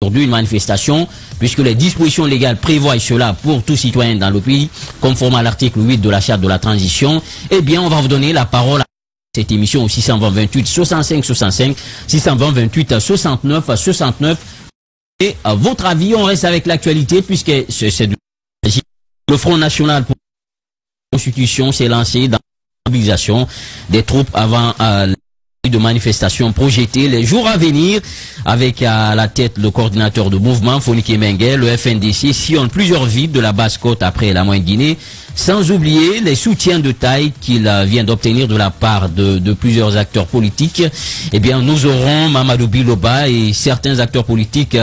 aujourd'hui une manifestation, puisque les dispositions légales prévoient cela pour tout citoyen dans le pays, conforme à l'article 8 de la charte de la transition. Eh bien, on va vous donner la parole à cette émission au 620 28 65 65, 620 28 69 69. Et à votre avis, on reste avec l'actualité, puisque c'est le Front National pour la Constitution s'est lancé dans la mobilisation des troupes avant de manifestations projetées les jours à venir, avec à la tête le coordinateur de mouvement, Fonike Mengue. Le FNDC sillonne plusieurs villes de la Basse-Côte après la Moyenne-Guinée, sans oublier les soutiens de taille qu'il vient d'obtenir de la part de plusieurs acteurs politiques. Eh bien, nous aurons Mamadou Biloba et certains acteurs politiques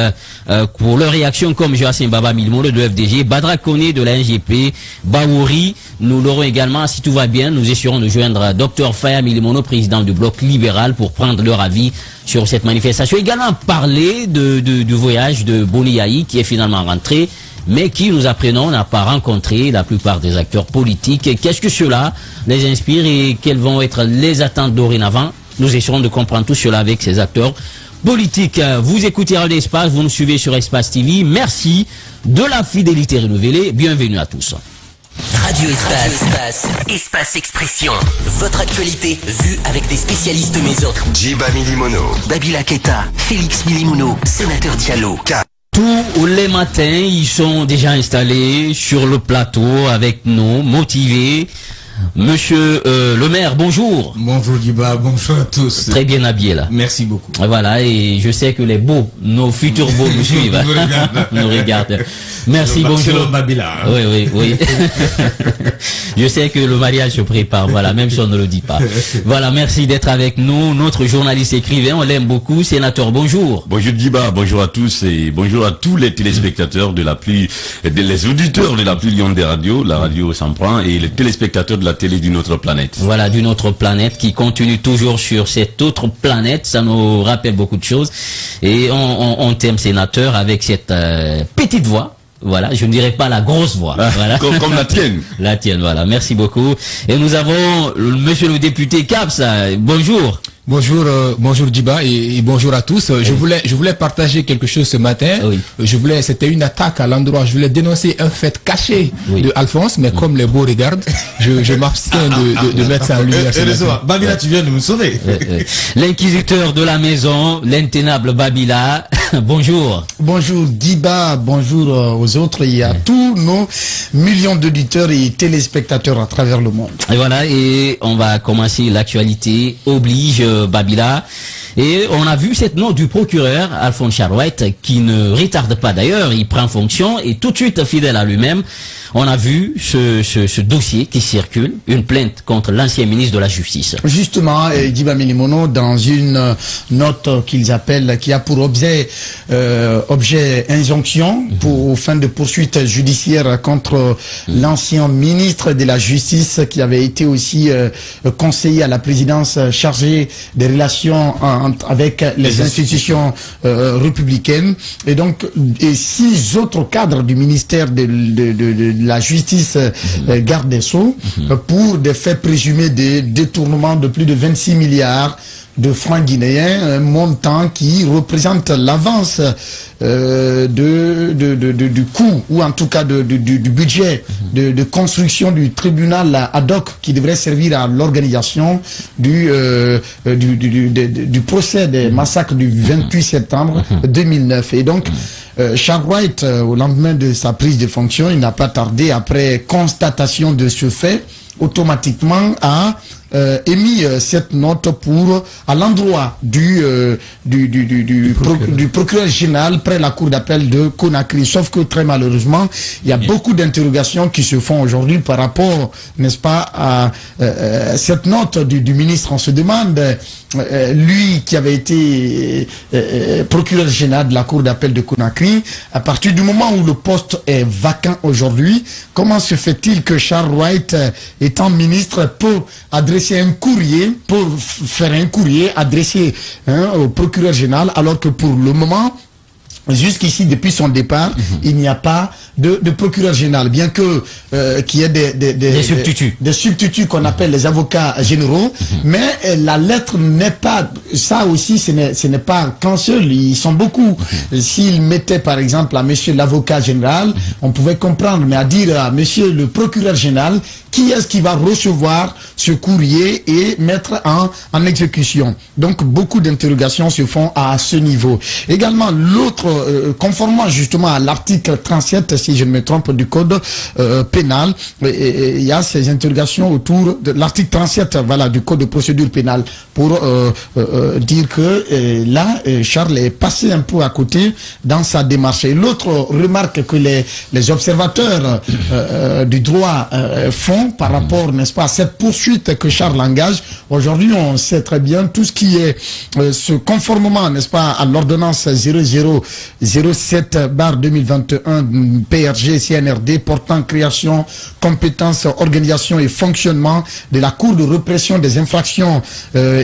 pour leur réaction, comme Joachim Baba Milimono de FDG, Badra Kone de la NGP, Baouri. Nous l'aurons également, si tout va bien, nous essaierons de joindre Dr Faya Milimono, président du bloc libéral, pour prendre leur avis sur cette manifestation. Également parler du voyage de Boni Yahi, qui est finalement rentré, mais qui, nous apprenons, n'a pas rencontré la plupart des acteurs politiques. Qu'est-ce que cela les inspire et quelles vont être les attentes dorénavant? Nous essaierons de comprendre tout cela avec ces acteurs politiques. Vous écoutez Radio Espace, vous nous suivez sur Espace TV. Merci de la fidélité renouvelée. Bienvenue à tous. Radio Espace, Espace Expression. Votre actualité vue avec des spécialistes maison. Djiba Milimono, Babila Keita, Félix Milimono, Sénateur Diallo. Tous les matins, ils sont déjà installés sur le plateau avec nous, motivés. Monsieur le maire, bonjour. Bonjour Djiba, bonjour à tous. Très bien habillé là. Merci beaucoup. Voilà, et je sais que les beaux, nos futurs beaux nous suivent. Nous regardent. Merci, bonjour. Babila. Oui. Je sais que le mariage se prépare, voilà, même si on ne le dit pas. Voilà, merci d'être avec nous. Notre journaliste écrivain, on l'aime beaucoup. Sénateur, bonjour. Bonjour Djiba, bonjour à tous et bonjour à tous les téléspectateurs les auditeurs de la plus Lyon des radios, la radio s'en prend, et les téléspectateurs de la télé d'une autre planète. Voilà, d'une autre planète qui continue toujours sur cette autre planète. Ça nous rappelle beaucoup de choses. Et on t'aime, sénateur, avec cette petite voix. Voilà, je ne dirais pas la grosse voix. Voilà. Comme la tienne. La tienne, voilà. Merci beaucoup. Et nous avons monsieur le député Caps. Bonjour. Bonjour Djiba et bonjour à tous. Je voulais partager quelque chose ce matin. Oui. C'était une attaque à l'endroit. Je voulais dénoncer un fait caché de Alphonse, mais comme les beaux regardent, je m'abstiens de mettre ça en lumière. Babila, tu viens de me sauver. L'inquisiteur de la maison, l'intenable Babila. Bonjour. Bonjour Djiba, bonjour aux autres et à tous nos millions d'auditeurs et téléspectateurs à travers le monde. Et voilà, et on va commencer l'actualité oblige Babila. Et on a vu cette note du procureur Alphonse Charouette qui ne retarde pas d'ailleurs, il prend fonction et tout de suite fidèle à lui-même. On a vu ce dossier qui circule, une plainte contre l'ancien ministre de la Justice. Justement, Djiba Milimono, dans une note qu'ils appellent, qui a pour objet injonction pour fin de poursuite judiciaire contre l'ancien ministre de la Justice qui avait été aussi conseiller à la présidence chargée des relations avec les institutions républicaines. Et donc, 6 autres cadres du ministère de la Justice garde des Sceaux pour des faits présumés de détournement de plus de 26 milliards de francs guinéens, un montant qui représente l'avance du coût, ou en tout cas du budget de construction du tribunal ad hoc qui devrait servir à l'organisation du procès des massacres du 28 septembre 2009. Et donc, Charles Wright, au lendemain de sa prise de fonction, il n'a pas tardé, après constatation de ce fait, automatiquement a émis cette note à l'endroit du procureur général près la cour d'appel de Conakry. Sauf que très malheureusement, il y a beaucoup d'interrogations qui se font aujourd'hui par rapport, n'est-ce pas, à cette note du ministre. On se demande, lui qui avait été procureur général de la cour d'appel de Conakry, à partir du moment où le poste est vacant aujourd'hui, comment se fait-il que Charles Wright, étant ministre, peut adresser un courrier, adressé au procureur général, alors que pour le moment, jusqu'ici, depuis son départ, il n'y a pas de procureur général, bien que qu'il y ait des substituts qu'on appelle les avocats généraux, mais la lettre n'est pas, ça aussi ce n'est pas qu'un seul, ils sont beaucoup. S'ils mettaient par exemple à monsieur l'avocat général, on pouvait comprendre, mais à dire à monsieur le procureur général, qui est-ce qui va recevoir ce courrier et mettre en exécution? Donc beaucoup d'interrogations se font à ce niveau. Également l'autre, conformément justement à l'article 37, si je ne me trompe, du code pénal, il y a ces interrogations autour de l'article 37, voilà, du code de procédure pénale, pour dire que là, Charles est passé un peu à côté dans sa démarche. Et l'autre remarque que les observateurs du droit font par rapport, n'est-ce pas, à cette poursuite que Charles engage, aujourd'hui on sait très bien tout ce qui est conformément, n'est-ce pas, à l'ordonnance 0007/2021 PRG CNRD portant création, compétences, organisation et fonctionnement de la Cour de répression des infractions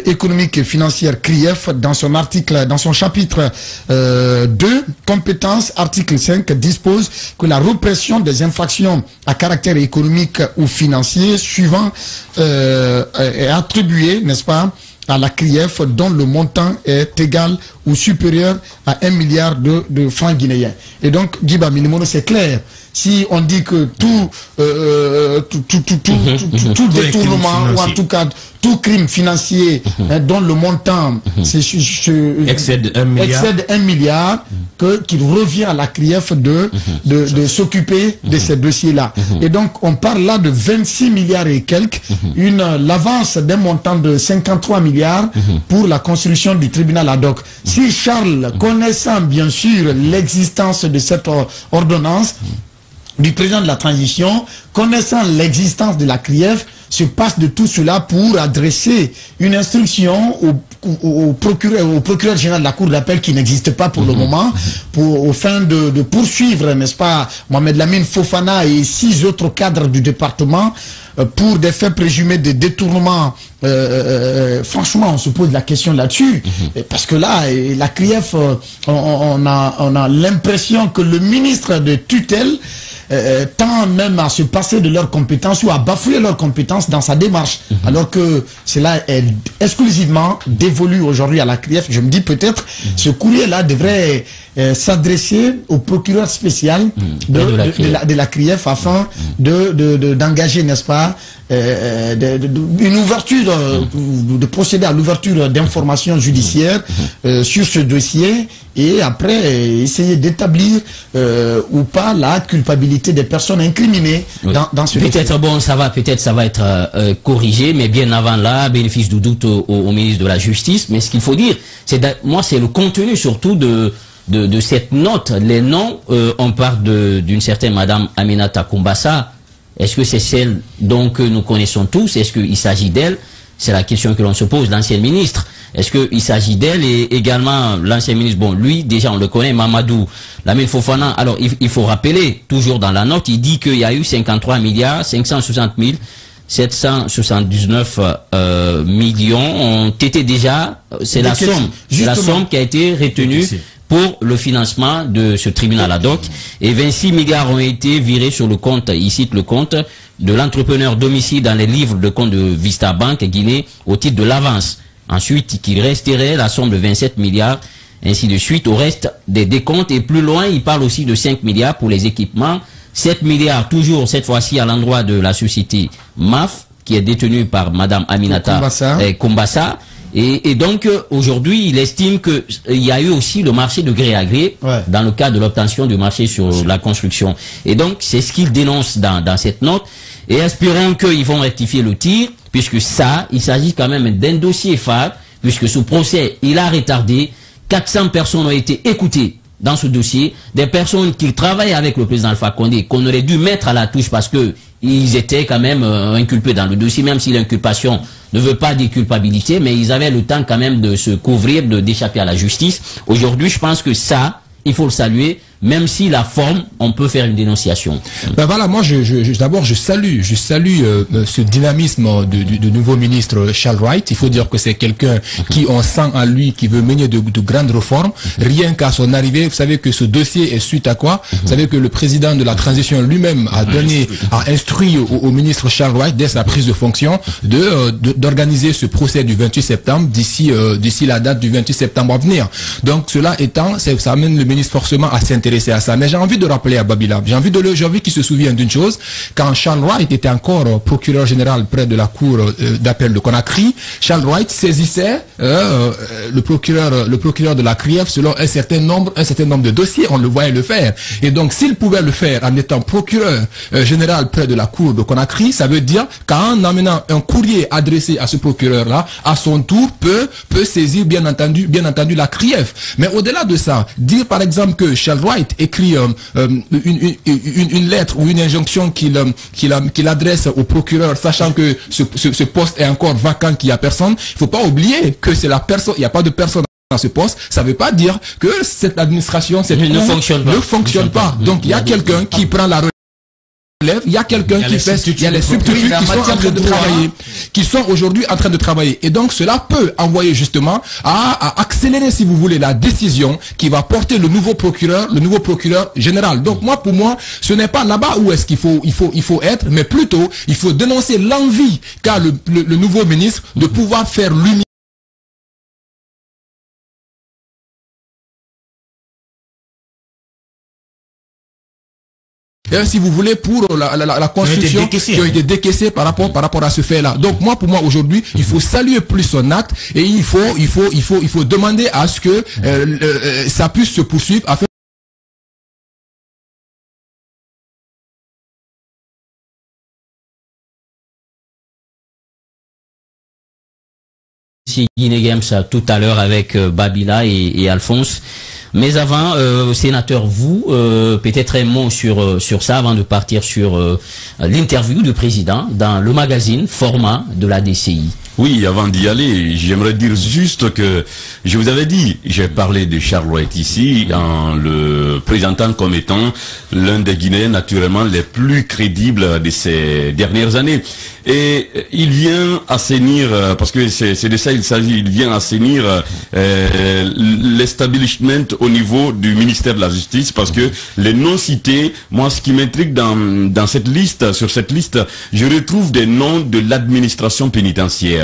économiques et financières CRIEF, dans son chapitre 2, compétences, article 5, dispose que la répression des infractions à caractère économique ou financier suivant est attribuée, n'est-ce pas, à la CRIEF, dont le montant est égal ou supérieur à 1 milliard de francs guinéens. Et donc, Djiba Minimono, c'est clair. Si on dit que tout détournement, ou en tout cas tout crime financier dont le montant excède 1 milliard, qu'il revient à la CRIEF de s'occuper de ces dossiers-là. Et donc on parle là de 26 milliards et quelques, l'avance d'un montant de 53 milliards pour la construction du tribunal ad hoc. Si Charles, connaissant bien sûr l'existence de cette ordonnance du président de la transition, connaissant l'existence de la CRIEF, se passe de tout cela pour adresser une instruction au procureur général de la Cour d'appel, qui n'existe pas pour le moment, au fin de poursuivre, n'est-ce pas, Mohamed Lamine Fofana et 6 autres cadres du département pour des faits présumés de détournement. Franchement, on se pose la question là-dessus, parce que là, la CRIEF, on a l'impression que le ministre de tutelle tend même à se passer de leurs compétences ou à bafouer leurs compétences dans sa démarche, alors que cela est exclusivement dévolu aujourd'hui à la CRIEF. Je me dis peut-être ce courrier-là devrait s'adresser au procureur spécial de la CRIEF afin d'engager, n'est-ce pas, une ouverture, de procéder à l'ouverture d'informations judiciaires sur ce dossier, et après essayer d'établir ou pas la culpabilité des personnes incriminées dans ce dossier. Peut-être bon, ça va être corrigé, mais bien avant là, bénéfice du doute au ministre de la Justice. Mais ce qu'il faut dire, c'est le contenu surtout de cette note. Les noms, on parle d'une certaine Madame Aminata Kumbassa. Est-ce que c'est celle dont que nous connaissons tous? Est-ce qu'il s'agit d'elle? C'est la question que l'on se pose, l'ancien ministre. Est-ce qu'il s'agit d'elle? Et également, l'ancien ministre, bon, lui, déjà, on le connaît, Mamadou Lamine Fofana. Alors, il faut rappeler, toujours dans la note, il dit qu'il y a eu 53 milliards 560 779 millions ont été déjà, c'est la somme qui a été retenue pour le financement de ce tribunal ad hoc, et 26 milliards ont été virés sur le compte, il cite le compte de l'entrepreneur domicile dans les livres de compte de Vista Bank Guinée au titre de l'avance. Ensuite, qu'il resterait la somme de 27 milliards, ainsi de suite, au reste des décomptes. Et plus loin, il parle aussi de 5 milliards pour les équipements, 7 milliards toujours cette fois-ci à l'endroit de la société MAF, qui est détenue par Madame Aminata Kumbassa. Et donc, aujourd'hui, il estime qu'il y a eu aussi le marché de gré à gré dans le cadre de l'obtention du marché sur la construction. Et donc, c'est ce qu'il dénonce dans cette note. Et espérons qu'ils vont rectifier le tir, puisque ça, il s'agit quand même d'un dossier phare, puisque ce procès, il a retardé. 400 personnes ont été écoutées dans ce dossier, des personnes qui travaillent avec le président Alpha Condé, qu'on aurait dû mettre à la touche parce que ils étaient quand même inculpés dans le dossier, même si l'inculpation ne veut pas dire culpabilité, mais ils avaient le temps quand même de se couvrir, d'échapper à la justice. Aujourd'hui, je pense que ça, il faut le saluer. même si la forme, on peut faire une dénonciation. Ben voilà, moi d'abord je salue ce dynamisme du nouveau ministre Charles Wright. Il faut dire que c'est quelqu'un qui, on sent en lui, qui veut mener de grandes réformes. Rien qu'à son arrivée, vous savez que ce dossier est suite à quoi? Vous savez que le président de la transition lui-même a instruit au ministre Charles Wright, dès sa prise de fonction, d'organiser ce procès du 28 septembre d'ici la date du 28 septembre à venir. Donc cela étant, ça amène le ministre forcément à s'intéresser à ça. Mais j'ai envie de rappeler à Babila, j'ai envie qu'il se souvienne d'une chose. Quand Charles Wright était encore procureur général près de la cour d'appel de Conakry, Charles Wright saisissait le procureur de la CRIEF selon un certain nombre de dossiers. On le voyait le faire. Et donc s'il pouvait le faire en étant procureur général près de la cour de Conakry, ça veut dire qu'en amenant un courrier adressé à ce procureur-là, à son tour peut saisir bien entendu la CRIEF. Mais au-delà de ça, dire par exemple que Charles Wright écrit une lettre ou une injonction qu'il adresse au procureur, sachant que ce poste est encore vacant, qu'il n'y a personne, il ne faut pas oublier que c'est la personne, il n'y a pas de personne dans ce poste, ça ne veut pas dire que cette administration ne fonctionne pas. Donc il y a quelqu'un qui prend la relève, il y a quelqu'un qui fait, il y a les substituts qui sont en train de travailler, qui sont aujourd'hui en train de travailler. Et donc cela peut envoyer justement à accélérer, si vous voulez, la décision qui va porter le nouveau procureur général. Donc pour moi, ce n'est pas là-bas où est-ce qu'il faut être, mais plutôt il faut dénoncer l'envie qu'a le nouveau ministre de pouvoir faire lumière. Si vous voulez, pour la construction qui a été décaissée par rapport à ce fait-là. Donc pour moi aujourd'hui, il faut saluer plus son acte et il faut demander à ce que ça puisse se poursuivre afin Guinée Games tout à l'heure avec Babila et Alphonse. Mais avant, sénateur, vous, peut-être un mot sur ça avant de partir sur l'interview du président dans le magazine Format de la DCI. Oui, avant d'y aller, j'aimerais dire juste que je vous avais dit, j'ai parlé de Charles Wright ici en le présentant comme étant l'un des Guinéens naturellement les plus crédibles de ces dernières années. Et il vient assainir, parce que c'est de ça il s'agit, il vient assainir l'establishment au niveau du ministère de la Justice, parce que les noms cités, moi ce qui m'intrigue dans cette liste, sur cette liste, je retrouve des noms de l'administration pénitentiaire.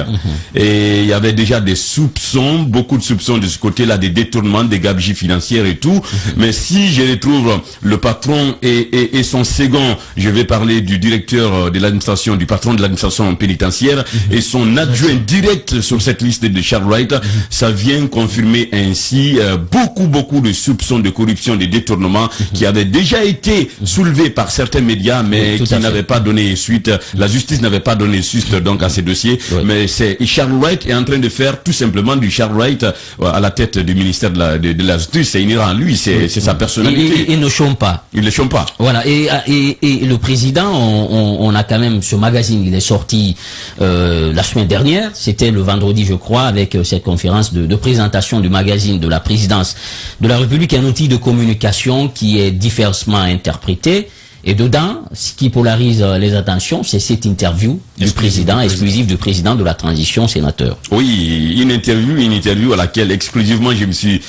Et il y avait déjà des soupçons, beaucoup de soupçons de ce côté-là, des détournements, des gabegies financières et tout. Mais si je retrouve le patron et son second, je vais parler du directeur de l'administration, du patron de l'administration pénitentiaire et son adjoint direct sur cette liste de Charles Wright, ça vient confirmer ainsi beaucoup de soupçons de corruption, de détournements qui avaient déjà été soulevés par certains médias, mais qui n'avaient pas donné suite. La justice n'avait pas donné suite donc à ces dossiers. Mais c'est Charles Wright est en train de faire tout simplement du Charles Wright à la tête du ministère de la Justice. C'est inhérent à lui, c'est sa personnalité. Il ne chôme pas. Il ne chôme pas. Voilà. Et le président, on a quand même ce magazine, il est sorti la semaine dernière. C'était le vendredi, je crois, avec cette conférence de présentation du magazine de la présidence de la République, un outil de communication qui est diversement interprété. Et dedans, ce qui polarise les attentions, c'est cette interview du président, exclusive du président de la transition, sénateur. Oui, une interview à laquelle exclusivement je me suis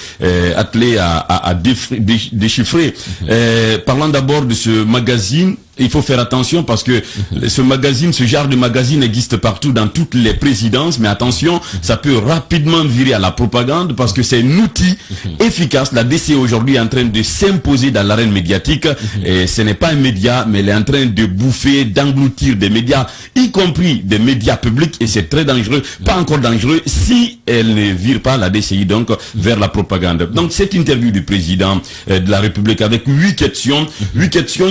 attelé à déchiffrer. Parlant d'abord de ce magazine, il faut faire attention parce que ce genre de magazine existe partout dans toutes les présidences, mais attention, ça peut rapidement virer à la propagande parce que c'est un outil efficace. La DCI aujourd'hui est en train de s'imposer dans l'arène médiatique et ce n'est pas un média, mais elle est en train de bouffer, d'engloutir des médias, y compris des médias publics, et c'est très dangereux, pas encore dangereux si elle ne vire pas la DCI donc vers la propagande. Donc cette interview du président de la République avec 8 questions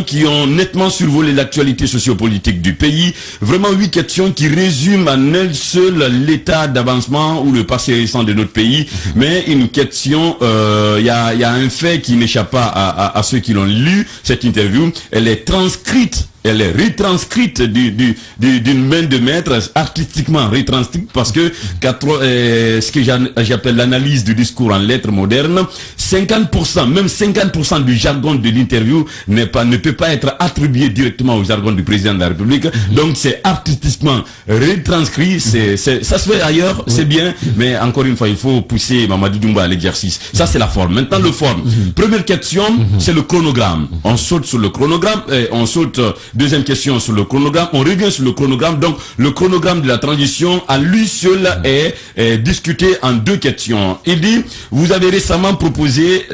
qui ont nettement survoler l'actualité sociopolitique du pays. Vraiment 8 questions qui résument en elles seules l'état d'avancement ou le passé récent de notre pays. Mais une question, il y a un fait qui n'échappe pas à ceux qui l'ont lu, cette interview. Elle est transcrite elle est retranscrite d'une main de maître, artistiquement retranscrite, parce que ce que j'appelle l'analyse du discours en lettres modernes, 50%, même 50% du jargon de l'interview ne peut pas être attribué directement au jargon du président de la République. Donc c'est artistiquement retranscrit, ça se fait ailleurs, c'est bien, mais encore une fois, il faut pousser Mamadi Doumbouya à l'exercice. Ça c'est la forme. Maintenant le forme. Première question, c'est le chronogramme. On saute sur le chronogramme, on saute, deuxième question sur le chronogramme, on revient sur le chronogramme. Donc le chronogramme de la transition à lui seul est discuté en deux questions. Il dit, vous avez récemment proposé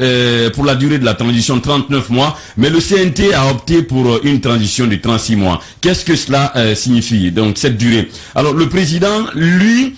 pour la durée de la transition 39 mois, mais le CNT a opté pour une transition de 36 mois. Qu'est-ce que cela signifie, donc cette durée? Alors le président, lui,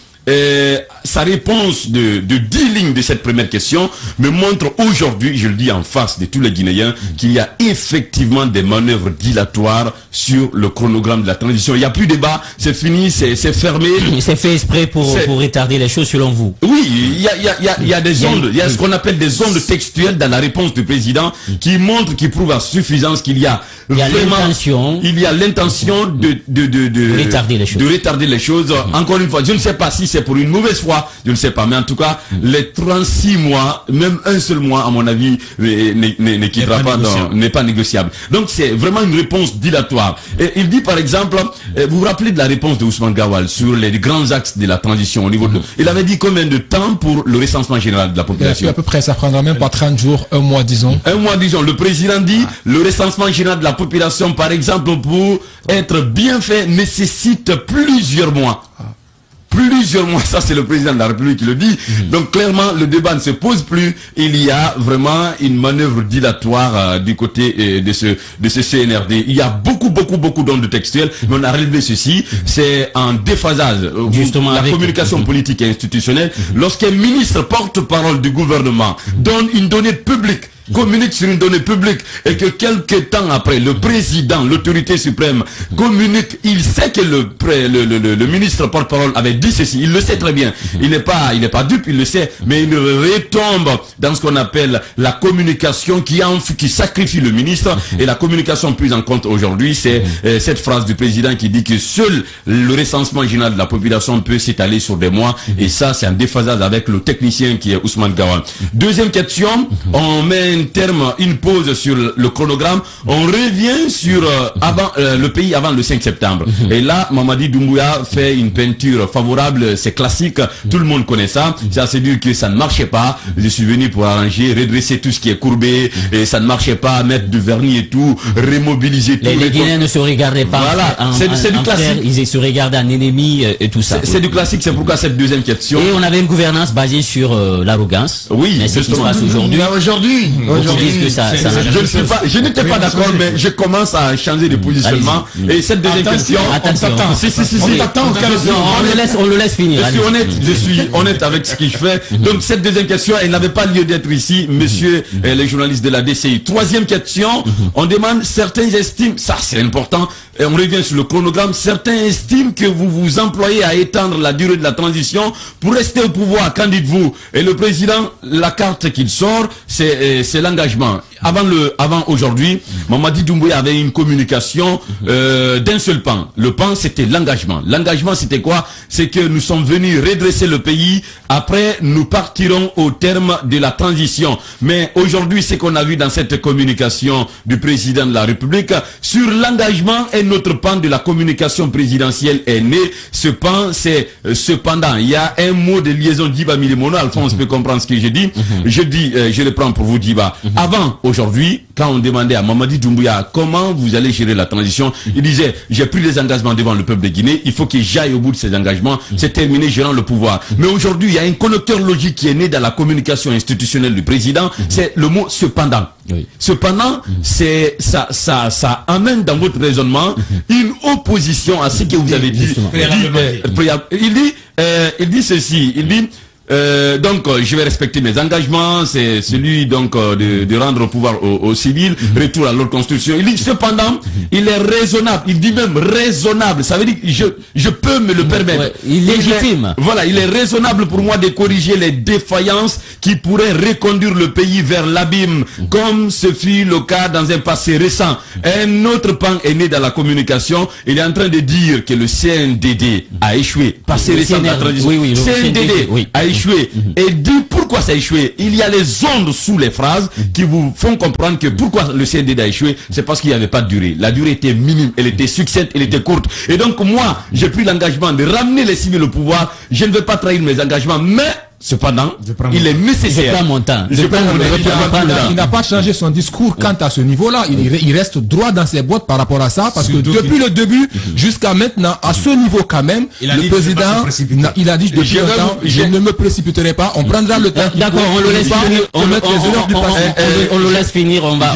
sa réponse de 10 lignes de cette première question me montre aujourd'hui, je le dis en face de tous les Guinéens, qu'il y a effectivement des manœuvres dilatoires sur le chronogramme de la transition. Il n'y a plus de débat, c'est fini, c'est fermé. C'est fait exprès pour retarder les choses selon vous? Oui, il y a des ondes, il y a ce qu'on appelle des ondes textuelles dans la réponse du président qui montrent, qui prouvent à suffisance qu'il y a l'intention de retarder les choses. Encore une fois, je ne sais pas si c'est pour une mauvaise foi, je ne sais pas, mais en tout cas, les 36 mois, même un seul mois, à mon avis, ne quittera pas, n'est pas négociable. Donc c'est vraiment une réponse dilatoire. Et il dit par exemple, vous vous rappelez de la réponse de Ousmane Gawal sur les grands axes de la transition au niveau de... Il avait dit combien de temps pour le recensement général de la population? À peu près, ça prendra même pas 30 jours, un mois disons. Un mois disons. Le président dit, le recensement général de la population, par exemple, pour être bien fait, nécessite plusieurs mois. Plusieurs mois, ça c'est le président de la République qui le dit. Donc clairement, le débat ne se pose plus. Il y a vraiment une manœuvre dilatoire du côté de ce CNRD. Il y a beaucoup d'ondes textuelles, mais on a relevé ceci. C'est un déphasage. Justement, la communication politique et institutionnelle. Lorsqu'un ministre porte-parole du gouvernement donne une donnée publique, communique sur une donnée publique, et que quelques temps après, le président, l'autorité suprême, communique, il sait que le ministre porte-parole avait dit ceci, il le sait très bien, il n'est pas dupe, il le sait, mais il retombe dans ce qu'on appelle la communication qui sacrifie le ministre, et la communication prise en compte aujourd'hui, c'est cette phrase du président qui dit que seul le recensement général de la population peut s'étaler sur des mois, et ça c'est un déphasage avec le technicien qui est Ousmane Gawal. Deuxième question, on met une pause sur le chronogramme, on revient sur le pays avant le 5 septembre. Et là, Mamadi Doumbouya fait une peinture favorable, c'est classique, tout le monde connaît ça. Ça c'est dire que ça ne marchait pas. Je suis venu pour arranger, redresser tout ce qui est courbé, et ça ne marchait pas, mettre du vernis et tout, remobiliser tout. Les Guinéens ne se regardaient pas. Voilà, c'est du classique. Ils se regardaient en ennemi et tout ça. C'est du classique, c'est pourquoi cette deuxième question. Et on avait une gouvernance basée sur l'arrogance. Oui, mais c'est ce qui se passe aujourd'hui. Je n'étais pas d'accord, mais je commence à changer de positionnement. Et cette deuxième question, on le laisse finir. Je suis honnête avec ce que je fais. Donc cette deuxième question, elle n'avait pas lieu d'être ici, monsieur les journalistes de la DCI. Troisième question, on demande, certains estiment, ça c'est important, et on revient sur le chronogramme, certains estiment que vous vous employez à étendre la durée de la transition pour rester au pouvoir. Qu'en dites-vous? Et le président, la carte qu'il sort, c'est l'engagement. Avant aujourd'hui, Mamadi Doumbouya avait une communication d'un seul pan. Le pan, c'était l'engagement. L'engagement, c'était quoi? C'est que nous sommes venus redresser le pays. Après, nous partirons au terme de la transition. Mais aujourd'hui, ce qu'on a vu dans cette communication du président de la République, sur l'engagement, un autre pan de la communication présidentielle est né. Ce pan, c'est cependant. Il y a un mot de liaison Diba Milimono. Alphonse peut comprendre ce que j'ai dit. Je le prends pour vous, Diba. Avant, aujourd'hui, quand on demandait à Mamadi Doumbouya comment vous allez gérer la transition, il disait, j'ai pris des engagements devant le peuple de Guinée, il faut que j'aille au bout de ces engagements, c'est terminé, je rends le pouvoir. Mais aujourd'hui, il y a un connecteur logique qui est né dans la communication institutionnelle du président, c'est le mot cependant. Oui. Cependant, ça amène dans votre raisonnement une opposition à ce que vous avez dit. Il dit ceci, il dit, donc je vais respecter mes engagements, c'est celui donc de rendre au pouvoir aux civils, retour à l'ordre constitutionnel. Il dit cependant, il est raisonnable, il dit même raisonnable, ça veut dire que je peux me le permettre. Ouais, il est légitime. Voilà, il est raisonnable pour moi de corriger les défaillances qui pourraient reconduire le pays vers l'abîme, comme ce fut le cas dans un passé récent. Un autre pan est né dans la communication, il est en train de dire que le CNDD a échoué, passé récent de la transition. Oui, le CNDD a échoué. Et dit pourquoi ça a échoué. Il y a les ondes sous les phrases qui vous font comprendre que pourquoi le CNDD a échoué, c'est parce qu'il n'y avait pas de durée. La durée était minime, elle était succincte, elle était courte. Et donc moi, j'ai pris l'engagement de ramener les civils au pouvoir. Je ne vais pas trahir mes engagements, mais cependant, il est nécessaire. Je prends mon temps. Il n'a pas changé son discours quant à ce niveau-là. Il reste droit dans ses bottes par rapport à ça, parce que depuis le début jusqu'à maintenant, à ce niveau quand même, le président, il a dit depuis longtemps, je ne me précipiterai pas. On prendra le temps. D'accord, on le laisse finir. On le laisse finir. On va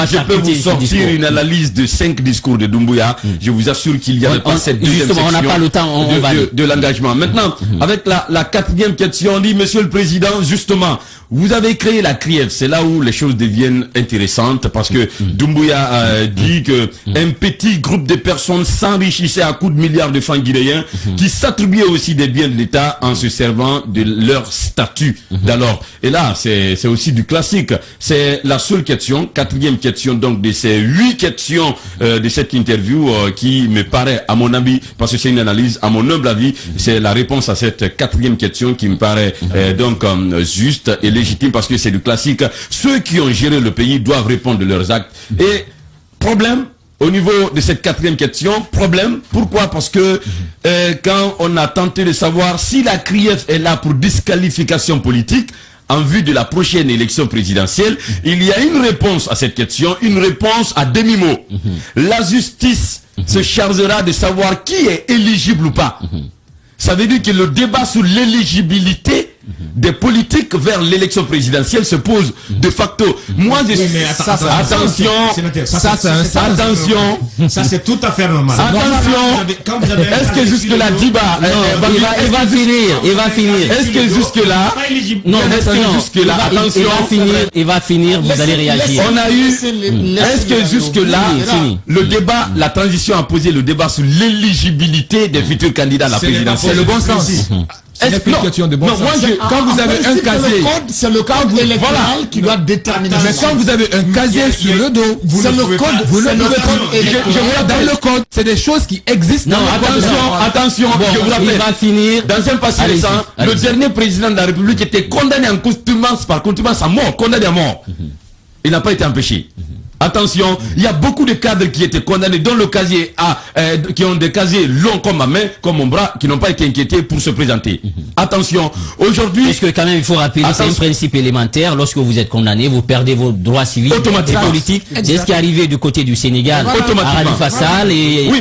je peux vous sortir une analyse de 5 discours de Doumbouya. Je vous assure qu'il y avait pas cette deuxième section. On n'a pas le temps. De l'engagement. Maintenant, avec la quatrième question. On dit, monsieur le président, justement, vous avez créé la CRIEF. C'est là où les choses deviennent intéressantes parce que Doumbouya dit que un petit groupe de personnes s'enrichissait à coups de milliards de francs guinéens qui s'attribuaient aussi des biens de l'État en se servant de leur statut d'alors. Et là, c'est aussi du classique. C'est la seule question, quatrième question donc de ces 8 questions de cette interview qui me paraît, à mon avis, parce que c'est une analyse, à mon humble avis, c'est la réponse à cette quatrième question qui me paraît donc juste et légitime parce que c'est du classique. Ceux qui ont géré le pays doivent répondre de leurs actes. Et problème au niveau de cette quatrième question, problème, pourquoi? Parce que quand on a tenté de savoir si la CRIEF est là pour disqualification politique en vue de la prochaine élection présidentielle, il y a une réponse à cette question, une réponse à demi-mot. La justice se chargera de savoir qui est éligible ou pas. Ça veut dire que le débat sur l'éligibilité des politiques vers l'élection présidentielle se pose de facto. Moi, je suis... Attention, ça c'est tout à fait normal. Attention, est-ce que jusque-là, Diba, il va finir. Est-ce que jusque-là, non, est-ce que jusque-là, attention, il va finir, vous allez réagir. On a eu, est-ce que jusque-là, le débat, la transition a posé le débat sur l'éligibilité des futurs candidats à la présidentielle. C'est le bon sens. C'est une question de bon sens. Quand vous avez un casier, c'est le code électoral qui doit déterminer. Mais quand vous avez un casier sur le dos, c'est le code. Vous ne pouvez pas. Dans le code, c'est des choses qui existent. Non, attention, je vous rappelle. Il va finir. Dans un passé récent, le dernier président de la République était condamné en contumace par contumace à mort, condamné à mort. Il n'a pas été empêché. Attention, il y a beaucoup de cadres qui étaient condamnés, dont le casier qui ont des casiers longs comme ma main, comme mon bras, qui n'ont pas été inquiétés pour se présenter. Attention, aujourd'hui... Parce que quand même, il faut rappeler, c'est un principe élémentaire. Lorsque vous êtes condamné, vous perdez vos droits civils et politiques. C'est ce qui est arrivé du côté du Sénégal. Automatiquement. Khalifa Sall et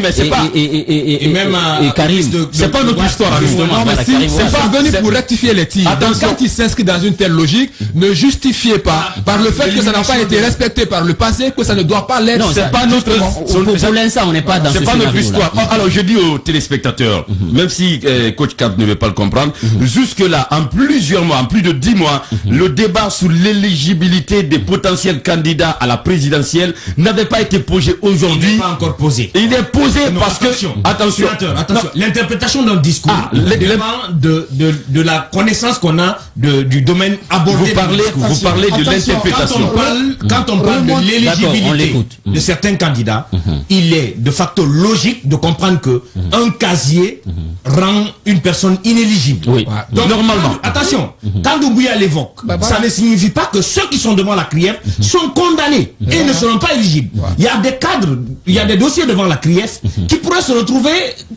Karim. C'est pas notre histoire, justement. C'est pas venu pour rectifier les tirs. Donc quand il s'inscrit dans une telle logique, ne justifiez pas par le fait que ça n'a pas été respecté par le passé, que ça ne doit pas l'être. Non, c'est pas notre... Pour l'instant, on n'est pas dans ce scénario. C'est pas notre histoire. Alors, je dis aux téléspectateurs, même si Coach Cap ne veut pas le comprendre, jusque-là, en plusieurs mois, en plus de 10 mois, le débat sur l'éligibilité des potentiels candidats à la présidentielle n'avait pas été posé aujourd'hui. Il n'est pas encore posé. Il est posé parce que... Attention. L'interprétation d'un discours dépend de la connaissance qu'on a du domaine abordé. Vous parlez de l'interprétation. Quand on parle de l'éligibilité de certains candidats, il est de facto logique de comprendre que un casier rend une personne inéligible. Oui. Donc, normalement. Attention, quand Doumbouya l'évoque, ça ne signifie pas que ceux qui sont devant la CRIEF sont condamnés et ne seront pas éligibles. Il y a des cadres, il y a des dossiers devant la CRIEF qui pourraient se retrouver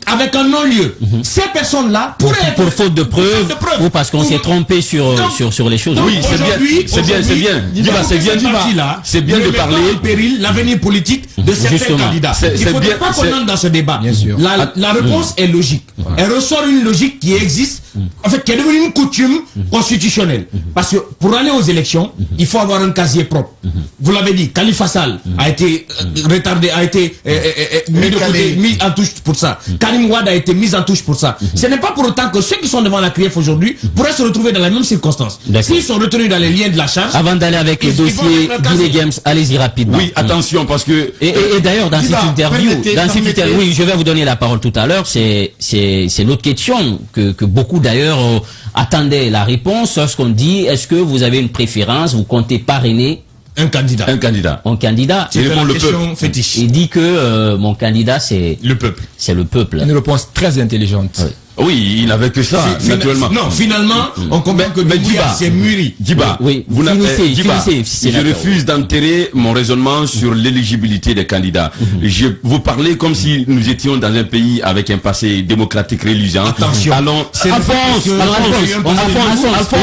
avec un non-lieu. Ces personnes-là pourraient être... Pour faute de preuves ou parce qu'on s'est trompé sur les choses. Oui, c'est bien de parler en péril l'avenir politique de certains candidats. Il ne faudrait pas qu'on entre dans ce débat. La réponse est logique. Elle ressort une logique qui existe en fait, qui est devenue une coutume constitutionnelle. Parce que pour aller aux élections, il faut avoir un casier propre. Vous l'avez dit, Khalifa Sall a été retardé, a été mis de côté, mis en touche pour ça. Karim Wade a été mis en touche pour ça. Ce n'est pas pour autant que ceux qui sont devant la CRIEF aujourd'hui pourraient se retrouver dans la même circonstance. S'ils sont retenus dans les liens de la charge. Avant d'aller avec le dossier Guinée Games, allez-y rapidement. Oui, attention, parce que... Et d'ailleurs, dans cette interview, oui, je vais vous donner la parole tout à l'heure, c'est l'autre question que beaucoup d'ailleurs attendaient la réponse lorsqu'on dit, est-ce que vous avez une préférence, vous comptez parrainer un candidat. Un candidat. Un candidat. C'est la question fétiche. Il dit que mon candidat, c'est... Le peuple. C'est le peuple. Une réponse très intelligente. Oui. Oui, il n'avait que ça, naturellement. Non, finalement, on comprend que Doumbouya s'est mûri. Djiba, oui, vous finissez, je refuse d'enterrer mon raisonnement sur l'éligibilité des candidats. Vous parlez comme si nous étions dans un pays avec un passé démocratique religieux. Attention. Alphonse,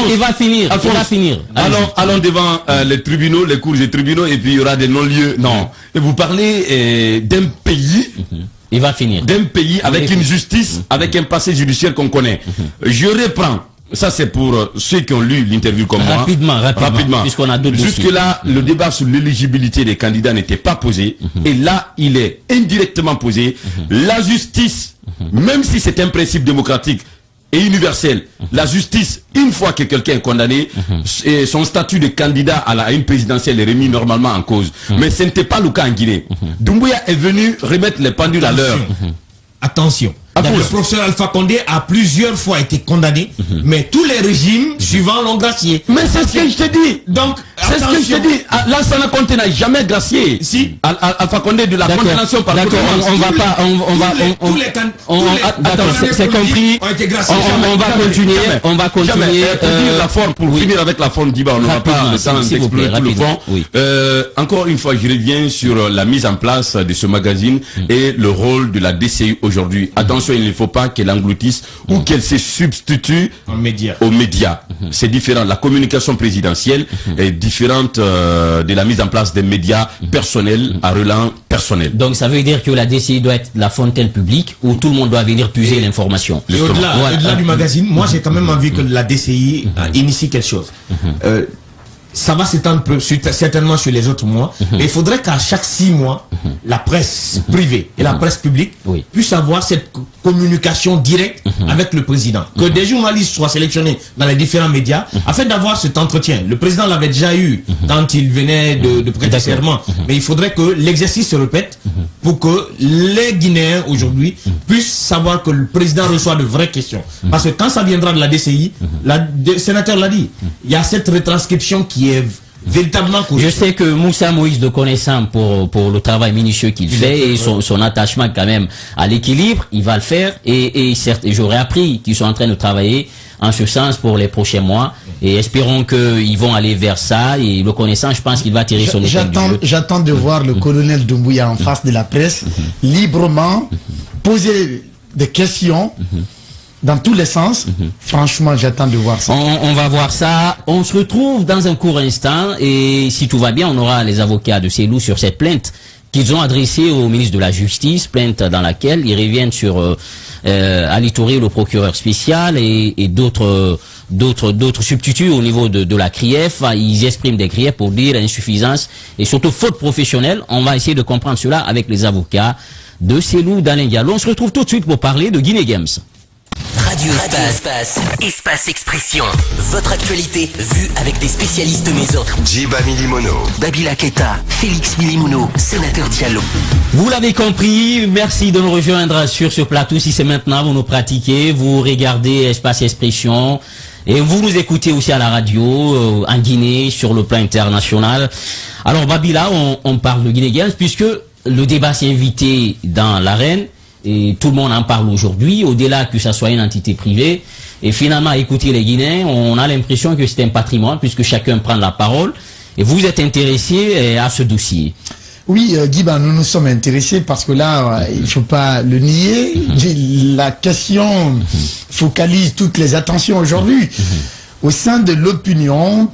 il va finir. Allons devant les tribunaux, les cours des tribunaux, et puis il y aura des non-lieux. Non. Et vous parlez d'un pays... Il va finir. D'un pays avec une justice, avec un passé judiciaire qu'on connaît. Je reprends. Ça, c'est pour ceux qui ont lu l'interview comme moi. Rapidement. Puisqu'on a d'autres dossiers. Jusque-là, le débat sur l'éligibilité des candidats n'était pas posé. Et là, il est indirectement posé. La justice, même si c'est un principe démocratique et universel, la justice, une fois que quelqu'un est condamné, son statut de candidat à une présidentielle est remis normalement en cause. Mais ce n'était pas le cas en Guinée. Doumbouya est venu remettre les pendules à l'heure. Attention. Le professeur Alpha Condé a plusieurs fois été condamné, mais tous les régimes suivants l'ont gracié. Mais c'est ce que je te dis. Donc, c'est ce que je te dis. Lansana Conté n'a jamais gracié. Si. Alpha Condé de la condamnation par D'accord, on va pas, c'est compris. On va continuer. Pour finir avec la forme d'Iba, on n'aura pas le temps d'explorer tout le fond. Encore une fois, je reviens sur la mise en place de ce magazine et le rôle de la DCI aujourd'hui. Attention, il ne faut pas qu'elle engloutisse ou qu'elle se substitue aux médias. C'est différent. La communication présidentielle est différente de la mise en place des médias personnels à relents personnels. Donc ça veut dire que la DCI doit être la fontaine publique où tout le monde doit venir puiser l'information. Et au-delà du magazine, moi j'ai quand même envie que la DCI initie quelque chose. Ça va s'étendre certainement sur les autres mois. Mais il faudrait qu'à chaque 6 mois, la presse privée et la presse publique puissent avoir cette communication directe avec le président. Que des journalistes soient sélectionnés dans les différents médias afin d'avoir cet entretien. Le président l'avait déjà eu quand il venait de prêter serment. Mais il faudrait que l'exercice se répète pour que les Guinéens aujourd'hui puissent savoir que le président reçoit de vraies questions. Parce que quand ça viendra de la DCI, le sénateur l'a dit, il y a cette retranscription qui est véritablement correct. Je sais que Moussa Moïse de connaissant pour le travail minutieux qu'il fait et son attachement quand même à l'équilibre, il va le faire et certes, j'aurais appris qu'ils sont en train de travailler en ce sens pour les prochains mois et espérons qu'ils vont aller vers ça et le connaissant, je pense qu'il va tirer son épingle du jeu. J'attends de voir le colonel Doumbouya en face de la presse, librement, poser des questions dans tous les sens. Franchement, j'attends de voir ça. On va voir ça. On se retrouve dans un court instant et si tout va bien, on aura les avocats de Cellou sur cette plainte qu'ils ont adressée au ministre de la Justice, plainte dans laquelle ils reviennent sur Ali Touré, le procureur spécial et d'autres substituts au niveau de la CRIEF. Ils expriment des griefs pour dire insuffisance et surtout faute professionnelle. On va essayer de comprendre cela avec les avocats de Cellou d'Alain Diallo. On se retrouve tout de suite pour parler de Guinée Games. Radio Espace Expression. Votre actualité vue avec des spécialistes maison. Djiba Milimono, Babila Keita, Félix Milimono, sénateur Diallo. Vous l'avez compris, merci de nous rejoindre sur ce plateau. Si c'est maintenant, vous nous pratiquez, vous regardez Espace Expression. Et vous nous écoutez aussi à la radio, en Guinée, sur le plan international. Alors Babila, on parle de Guinée Games puisque le débat s'est invité dans l'arène. Et tout le monde en parle aujourd'hui, au-delà que ça soit une entité privée. Et finalement, à écouter les Guinéens, on a l'impression que c'est un patrimoine, puisque chacun prend la parole. Et vous êtes intéressé à ce dossier. Oui, Guiba, nous nous sommes intéressés parce que là, il ne faut pas le nier. La question focalise toutes les attentions aujourd'hui. Au sein de l'opinion,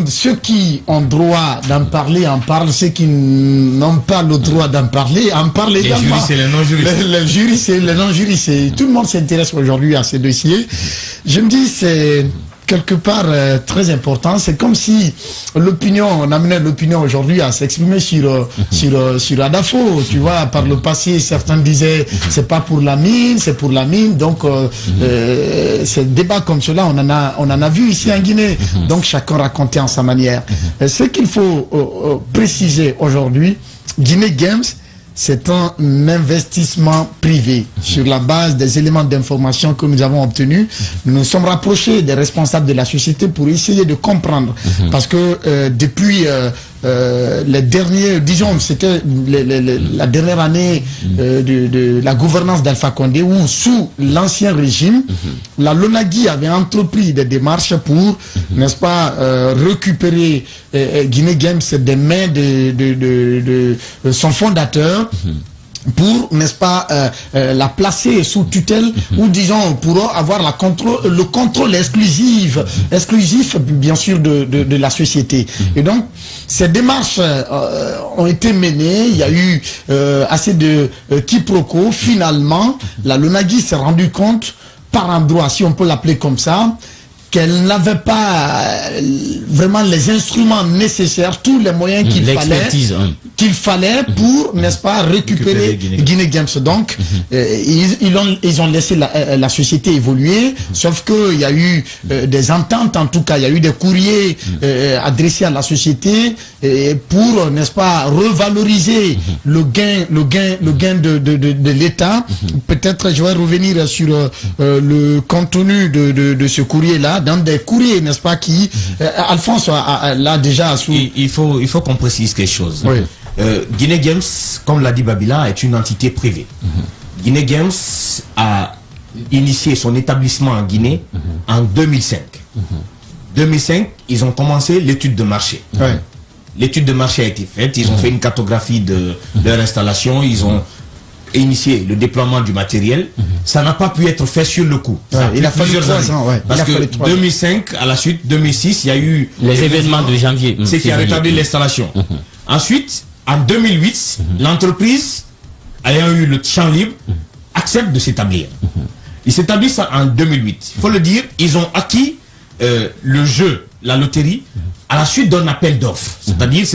ceux qui ont droit d'en parler en parlent, ceux qui n'ont pas le droit d'en parler en parlent également. Les juristes et les non-juristes. Les juristes et les non-juristes. Tout le monde s'intéresse aujourd'hui à ces dossiers. Je me dis, c'est quelque part très important. C'est comme si on amenait l'opinion aujourd'hui à s'exprimer sur Adafo. Tu vois, par le passé, certains disaient c'est pas pour la mine, c'est pour la mine. Donc, ces débats comme cela, on en a vu ici en Guinée. Donc, chacun racontait en sa manière. Ce qu'il faut préciser aujourd'hui, Guinée Games, c'est un investissement privé sur la base des éléments d'information que nous avons obtenus. Nous nous sommes rapprochés des responsables de la société pour essayer de comprendre. Parce que depuis les derniers, disons, c'était la dernière année de la gouvernance d'Alpha Condé, où sous l'ancien régime, la LONAGUI avait entrepris des démarches pour, n'est-ce pas, récupérer Guinée Games des mains de son fondateur, pour, n'est-ce pas, la placer sous tutelle, ou disons, pour avoir le contrôle exclusif bien sûr de la société. Et donc, ces démarches ont été menées, il y a eu assez de quiproquos. Finalement, la LONAGUI s'est rendu compte, par endroit, si on peut l'appeler comme ça, qu'elle n'avait pas vraiment les instruments nécessaires, tous les moyens qu'il fallait pour, n'est-ce pas, récupérer Guinée Games. Donc, ils ont laissé la société évoluer, sauf qu'il y a eu des ententes, en tout cas, il y a eu des courriers adressés à la société pour, n'est-ce pas, revaloriser le gain de l'État. Peut-être je vais revenir sur le contenu de ce courrier-là, dans des courriers, n'est-ce pas, qui Alphonse l'a déjà sous... Il faut qu'on précise quelque chose. Oui. Guinée Games, comme l'a dit Babila, est une entité privée. Guinée Games a initié son établissement en Guinée en 2005. 2005, ils ont commencé l'étude de marché. Ouais. L'étude de marché a été faite, ils ont fait une cartographie de leur installation, ils ont initié le déploiement du matériel. Ça n'a pas pu être fait sur le coup. Il a fallu 3 ans. Parce que 2005, à la suite, 2006, il y a eu les événements de janvier. C'est qui a rétabli l'installation. Ensuite, en 2008, l'entreprise, ayant eu le champ libre, accepte de s'établir. Ils s'établissent en 2008. Il faut le dire, ils ont acquis le jeu, la loterie, à la suite d'un appel d'offres. C'est-à-dire,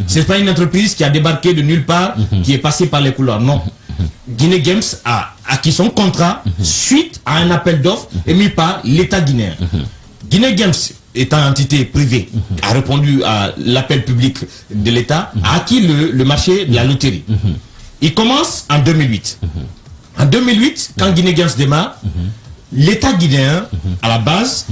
c'est pas une entreprise qui a débarqué de nulle part, qui est passée par les couloirs. Non. Guinée Games a acquis son contrat suite à un appel d'offres émis par l'État guinéen. Guinée Games, étant entité privée, a répondu à l'appel public de l'État, a acquis le marché de la loterie. Il commence en 2008. En 2008, quand Guinée Games démarre, l'État guinéen, à la base,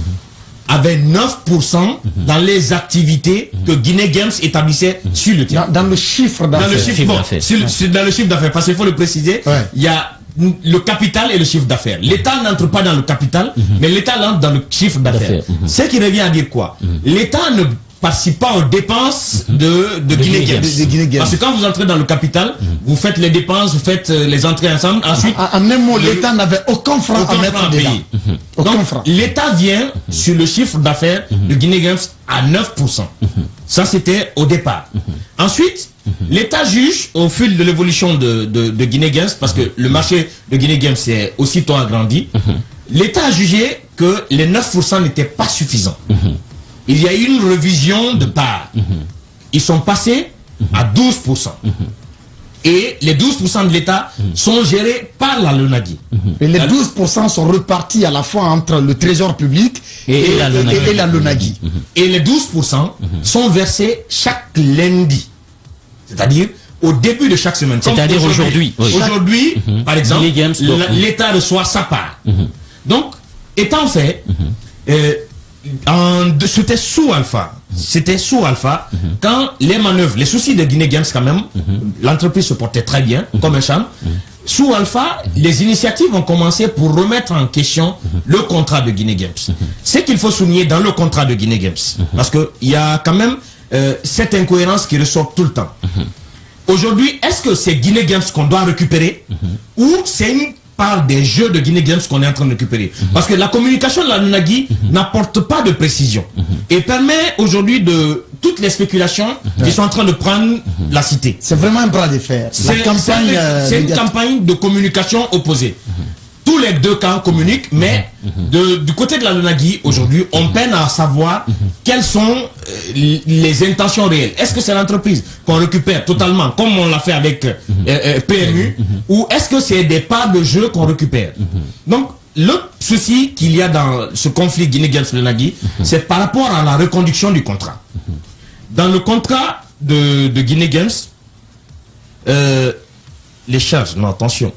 avait 9% dans les activités que Guinée Games établissait sur le terrain. Dans le chiffre d'affaires. Dans le chiffre d'affaires, parce qu'il faut le préciser, il y a le capital et le chiffre d'affaires. L'État n'entre pas dans le capital, mais l'État entre dans le chiffre d'affaires. Ce qui revient à dire quoi? L'État ne participe pas aux dépenses de Guinée Games. Parce que quand vous entrez dans le capital, vous faites les dépenses, vous faites les entrées ensemble. Ensuite, en un mot, l'État n'avait aucun franc à mettre dedans. Donc, l'État vient sur le chiffre d'affaires de Guinée Games à 9%. Ça, c'était au départ. Ensuite, l'État juge au fil de l'évolution de Guinée Games, parce que le marché de Guinée Games s'est aussitôt agrandi. L'État a jugé que les 9% n'étaient pas suffisants. Il y a eu une révision de part. Ils sont passés à 12%. Et les 12% de l'État sont gérés par la LONAGUI. Et les 12% sont repartis à la fois entre le Trésor public et la LONAGUI. Et les 12% sont versés chaque lundi. C'est-à-dire au début de chaque semaine. C'est-à-dire aujourd'hui. Aujourd'hui, par exemple, l'État reçoit sa part. Donc, étant fait, c'était sous Alpha. C'était sous Alpha quand les manœuvres, les soucis de Guinée Games quand même, l'entreprise se portait très bien comme un champ. Sous Alpha, les initiatives ont commencé pour remettre en question le contrat de Guinée Games. Ce qu'il faut souligner dans le contrat de Guinée Games, parce qu'il y a quand même cette incohérence qui ressort tout le temps. Aujourd'hui, est-ce que c'est Guinée Games qu'on doit récupérer ou c'est une parle des jeux de Guinée Games qu'on est en train de récupérer. Parce que la communication de la Lunagui n'apporte pas de précision et permet aujourd'hui de toutes les spéculations qui sont en train de prendre la cité. C'est vraiment un bras de fer. C'est une campagne de communication opposée. Tous les deux camps communiquent, mais du côté de la Lunagui, aujourd'hui, on peine à savoir quelles sont les intentions réelles. Est-ce que c'est l'entreprise qu'on récupère totalement, comme on l'a fait avec PMU, ou est-ce que c'est des parts de jeu qu'on récupère? Donc, l'autre souci qu'il y a dans ce conflit Guinée Games-Lunagui, c'est par rapport à la reconduction du contrat. Dans le contrat de Guinée Games, les charges, non, attention,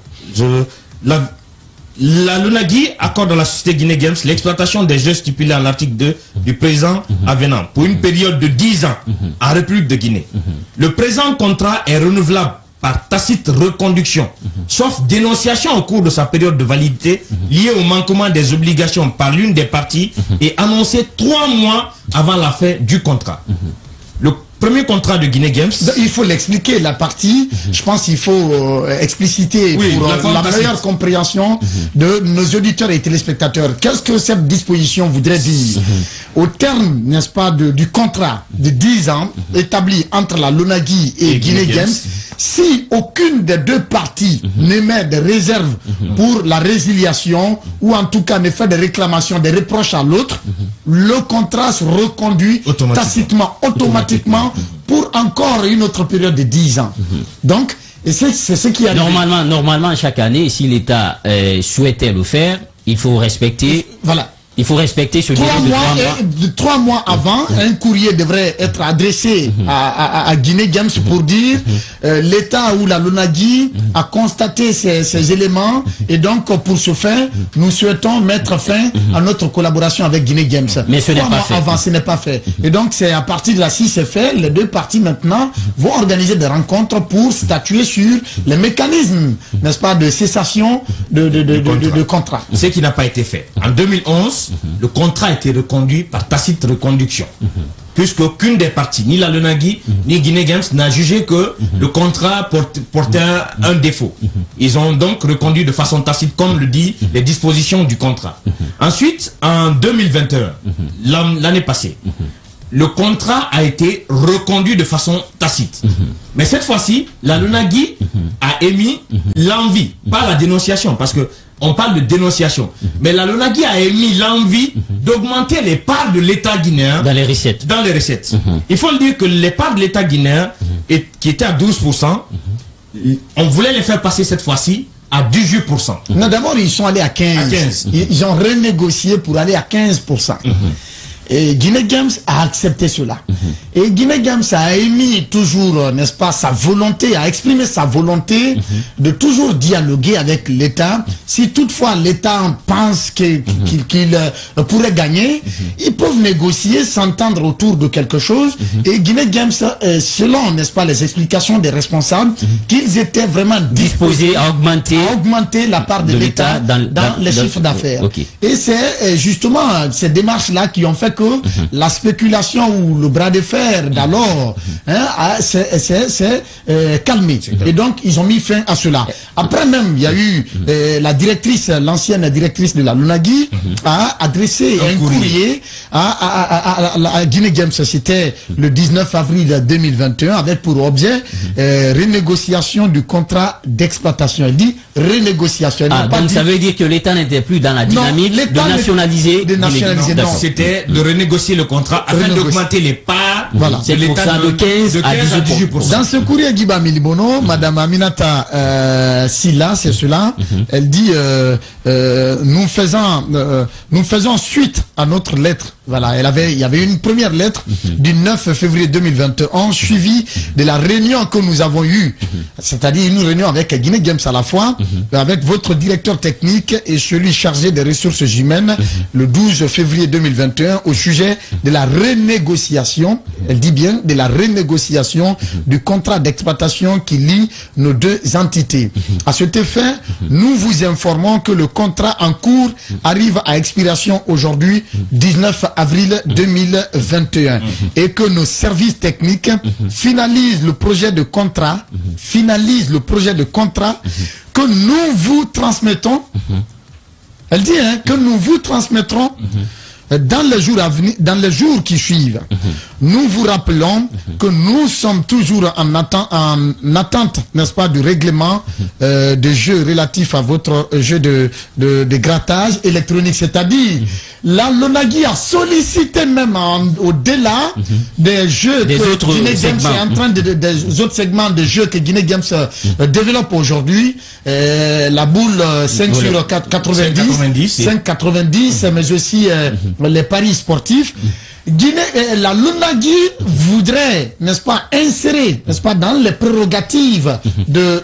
la Lunagui accorde à la société Guinée Games l'exploitation des jeux stipulés à l'article 2 du présent avenant pour une période de 10 ans en République de Guinée. Le présent contrat est renouvelable par tacite reconduction, sauf dénonciation au cours de sa période de validité liée au manquement des obligations par l'une des parties et annoncé 3 mois avant la fin du contrat. Le premier contrat de Guinée Games. Il faut l'expliquer, la partie, je pense qu'il faut expliciter pour la meilleure compréhension de nos auditeurs et téléspectateurs. Qu'est-ce que cette disposition voudrait dire? Au terme, n'est-ce pas, du contrat de 10 ans établi entre la Lunagui et Guinée Games, si aucune des deux parties n'émet des réserves pour la résiliation ou en tout cas ne fait des réclamations, des reproches à l'autre, le contrat se reconduit tacitement, automatiquement pour encore une autre période de 10 ans. Donc, et c'est ce qui a normalement, chaque année, si l'État souhaitait le faire, il faut respecter. Voilà. Il faut respecter ce délai de 3 mois avant, un courrier devrait être adressé à Guinée Games pour dire l'État ou la Lunagui a constaté ces éléments et donc pour ce faire, nous souhaitons mettre fin à notre collaboration avec Guinée Games. Mais ce n'est pas fait. Avant, ce n'est pas fait. Et donc c'est à partir de là, si c'est fait, les deux parties maintenant vont organiser des rencontres pour statuer sur les mécanismes, n'est-ce pas, de cessation de contrat. Ce qui n'a pas été fait. En 2011, le contrat a été reconduit par tacite reconduction. Puisqu'aucune des parties, ni la Lunagui, ni Guinée Games, n'a jugé que le contrat portait un défaut. Ils ont donc reconduit de façon tacite, comme le dit les dispositions du contrat. Ensuite, en 2021, l'année passée, le contrat a été reconduit de façon tacite. Mais cette fois-ci, la Lunagui a émis l'envie, pas la dénonciation, parce que on parle de dénonciation. Mais la Lunagui a émis l'envie d'augmenter les parts de l'État guinéen dans les recettes. Il faut le dire que les parts de l'État guinéen, qui étaient à 12%, on voulait les faire passer cette fois-ci à 18%. Non, d'abord, ils sont allés à 15. Ils ont renégocié pour aller à 15%. Et Guinée Games a accepté cela. Et Guinée Games a émis toujours, n'est-ce pas, sa volonté, a exprimé sa volonté de toujours dialoguer avec l'État. Si toutefois l'État pense qu'il pourrait gagner, ils peuvent négocier, s'entendre autour de quelque chose. Et Guinée Games, selon, n'est-ce pas, les explications des responsables, qu'ils étaient vraiment disposés à augmenter la part de l'État dans les chiffres d'affaires. Et c'est justement ces démarches-là qui ont fait que la spéculation ou le bras de fer d'alors s'est calmé. Et donc, ils ont mis fin à cela. Après même, il y a eu la directrice, l'ancienne directrice de la Lunagui, a adressé un courrier à Guinée Games. C'était le 19 avril 2021 avec pour objet renégociation du contrat d'exploitation. Elle dit renégociation. Donc ça veut dire que l'État n'était plus dans la dynamique de nationaliser. Non, c'était de renégocier le contrat afin d'augmenter les parts. Voilà. C'est l'État de 15 à 18%. Dans ce courrier Guiba Milibono, Madame Aminata Silla, c'est cela, elle dit nous faisons suite à notre lettre. Voilà, il y avait une première lettre du 9 février 2021 suivie de la réunion que nous avons eue, c'est-à-dire une réunion avec Guinée Games à la fois, avec votre directeur technique et celui chargé des ressources humaines le 12 février 2021 au sujet de la renégociation, elle dit bien de la renégociation du contrat d'exploitation qui lie nos deux entités. À cet effet, nous vous informons que le contrat en cours arrive à expiration aujourd'hui, 19 avril 2021, et que nos services techniques finalisent le projet de contrat, que que nous vous transmettons, elle dit que nous vous transmettrons dans les jours à venir, dans les jours qui suivent. Nous vous rappelons que nous sommes toujours en attente, n'est-ce pas, du règlement des jeux relatifs à votre jeu de grattage électronique. C'est-à-dire, la Lonagui a sollicité même au-delà des jeux des que autres Guinée Games segments. est en train des autres segments de jeux que Guinée Games développe aujourd'hui. La boule 5 sur 90, 5,90, mais aussi les paris sportifs. La Lonagui voudrait, n'est-ce pas, insérer, n'est-ce pas, dans les prérogatives de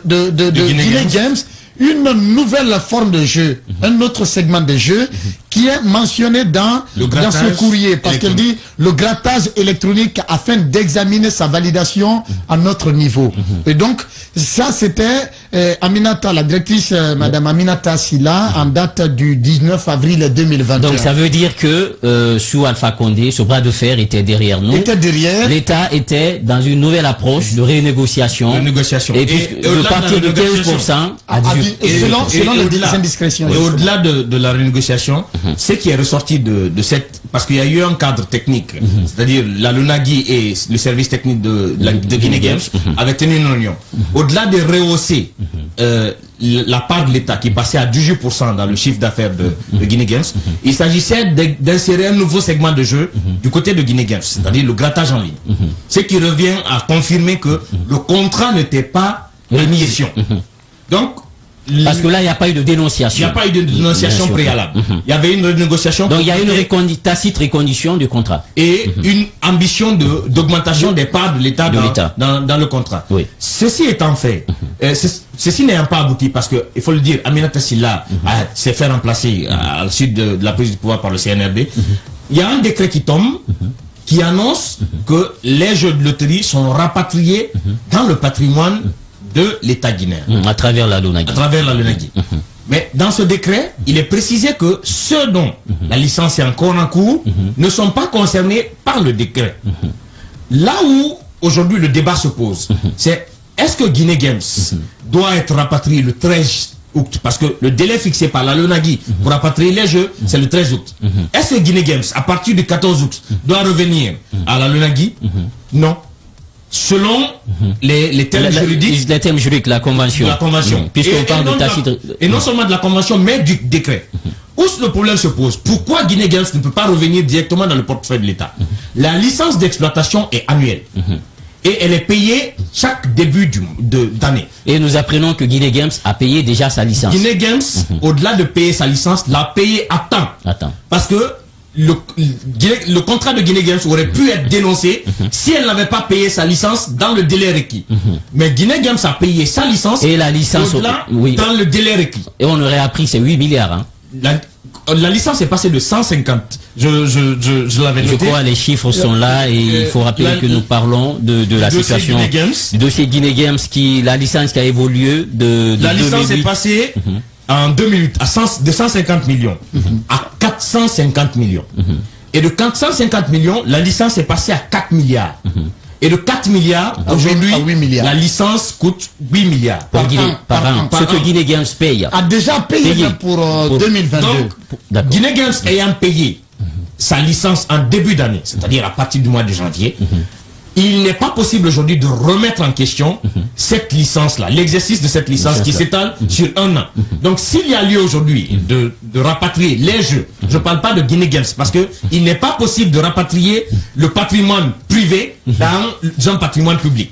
Guinée Games une nouvelle forme de jeu, un autre segment de jeu qui est mentionné dans son courrier, parce qu'elle dit le grattage électronique afin d'examiner sa validation à notre niveau. Et donc, ça c'était Aminata, la directrice, Madame Aminata Silla, en date du 19 avril 2021. Donc ça veut dire que sous Alpha Condé, ce bras de fer était derrière nous. L'État était dans une nouvelle approche de renégociation. Et puis de partir de 15% à 18%. Selon les indiscrétions. Et au-delà de la renégociation, ce qui est ressorti de cette... Parce qu'il y a eu un cadre technique, c'est-à-dire la Lonagui et le service technique de Guinée Games avaient tenu une réunion. Au-delà de rehausser la part de l'État qui passait à 18% dans le chiffre d'affaires de Guinée Games, il s'agissait d'insérer un nouveau segment de jeu du côté de Guinée Games, c'est-à-dire le grattage en ligne. Ce qui revient à confirmer que le contrat n'était pas rémission. Donc, parce que là, il n'y a pas eu de dénonciation. Il n'y a pas eu de dénonciation préalable. Il y avait une renégociation. Donc, il y a une tacite recondition du contrat. Et une ambition d'augmentation des parts de l'État dans le contrat. Oui. Ceci étant fait, ceci n'ayant pas abouti, parce que, il faut le dire, Aminata Silla s'est fait remplacer à la suite de la prise du pouvoir par le CNRD. Il y a un décret qui tombe, qui annonce que les jeux de loterie sont rapatriés dans le patrimoine de l'État guinéen. À travers la Lonagui. Mais dans ce décret, il est précisé que ceux dont la licence est encore en cours ne sont pas concernés par le décret. Là où aujourd'hui le débat se pose, c'est est-ce que Guinée Games doit être rapatrié le 13 août, parce que le délai fixé par la Lonagui pour rapatrier les jeux, c'est le 13 août. Est-ce que Guinée Games, à partir du 14 août, doit revenir à la Lonagui? Non. Selon les termes juridiques. Les termes juridiques, la convention. Puisqu'on parle de tacite. Et non seulement de la convention, mais du décret. Où le problème se pose? Pourquoi Guinée Games ne peut pas revenir directement dans le portefeuille de l'État? La licence d'exploitation est annuelle. Et elle est payée chaque début d'année. Et nous apprenons que Guinée Games a payé déjà sa licence. Guinée Games, au-delà de payer sa licence, l'a payé à temps. Parce que le contrat de Guinée Games aurait pu être dénoncé si elle n'avait pas payé sa licence dans le délai requis. Mais Guinée Games a payé sa licence et la licence dans le délai requis. Et on aurait appris c'est 8 milliards. La licence est passée de 150. Je l'avais noté. Je crois les chiffres sont là et il faut rappeler que nous parlons de la situation du dossier Guinée Games la licence qui a évolué la licence est passée en 2008 de 150 millions à 450 millions. Et de 450 millions, la licence est passée à 4 milliards. Et de 4 milliards, aujourd'hui, la licence coûte 8 milliards. Par an. Ce que Guinée Games paye. A déjà payé pour 2022. Donc, Guinée Games ayant payé sa licence en début d'année, c'est-à-dire à partir du mois de janvier, il n'est pas possible aujourd'hui de remettre en question cette licence-là, l'exercice de cette licence qui s'étale sur un an. Donc s'il y a lieu aujourd'hui de rapatrier les jeux, je ne parle pas de Guinée Games, parce que il n'est pas possible de rapatrier le patrimoine privé dans un patrimoine public.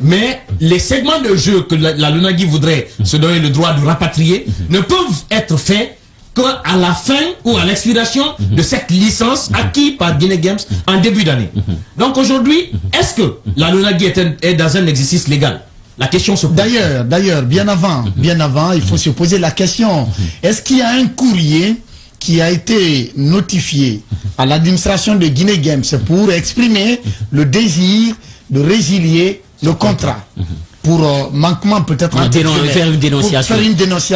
Mais les segments de jeux que la Lonagui voudrait se donner le droit de rapatrier ne peuvent être faits qu'à la fin ou à l'expiration de cette licence acquise par Guinée Games en début d'année. Donc aujourd'hui, est-ce que la Lonagui est dans un exercice légal? La question se pose. D'ailleurs, bien avant, il faut se poser la question. Est-ce qu'il y a un courrier qui a été notifié à l'administration de Guinée Games pour exprimer le désir de résilier le contrat? pour manquement peut-être faire une dénonciation.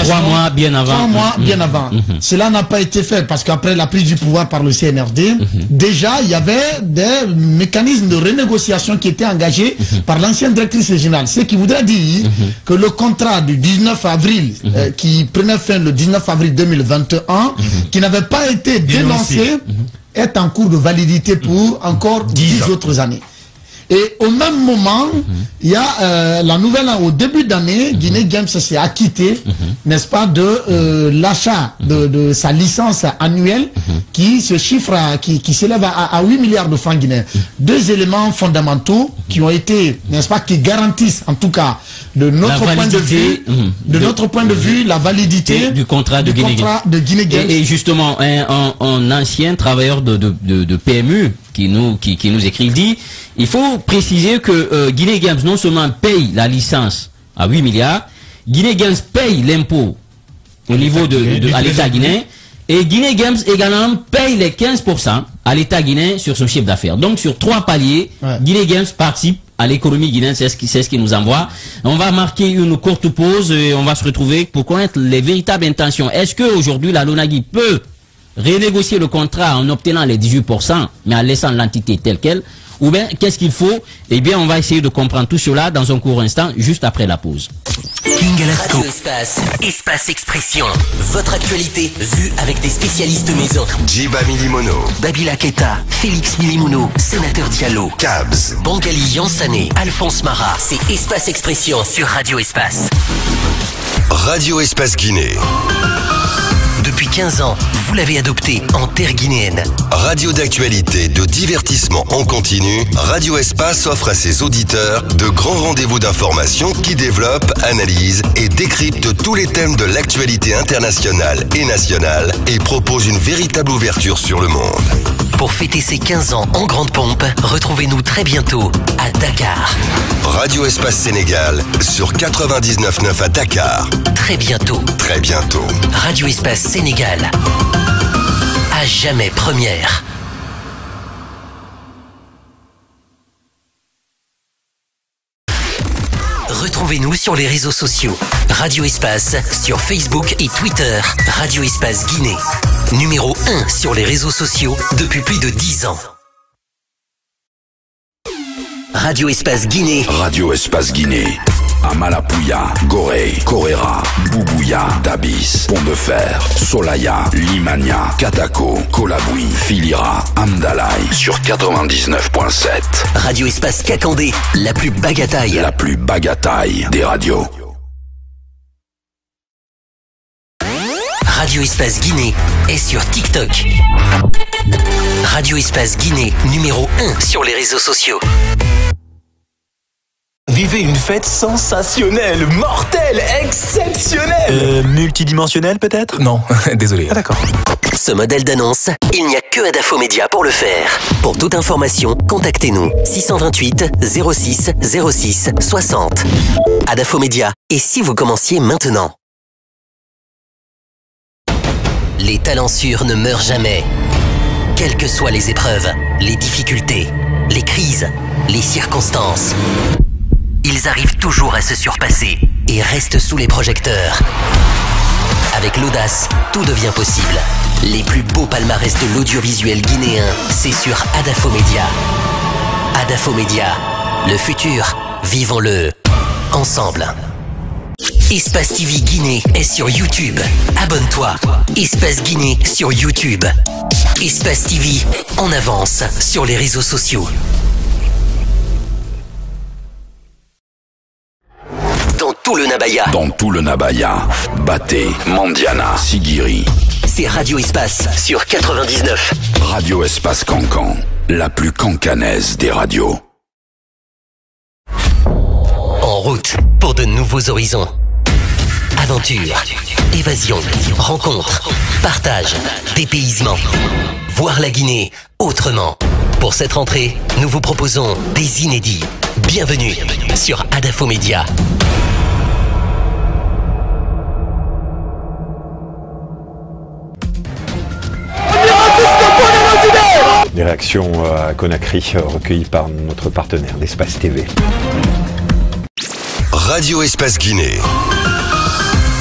3 mois bien avant. 3 mois bien avant. Cela n'a pas été fait parce qu'après la prise du pouvoir par le CNRD, déjà il y avait des mécanismes de renégociation qui étaient engagés par l'ancienne directrice régionale. Ce qui voudrait dire que le contrat du 19 avril qui prenait fin le 19 avril 2021, qui n'avait pas été dénoncé, est en cours de validité pour encore 10 autres années. Et au même moment, il y a la nouvelle, au début d'année, Guinée Games s'est acquitté, n'est-ce pas, de l'achat de sa licence annuelle qui se chiffre, qui s'élève à 8 milliards de francs guinéens. 2 éléments fondamentaux qui ont été, n'est-ce pas, qui garantissent en tout cas de notre point de vue, notre point de vue, la validité du contrat de Guinée Games. Et justement, un ancien travailleur de PMU qui nous écrit, il dit, il faut préciser que Guinée Games non seulement paye la licence à 8 milliards, Guinée Games paye l'impôt au niveau à l'État guinéen, et Guinée Games également paye les 15% à l'État guinéen sur son chiffre d'affaires. Donc sur 3 paliers, Guinée Games participe à l'économie guinéenne, c'est ce qui nous envoie. On va marquer une courte pause et on va se retrouver pour connaître les véritables intentions. Est-ce qu'aujourd'hui la LONAGUI peut renégocier le contrat en obtenant les 18%, mais en laissant l'entité telle qu'elle, ou bien qu'est-ce qu'il faut? Eh bien, on va essayer de comprendre tout cela dans un court instant, juste après la pause. King Alasco. Radio Espace, Espace Expression. Votre actualité vue avec des spécialistes maison. Djiba Milimono, Babila Keita, Félix Milimono, Sénateur Diallo, Cabs, Bangali Yansané, Alphonse Marat. C'est Espace Expression sur Radio Espace. Radio Espace Guinée. Depuis 15 ans, vous l'avez adopté en terre guinéenne. Radio d'actualité, de divertissement en continu, Radio Espace offre à ses auditeurs de grands rendez-vous d'information qui développent, analysent et décryptent tous les thèmes de l'actualité internationale et nationale et propose une véritable ouverture sur le monde. Pour fêter ses 15 ans en grande pompe, retrouvez-nous très bientôt à Dakar. Radio Espace Sénégal sur 99.9 à Dakar. Très bientôt. Très bientôt. Radio Espace Sénégal. À jamais première. Retrouvez-nous sur les réseaux sociaux. Radio Espace sur Facebook et Twitter. Radio Espace Guinée. Numéro 1 sur les réseaux sociaux depuis plus de 10 ans. Radio Espace Guinée. Radio Espace Guinée. Amalapouya, Gorée, Koréra, Boubouya, Dabis, Pont de Fer, Solaya, Limania, Katako, Kolaboui, Filira, Amdalaï sur 99.7. Radio Espace Kakandé, la plus bagataille. La plus bagataille des radios. Radio Espace Guinée est sur TikTok. Radio Espace Guinée, numéro 1 sur les réseaux sociaux. Vivez une fête sensationnelle, mortelle, exceptionnelle. Multidimensionnelle peut-être? Non, désolé. Ah d'accord. Ce modèle d'annonce, il n'y a que Adafo Média pour le faire. Pour toute information, contactez-nous 628 06 06 60. Adafo Média. Et si vous commenciez maintenant? Les talents sûrs ne meurent jamais. Quelles que soient les épreuves, les difficultés, les crises, les circonstances, ils arrivent toujours à se surpasser et restent sous les projecteurs. Avec l'audace, tout devient possible. Les plus beaux palmarès de l'audiovisuel guinéen, c'est sur Adafo Média. Adafo Média, le futur, vivons-le ensemble. Espace TV Guinée est sur YouTube. Abonne-toi. Espace Guinée sur YouTube. Espace TV en avance sur les réseaux sociaux. Dans tout le Nabaya. Dans tout le Nabaya. Baté, Mandiana, Sigiri. C'est Radio Espace sur 99. Radio Espace Cancan, la plus cancanaise des radios. En route pour de nouveaux horizons. Aventure, évasion, rencontre, partage, dépaysement. Voir la Guinée autrement. Pour cette rentrée, nous vous proposons des inédits. Bienvenue sur Adafo Média. Des réactions à Conakry recueillies par notre partenaire d'Espace TV. Radio Espace Guinée.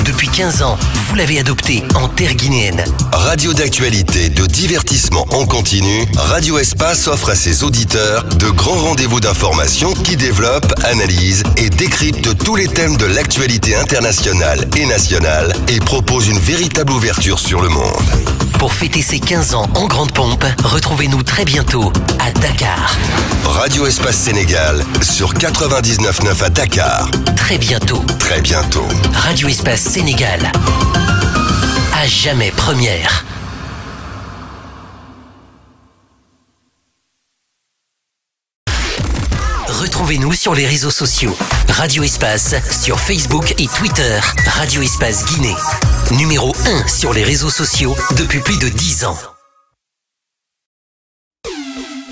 Depuis 15 ans, vous l'avez adopté en terre guinéenne. Radio d'actualité, de divertissement en continu, Radio Espace offre à ses auditeurs de grands rendez-vous d'information qui développent, analysent et décryptent tous les thèmes de l'actualité internationale et nationale et propose une véritable ouverture sur le monde. Pour fêter ses 15 ans en grande pompe, retrouvez-nous très bientôt à Dakar. Radio Espace Sénégal sur 99.9 à Dakar. Très bientôt. Très bientôt. Radio Espace Sénégal. À jamais première. Retrouvez-nous sur les réseaux sociaux. Radio Espace sur Facebook et Twitter. Radio Espace Guinée. Numéro 1 sur les réseaux sociaux depuis plus de 10 ans.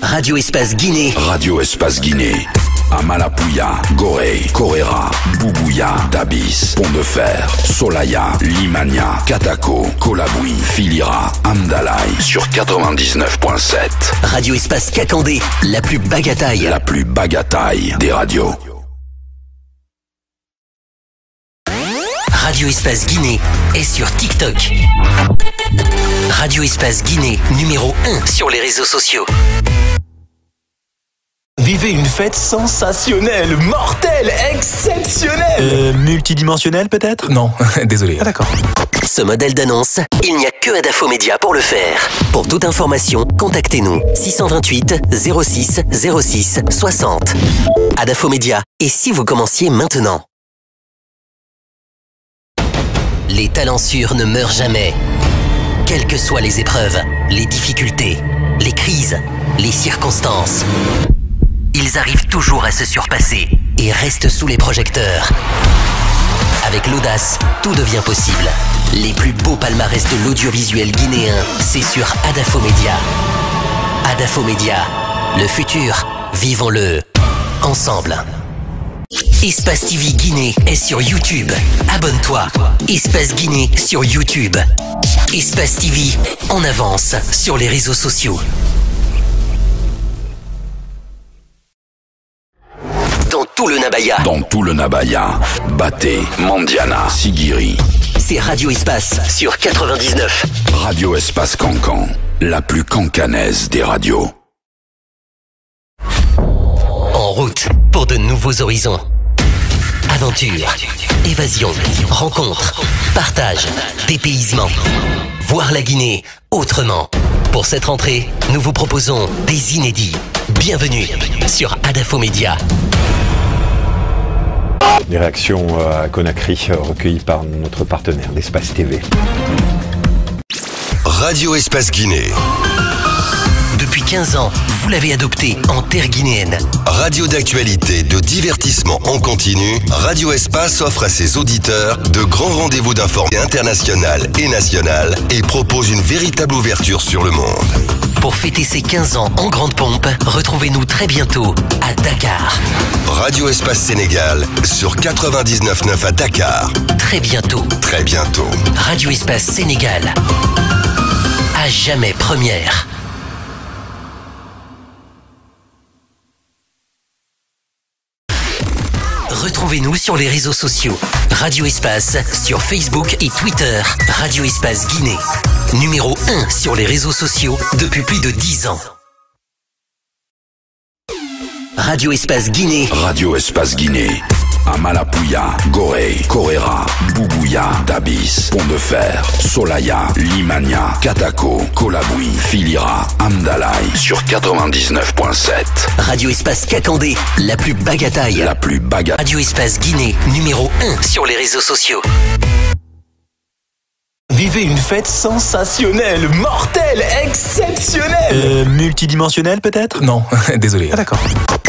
Radio Espace Guinée. Radio Espace Guinée. Amalapouya, Gorée, Koréra, Boubouya, Dabis, Pont de Fer, Solaya, Limania, Katako, Kolaboui, Filira, Amdalaï sur 99.7. Radio Espace Kakandé, la plus bagataille. La plus bagataille des radios. Radio Espace Guinée est sur TikTok. Radio Espace Guinée, numéro 1 sur les réseaux sociaux. Vivez une fête sensationnelle, mortelle, exceptionnelle. Multidimensionnelle peut-être? Non, désolé. Ah d'accord. Ce modèle d'annonce, il n'y a que Adafo Média pour le faire. Pour toute information, contactez-nous 628 06 06 60. Adafo Média. Et si vous commenciez maintenant? Les talents sûrs ne meurent jamais. Quelles que soient les épreuves, les difficultés, les crises, les circonstances, ils arrivent toujours à se surpasser et restent sous les projecteurs. Avec l'audace, tout devient possible. Les plus beaux palmarès de l'audiovisuel guinéen, c'est sur Adafo Média. Adafo Média, le futur, vivons-le ensemble. Espace TV Guinée est sur YouTube. Abonne-toi. Espace Guinée sur YouTube. Espace TV en avance sur les réseaux sociaux. Dans tout le Nabaya. Dans tout le Nabaya. Baté, Mandiana, Sigiri. C'est Radio Espace sur 99. Radio Espace Cancan, la plus cancanaise des radios. En route pour de nouveaux horizons. Aventure, évasion, rencontre, partage, dépaysement. Voir la Guinée autrement. Pour cette rentrée, nous vous proposons des inédits. Bienvenue sur Adafo Média. Des réactions à Conakry recueillies par notre partenaire, l'Espace TV. Radio Espace Guinée. Depuis 15 ans, vous l'avez adopté en terre guinéenne. Radio d'actualité, de divertissement en continu, Radio Espace offre à ses auditeurs de grands rendez-vous d'information internationale et nationale et propose une véritable ouverture sur le monde. Pour fêter ses 15 ans en grande pompe, retrouvez-nous très bientôt à Dakar. Radio Espace Sénégal sur 99.9 à Dakar. Très bientôt. Très bientôt. Radio Espace Sénégal. À jamais première. Retrouvez-nous sur les réseaux sociaux. Radio Espace sur Facebook et Twitter. Radio Espace Guinée. Numéro 1 sur les réseaux sociaux depuis plus de 10 ans. Radio Espace Guinée. Radio Espace Guinée. Amalapouya, Gorée, Koréra, Boubouya, Dabis, Pont de Fer, Solaya, Limania, Katako, Kolaboui, Filira, Amdalaï sur 99.7. Radio Espace Kakandé, la plus bagataille. La plus bagataille. Radio Espace Guinée, numéro 1 sur les réseaux sociaux. Vivez une fête sensationnelle, mortelle, exceptionnelle. Multidimensionnelle peut-être? Non, désolé. Ah d'accord.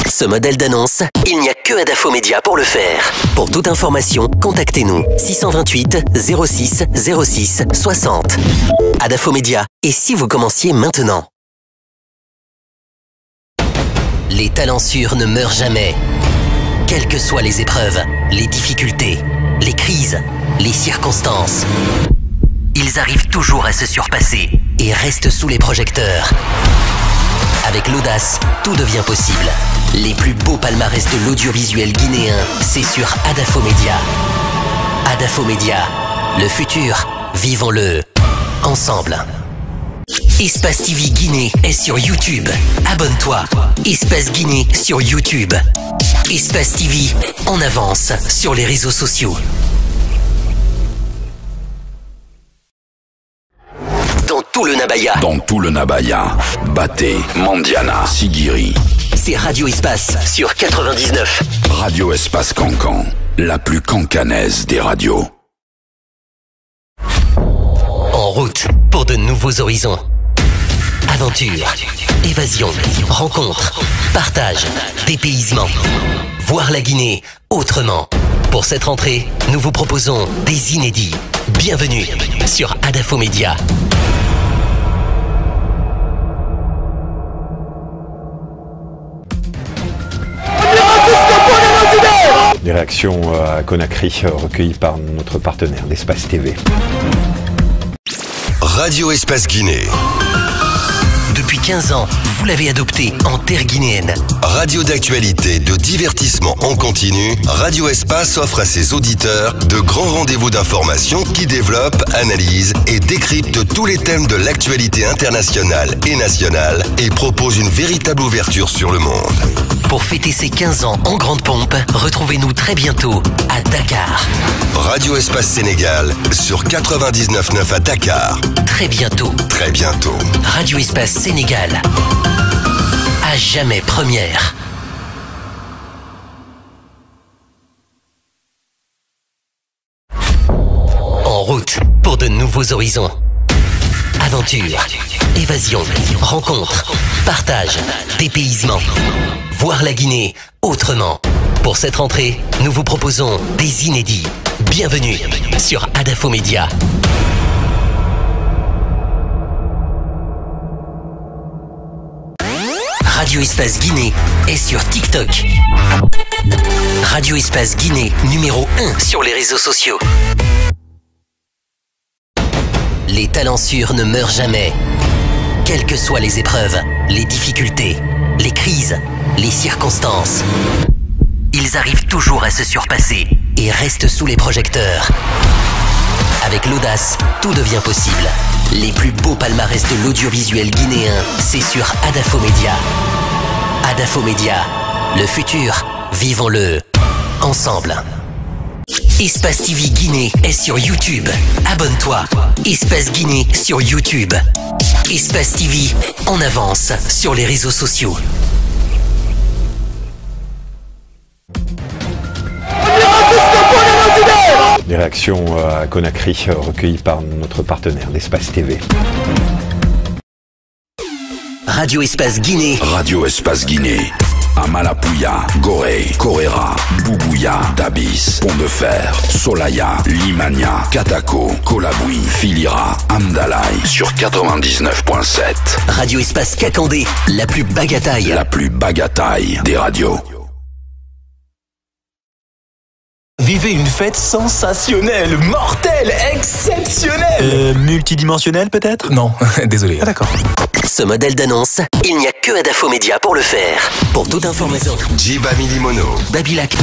Ce modèle d'annonce, il n'y a que Adafo Média pour le faire. Pour toute information, contactez-nous 628 06 06 60. Adafo Média. Et si vous commenciez maintenant? Les talents sûrs ne meurent jamais. Quelles que soient les épreuves, les difficultés, les crises, les circonstances, ils arrivent toujours à se surpasser et restent sous les projecteurs. Avec l'audace, tout devient possible. Les plus beaux palmarès de l'audiovisuel guinéen, c'est sur Adafo Média. Adafo Média, le futur, vivons-le ensemble. Espace TV Guinée est sur YouTube. Abonne-toi. Espace Guinée sur YouTube. Espace TV en avance sur les réseaux sociaux. Dans tout le Nabaya. Dans tout le Nabaya. Baté, Mandiana, Sigiri. C'est Radio Espace sur 99. Radio Espace Cancan, la plus cancanaise des radios. En route pour de nouveaux horizons. Aventure, évasion, rencontre, partage, dépaysement. Voir la Guinée autrement. Pour cette rentrée, nous vous proposons des inédits. Bienvenue sur Adafo Média. Des réactions à Conakry recueillies par notre partenaire d'Espace TV. Radio Espace Guinée. Depuis 15 ans, vous l'avez adopté en terre guinéenne. Radio d'actualité, de divertissement en continu, Radio Espace offre à ses auditeurs de grands rendez-vous d'information qui développent, analysent et décryptent tous les thèmes de l'actualité internationale et nationale et propose une véritable ouverture sur le monde. Pour fêter ses 15 ans en grande pompe, retrouvez-nous très bientôt à Dakar. Radio Espace Sénégal sur 99.9 à Dakar. Très bientôt. Très bientôt. Radio Espace Sénégal. À jamais première. En route pour de nouveaux horizons. Aventure, évasion, rencontre, partage, dépaysement. Voir la Guinée autrement. Pour cette rentrée, nous vous proposons des inédits. Bienvenue sur Adafo Média. Radio Espace Guinée est sur TikTok. Radio Espace Guinée, numéro 1 sur les réseaux sociaux. Les talentueux ne meurent jamais. Quelles que soient les épreuves, les difficultés, les crises, les circonstances, ils arrivent toujours à se surpasser et restent sous les projecteurs. Avec l'audace, tout devient possible. Les plus beaux palmarès de l'audiovisuel guinéen, c'est sur Adafo Média. Adafo Média, le futur, vivons-le ensemble. Espace TV Guinée est sur YouTube. Abonne-toi. Espace Guinée sur YouTube. Espace TV en avance sur les réseaux sociaux. Des réactions à Conakry recueillies par notre partenaire d'Espace TV. Radio Espace Guinée. Radio Espace Guinée. À Malapouya, Gorée, Koréra, Boubouya, Dabis, Pont de Fer, Solaya, Limania, Katako, Kolabui, Filira, Amdalaï sur 99.7. Radio Espace Kakandé, la plus bagataille. La plus bagataille des radios. Vivez une fête sensationnelle, mortelle, exceptionnelle. Multidimensionnelle peut-être? Non, désolé. Ah d'accord. Ce modèle d'annonce, il n'y a que Adafo Média pour le faire. Pour toute information, Djiba Milimono. Babilac.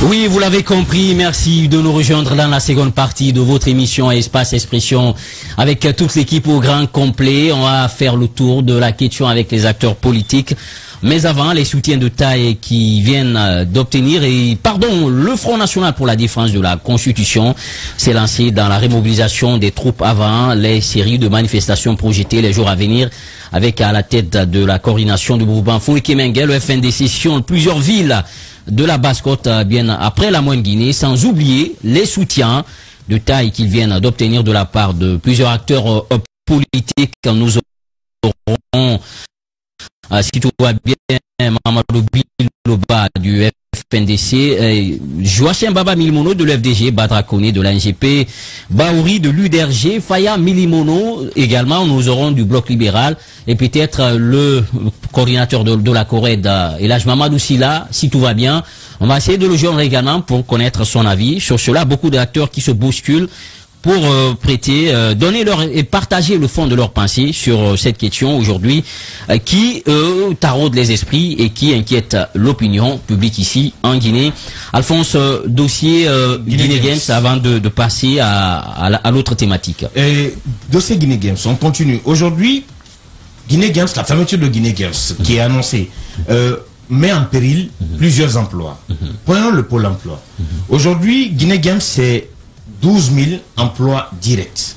Oui, vous l'avez compris, merci de nous rejoindre dans la seconde partie de votre émission Espace Expression avec toute l'équipe au grand complet. On va faire le tour de la question avec les acteurs politiques. Mais avant, les soutiens de taille qui viennent d'obtenir le Front National pour la défense de la Constitution s'est lancé dans la remobilisation des troupes avant les séries de manifestations projetées les jours à venir avec à la tête de la coordination du mouvement Fouriké Mengue, le FNDC sillonne plusieurs villes de la Basse-Côte bien après la Moyenne-Guinée, sans oublier les soutiens de taille qu'ils viennent d'obtenir de la part de plusieurs acteurs politiques. Nous aurons si tout va bien, Mamadou Biloba du FNDC, Joachim Baba Milimono de l'FDG, Badra Kone de l'NGP, Baouri de l'UDRG, Faya Milimono également, nous aurons du Bloc libéral et peut-être le coordinateur de la Corède, Elhaj Mamadou Silla, si tout va bien. On va essayer de le joindre également pour connaître son avis sur cela. Beaucoup d'acteurs qui se bousculent pour donner leur et partager le fond de leur pensée sur cette question aujourd'hui qui taraude les esprits et qui inquiète l'opinion publique ici en Guinée. Alphonse, dossier Guinée Games avant de passer à l'autre thématique. Dossier Guinée Games, on continue. Aujourd'hui, Guinée Games, la fermeture de Guinée Games qui est annoncée, met en péril plusieurs emplois. Prenons le pôle emploi. Aujourd'hui, Guinée Games, c'est 12 000 emplois directs.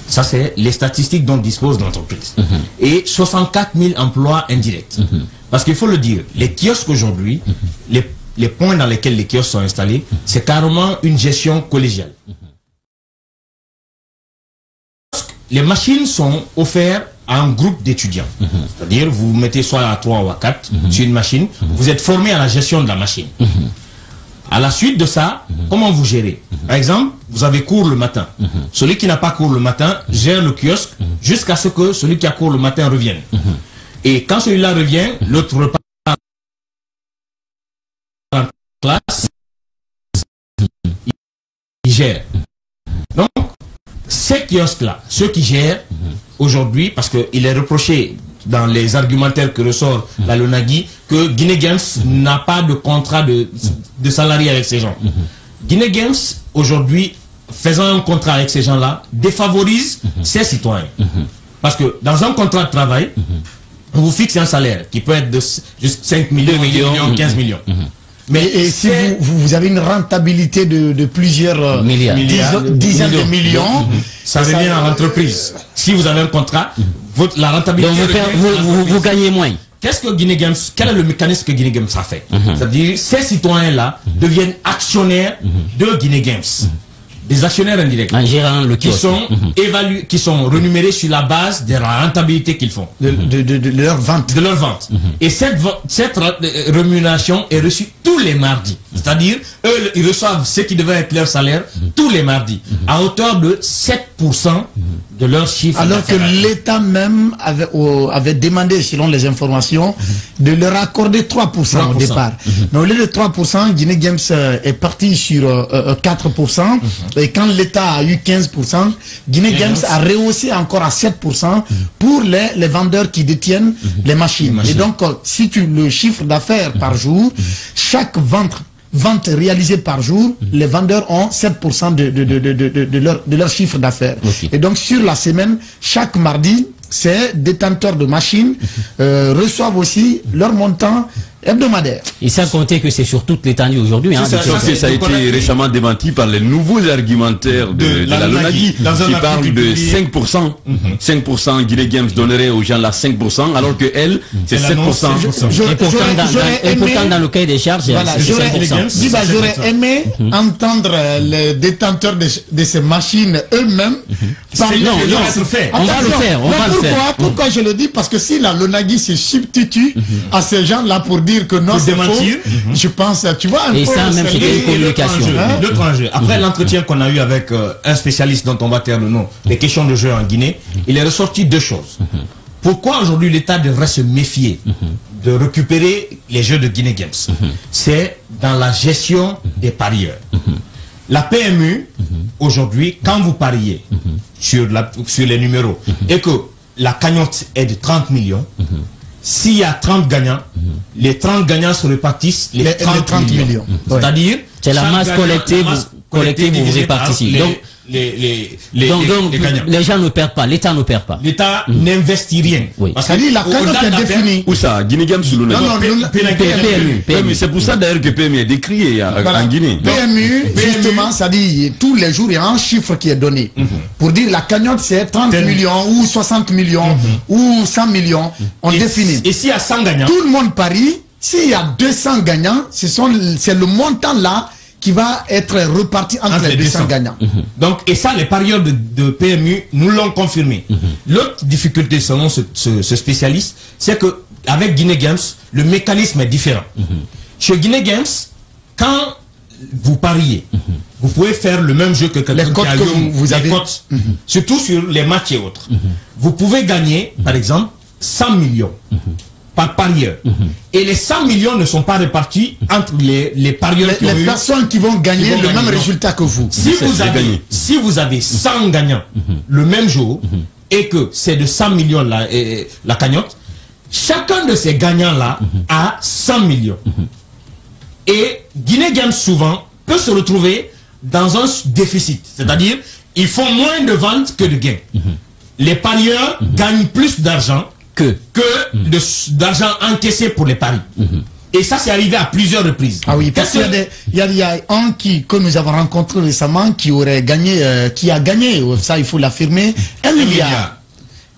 Ça, c'est les statistiques dont dispose l'entreprise. Et 64 000 emplois indirects. Parce qu'il faut le dire, les kiosques aujourd'hui, les points dans lesquels les kiosques sont installés, c'est carrément une gestion collégiale. Les machines sont offertes à un groupe d'étudiants. C'est-à-dire, vous mettez soit à 3 ou à 4 sur une machine, vous êtes formé à la gestion de la machine. À la suite de ça, comment vous gérez? Par exemple, vous avez cours le matin. Celui qui n'a pas cours le matin gère le kiosque jusqu'à ce que celui qui a cours le matin revienne. Et quand celui-là revient, l'autre repart en classe, il gère. Donc, ces kiosques-là, ceux qui gèrent aujourd'hui, parce qu'il est reproché dans les argumentaires que ressort la LONAGUI, que Guinée Games n'a pas de contrat de salarié avec ces gens. Guinée Games, aujourd'hui, faisant un contrat avec ces gens-là, défavorise ses citoyens. Parce que dans un contrat de travail, on vous fixe un salaire qui peut être de juste 5 millions, 2 millions, 15 millions. Mais si vous avez une rentabilité de plusieurs dizaines de millions, ça revient à l'entreprise. Si vous avez un contrat, la rentabilité... Donc vous gagnez moins. Qu'est-ce que Guinée Games, quel est le mécanisme que Guinée Games a fait? C'est-à-dire, ces citoyens-là deviennent actionnaires de Guinée Games. Des actionnaires indirects. En gérant le qui sont évalués, qui sont renumérés sur la base de la rentabilité qu'ils font. De leur vente. De leur vente. Et cette rémunération est reçue tous les mardis. C'est-à-dire, eux, ils reçoivent ce qui devait être leur salaire tous les mardis, à hauteur de 7% de leur chiffre. Alors que l'État même avait demandé, selon les informations, de leur accorder 3% au départ. Mais au lieu de 3%, Guinée Games est parti sur 4%. Et quand l'État a eu 15%, Guinée Games a rehaussé encore à 7% pour les vendeurs qui détiennent les machines. Et donc, si le chiffre d'affaires par jour, chaque vente réalisée par jour, les vendeurs ont 7% de leur chiffre d'affaires. Et donc, sur la semaine, chaque mardi, ces détenteurs de machines reçoivent aussi leur montant hebdomadaire. Et sans compter que c'est sur toute l'étendue aujourd'hui. Hein, ça a été récemment démenti par les nouveaux argumentaires de la LONAGUI qui parlent de 5%. 5% Guinée Games donnerait aux gens là 5%, alors que elle, c'est 7%. Et pourtant, dans le cahier des charges, j'aurais aimé entendre les détenteurs de ces machines eux-mêmes parler. Non, on va le faire. Pourquoi je le dis? Parce que si la LONAGUI se substitue à ces gens-là pour dire que non, c'est faux, je pense, tu vois, un et ça, même c'est une communication. L'autre enjeu. Après l'entretien qu'on a eu avec un spécialiste dont on va taire le nom, des questions de jeu en Guinée, il est ressorti deux choses. Pourquoi aujourd'hui l'État devrait se méfier de récupérer les jeux de Guinée Games? C'est dans la gestion des parieurs. La PMU, aujourd'hui, quand vous pariez sur les numéros et que la cagnotte est de 30 millions, s'il y a 30 gagnants, les 30 gagnants se répartissent les 30 millions. C'est-à-dire, c'est la masse collective vous répartissez. Donc, les gens ne perdent pas, l'État ne perd pas. L'État n'investit rien. Parce que la cagnotte est définie. Où ça? Guinée Games ou PMU. C'est pour ça d'ailleurs que PMU est décrié en Guinée. PMU, justement, ça dit tous les jours, il y a un chiffre qui est donné. Pour dire la cagnotte, c'est 30 millions ou 60 millions ou 100 millions. On définit. Et s'il y a 100 gagnants? Tout le monde parie. S'il y a 200 gagnants, c'est le montant là qui va être reparti entre les 200 gagnants. Donc, et ça, les parieurs de PMU nous l'ont confirmé. L'autre difficulté, selon ce spécialiste, c'est que avec Guinée Games, le mécanisme est différent. Chez Guinée Games, quand vous pariez, vous pouvez faire le même jeu que quelqu'un qui a vous avez cotes, surtout sur les matchs et autres. Vous pouvez gagner, par exemple, 100 millions. par parieur. Et les 100 millions ne sont pas répartis entre les parieurs les personnes qui vont gagner le même résultat que vous. Si vous avez 100 gagnants le même jour et que c'est de 100 millions la cagnotte, chacun de ces gagnants-là a 100 millions. Et Guinée Games souvent peut se retrouver dans un déficit. C'est-à-dire, ils font moins de ventes que de gains. Les parieurs gagnent plus d'argent que d'argent encaissé pour les paris. Et ça, c'est arrivé à plusieurs reprises. Ah oui, parce qu'il y a un que nous avons rencontré récemment qui aurait gagné, qui a gagné, ça il faut l'affirmer, 1 milliard.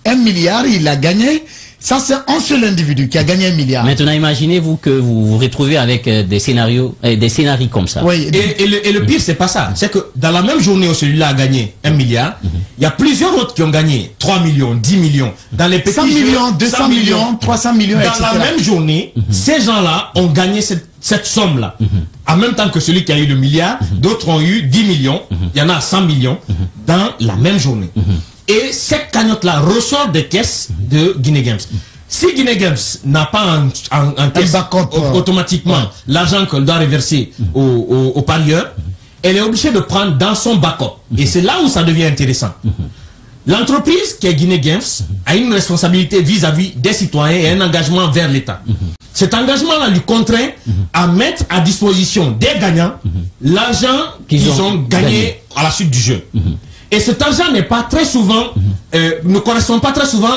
1 milliard, il a gagné. Ça, c'est un seul individu qui a gagné 1 milliard. Maintenant, imaginez-vous que vous vous retrouvez avec des scénarios comme ça. Oui. Et le pire, c'est pas ça. C'est que dans la même journée où celui-là a gagné 1 milliard, il y a plusieurs autres qui ont gagné 3 millions, 10 millions. Dans les petits 100 millions, 200 millions, 300 millions, etc. Dans la même journée, ces gens-là ont gagné cette somme-là. En même temps que celui qui a eu le milliard, d'autres ont eu 10 millions. Il y en a 100 millions dans la même journée. Et cette cagnotte-là ressort des caisses de Guinée Games. Si Guinée Games n'a pas en caisse automatiquement l'argent qu'elle doit reverser aux parieurs, elle est obligée de prendre dans son backup. Et c'est là où ça devient intéressant. L'entreprise qui est Guinée Games a une responsabilité vis-à-vis des citoyens et un engagement vers l'État. Cet engagement-là lui contraint à mettre à disposition des gagnants l'argent qu'ils ont gagné à la suite du jeu. Et cet argent n'est pas très souvent, ne correspond pas très souvent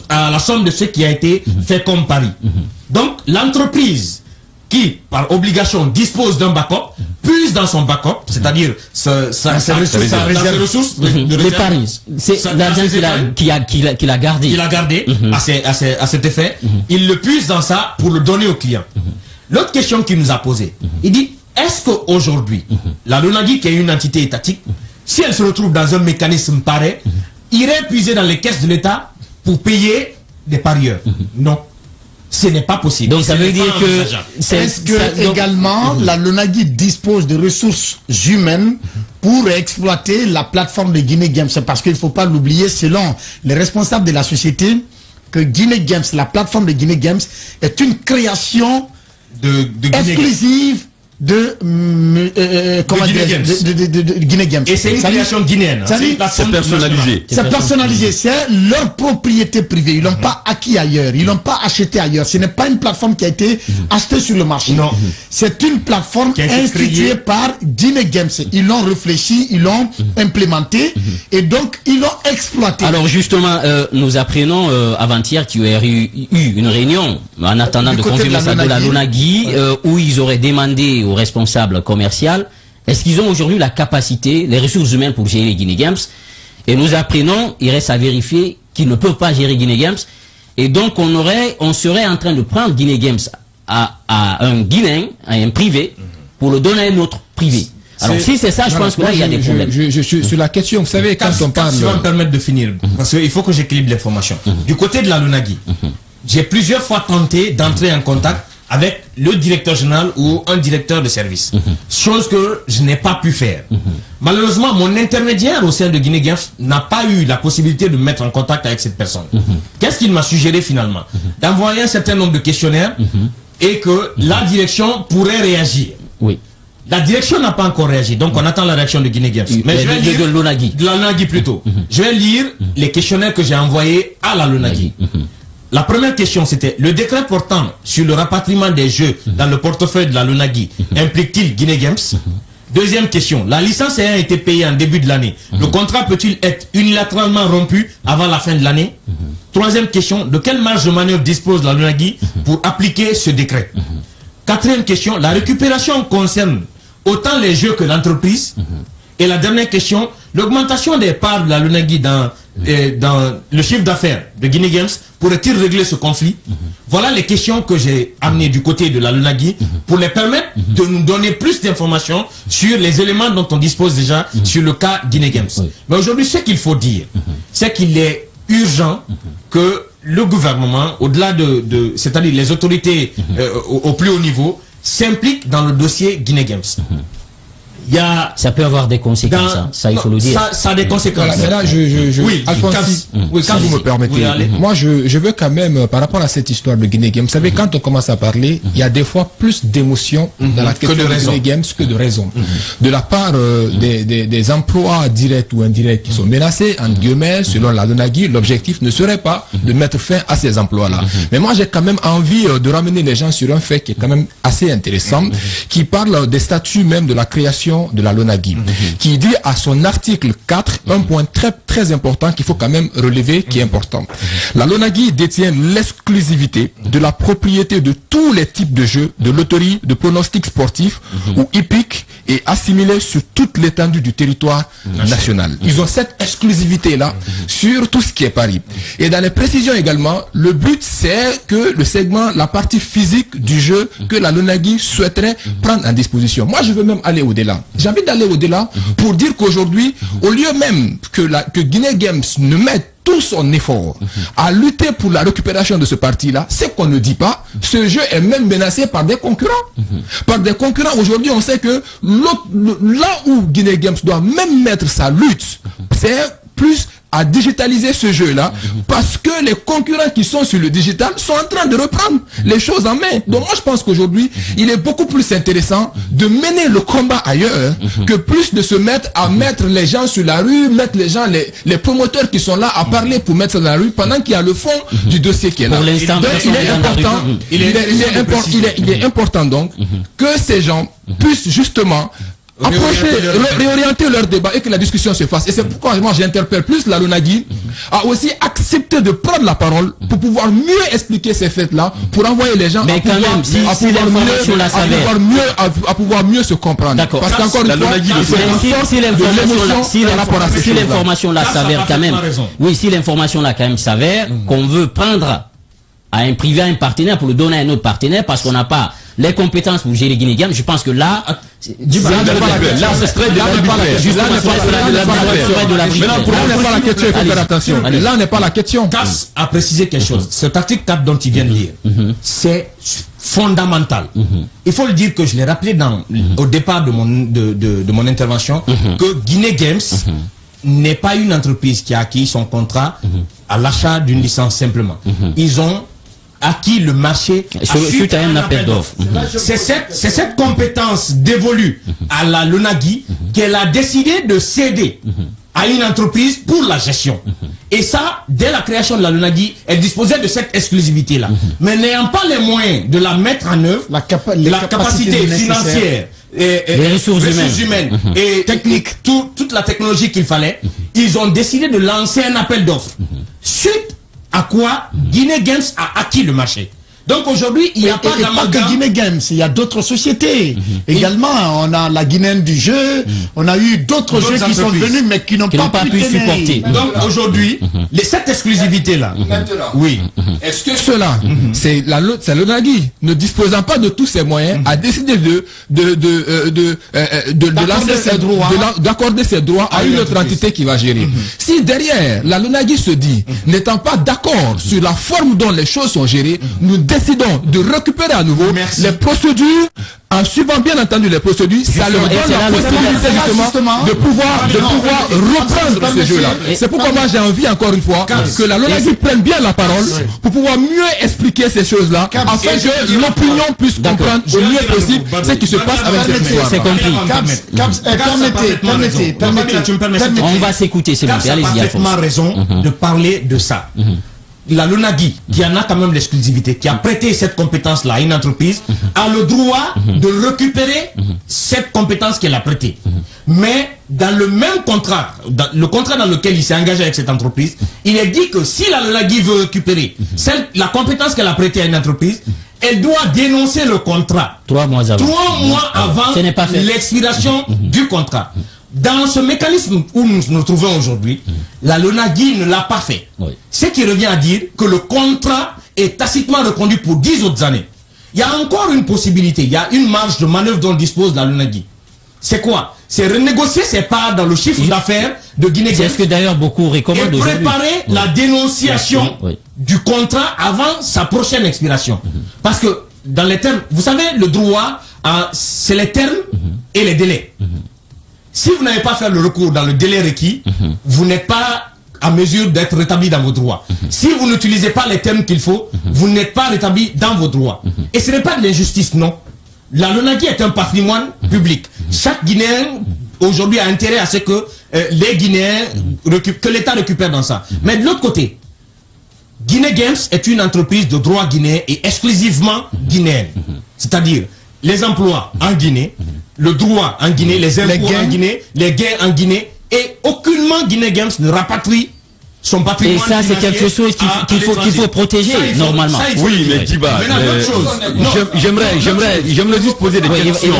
à la somme de ce qui a été fait comme pari. Donc, l'entreprise qui, par obligation, dispose d'un backup, puise dans son backup, c'est-à-dire sa ressources, les paris. C'est l'argent qu'il a gardé. Il a gardé à cet effet. Il le puise dans ça pour le donner au client. L'autre question qu'il nous a posée, il dit, est-ce qu'aujourd'hui, la LONAGUI, qui est une entité étatique, si elle se retrouve dans un mécanisme pareil, irait puiser dans les caisses de l'État pour payer des parieurs? Non. Ce n'est pas possible. Donc ça veut dire que... Est-ce que également la LONAGUI dispose de ressources humaines pour exploiter la plateforme de Guinée Games? Parce qu'il ne faut pas l'oublier, selon les responsables de la société, que Guinée Games, la plateforme de Guinée Games, est une création exclusive de Guinée Games. Et c'est une création guinéenne. C'est personnalisé. C'est personnalisé. C'est leur propriété privée. Ils l'ont pas acquis ailleurs. Ils l'ont pas acheté ailleurs. Ce n'est pas une plateforme qui a été achetée sur le marché. Non. C'est une plateforme instituée par Guinée Games. Ils l'ont réfléchi, ils l'ont implémenté et donc ils l'ont exploité. Alors justement, nous apprenons avant-hier qu'il y aurait eu une réunion en attendant de confirmer ça de la LONAGUI où ils auraient demandé aux responsables commerciaux, est-ce qu'ils ont aujourd'hui la capacité, les ressources humaines pour gérer Guinée Games? Et nous apprenons, il reste à vérifier qu'ils ne peuvent pas gérer Guinée Games. Et donc on serait en train de prendre Guinée Games à un Guinéen, à un privé, pour le donner à un autre privé. Alors si c'est ça, je pense que là il y a des problèmes. Je suis sur la question, vous savez, quand on parle... Si tu vas me permettre de finir, parce qu'il faut que j'équilibre l'information. Du côté de la LONAGUI, j'ai plusieurs fois tenté d'entrer en contact avec le directeur général ou un directeur de service. Chose que je n'ai pas pu faire. Malheureusement, mon intermédiaire au sein de Guinée Games n'a pas eu la possibilité de me mettre en contact avec cette personne. Qu'est-ce qu'il m'a suggéré finalement? D'envoyer un certain nombre de questionnaires et que la direction pourrait réagir. Oui. La direction n'a pas encore réagi, donc on attend la réaction de Guinée Games. Mais je vais lire de LONAGUI. De la LONAGUI plutôt. Je vais lire les questionnaires que j'ai envoyés à la LONAGUI. La première question, c'était le décret portant sur le rapatriement des jeux dans le portefeuille de la LONAGUI implique-t-il Guinée Games? Deuxième question, la licence ayant été payée en début de l'année, le contrat peut-il être unilatéralement rompu avant la fin de l'année? Troisième question, de quelle marge de manœuvre dispose la LONAGUI pour appliquer ce décret? Quatrième question, la récupération concerne autant les jeux que l'entreprise? Et la dernière question, l'augmentation des parts de la LONAGUI dans le chiffre d'affaires de Guinée Games pourrait-il régler ce conflit? Voilà les questions que j'ai amenées du côté de la LONAGUI pour les permettre de nous donner plus d'informations sur les éléments dont on dispose déjà sur le cas Guinée Games. Mais aujourd'hui, ce qu'il faut dire, c'est qu'il est urgent que le gouvernement, au-delà c'est-à-dire les autorités au plus haut niveau, s'impliquent dans le dossier Guinée Games. Ça peut avoir des conséquences, ça il faut le dire. Ça a des conséquences. Voilà, mais là, oui, Alphonse, si vous me permettez, moi je veux quand même, par rapport à cette histoire de Guinée Games, vous savez, quand on commence à parler, il y a des fois plus d'émotions dans la question de Guinée Games que de raison. De la part des emplois directs ou indirects qui sont menacés, en guillemets, selon la LONAGUI, l'objectif ne serait pas de mettre fin à ces emplois-là. Mais moi j'ai quand même envie de ramener les gens sur un fait qui est quand même assez intéressant, qui parle des statuts même de la création de la LONAGUI, qui dit à son article 4 un point très important qu'il faut quand même relever, qui est important. La LONAGUI détient l'exclusivité de la propriété de tous les types de jeux, de loterie, de pronostics sportifs ou hippiques et assimilés sur toute l'étendue du territoire national. Ils ont cette exclusivité-là sur tout ce qui est Paris. Et dans les précisions également, le but c'est que le segment, la partie physique du jeu que la LONAGUI souhaiterait prendre en disposition. Moi je veux même aller au-delà. J'ai envie d'aller au-delà pour dire qu'aujourd'hui, au lieu même que Guinée Games ne mette tout son effort à lutter pour la récupération de ce parti-là, c'est qu'on ne dit pas, ce jeu est même menacé par des concurrents. Par des concurrents, aujourd'hui, on sait que là où Guinée Games doit même mettre sa lutte, c'est plus à digitaliser ce jeu-là, parce que les concurrents qui sont sur le digital sont en train de reprendre les choses en main. Donc moi je pense qu'aujourd'hui, il est beaucoup plus intéressant de mener le combat ailleurs, que plus de se mettre à mettre les gens sur la rue, mettre les gens, les promoteurs qui sont là à parler pour mettre ça dans la rue, pendant qu'il y a le fond du dossier qui est là. Pour l'instant, il est important donc que ces gens puissent justement réorienter leur débat et que la discussion se fasse. Et c'est pourquoi moi j'interpelle plus la LONAGUI à aussi accepter de prendre la parole pour pouvoir mieux expliquer ces faits-là, pour envoyer les gens à pouvoir mieux se comprendre. D'accord. Parce qu'encore une fois, si l'information là s'avère quand même, oui, si l'information là quand même s'avère qu'on veut prendre à un privé, à un partenaire pour le donner à un autre partenaire parce qu'on n'a pas les compétences pour gérer Guinée Games, je pense que là, c'est très Là n'est pas la question. TAS a précisé quelque chose. Cet article 4 dont il vient de lire, c'est fondamental. Il faut le dire que je l'ai rappelé au départ de mon intervention, que Guinée Games n'est pas une entreprise qui a acquis son contrat à l'achat d'une licence simplement. Ils ont acquis le marché suite à un appel d'offres. C'est cette compétence dévolue à la LONAGUI qu'elle a décidé de céder à une entreprise pour la gestion. Et ça, dès la création de la LONAGUI, elle disposait de cette exclusivité-là. Mais n'ayant pas les moyens de la mettre en œuvre, la capacité financière, les ressources humaines et techniques, toute la technologie qu'il fallait, ils ont décidé de lancer un appel d'offres. Suite à quoi Guinée Games a acquis le marché. Donc aujourd'hui, il n'y a pas que Guinée Games, il y a d'autres sociétés. Également, on a la Guinéenne du jeu, on a eu d'autres jeux qui sont venus mais qui n'ont pas pu supporter. Donc aujourd'hui, cette exclusivité-là, oui. Est-ce que cela, c'est la LONAGUI, ne disposant pas de tous ses moyens, a décidé d'accorder ses droits à une autre entité qui va gérer. Si derrière, la LONAGUI se dit, n'étant pas d'accord sur la forme dont les choses sont gérées, nous décidons de récupérer à nouveau les procédures, en suivant bien entendu les procédures, ça leur donne la possibilité justement de pouvoir reprendre ce jeu-là. C'est pourquoi moi j'ai envie encore une fois que la LONAGUI prenne bien la parole pour pouvoir mieux expliquer ces choses-là, afin que l'opinion puisse comprendre au mieux possible ce qui se passe avec cette histoire. C'est compris. Permettez. On va s'écouter, c'est bon. Allez-y, a parfaitement raison de parler de ça. La LONAGUI, qui en a quand même l'exclusivité, qui a prêté cette compétence-là à une entreprise, a le droit de récupérer cette compétence qu'elle a prêtée. Mais dans le même contrat, le contrat dans lequel il s'est engagé avec cette entreprise, il est dit que si la LONAGUI veut récupérer la compétence qu'elle a prêtée à une entreprise, elle doit dénoncer le contrat 3 mois avant, 3 mois avant l'expiration du contrat. Dans ce mécanisme où nous nous trouvons aujourd'hui, la LONAGUI ne l'a pas fait. Ce qui revient à dire que le contrat est tacitement reconduit pour 10 autres années. Il y a encore une possibilité, il y a une marge de manœuvre dont dispose la LONAGUI. C'est quoi? C'est renégocier ses parts dans le chiffre d'affaires de Guinée. C'est ce que d'ailleurs beaucoup recommandent aujourd'hui. Et préparer la dénonciation du contrat avant sa prochaine expiration. Parce que dans les termes, vous savez, le droit, c'est les termes et les délais. Si vous n'avez pas fait le recours dans le délai requis, vous n'êtes pas à mesure d'être rétabli dans vos droits. Si vous n'utilisez pas les termes qu'il faut, vous n'êtes pas rétabli dans vos droits. Et ce n'est pas de l'injustice, non. La LONAGUI est un patrimoine public. Chaque Guinéen, aujourd'hui, a intérêt à ce que les Guinéens, que l'État récupère dans ça. Mais de l'autre côté, Guinée Games est une entreprise de droit guinéen et exclusivement guinéenne. C'est-à-dire, les emplois en Guinée, le droit en Guinée, les impôts en Guinée, les gains en Guinée, et aucunement Guinée Games ne rapatrie son patrimoine. Et ça, c'est quelque chose qu'il faut protéger, normalement. Oui, mais Diba, j'aimerais juste poser des questions.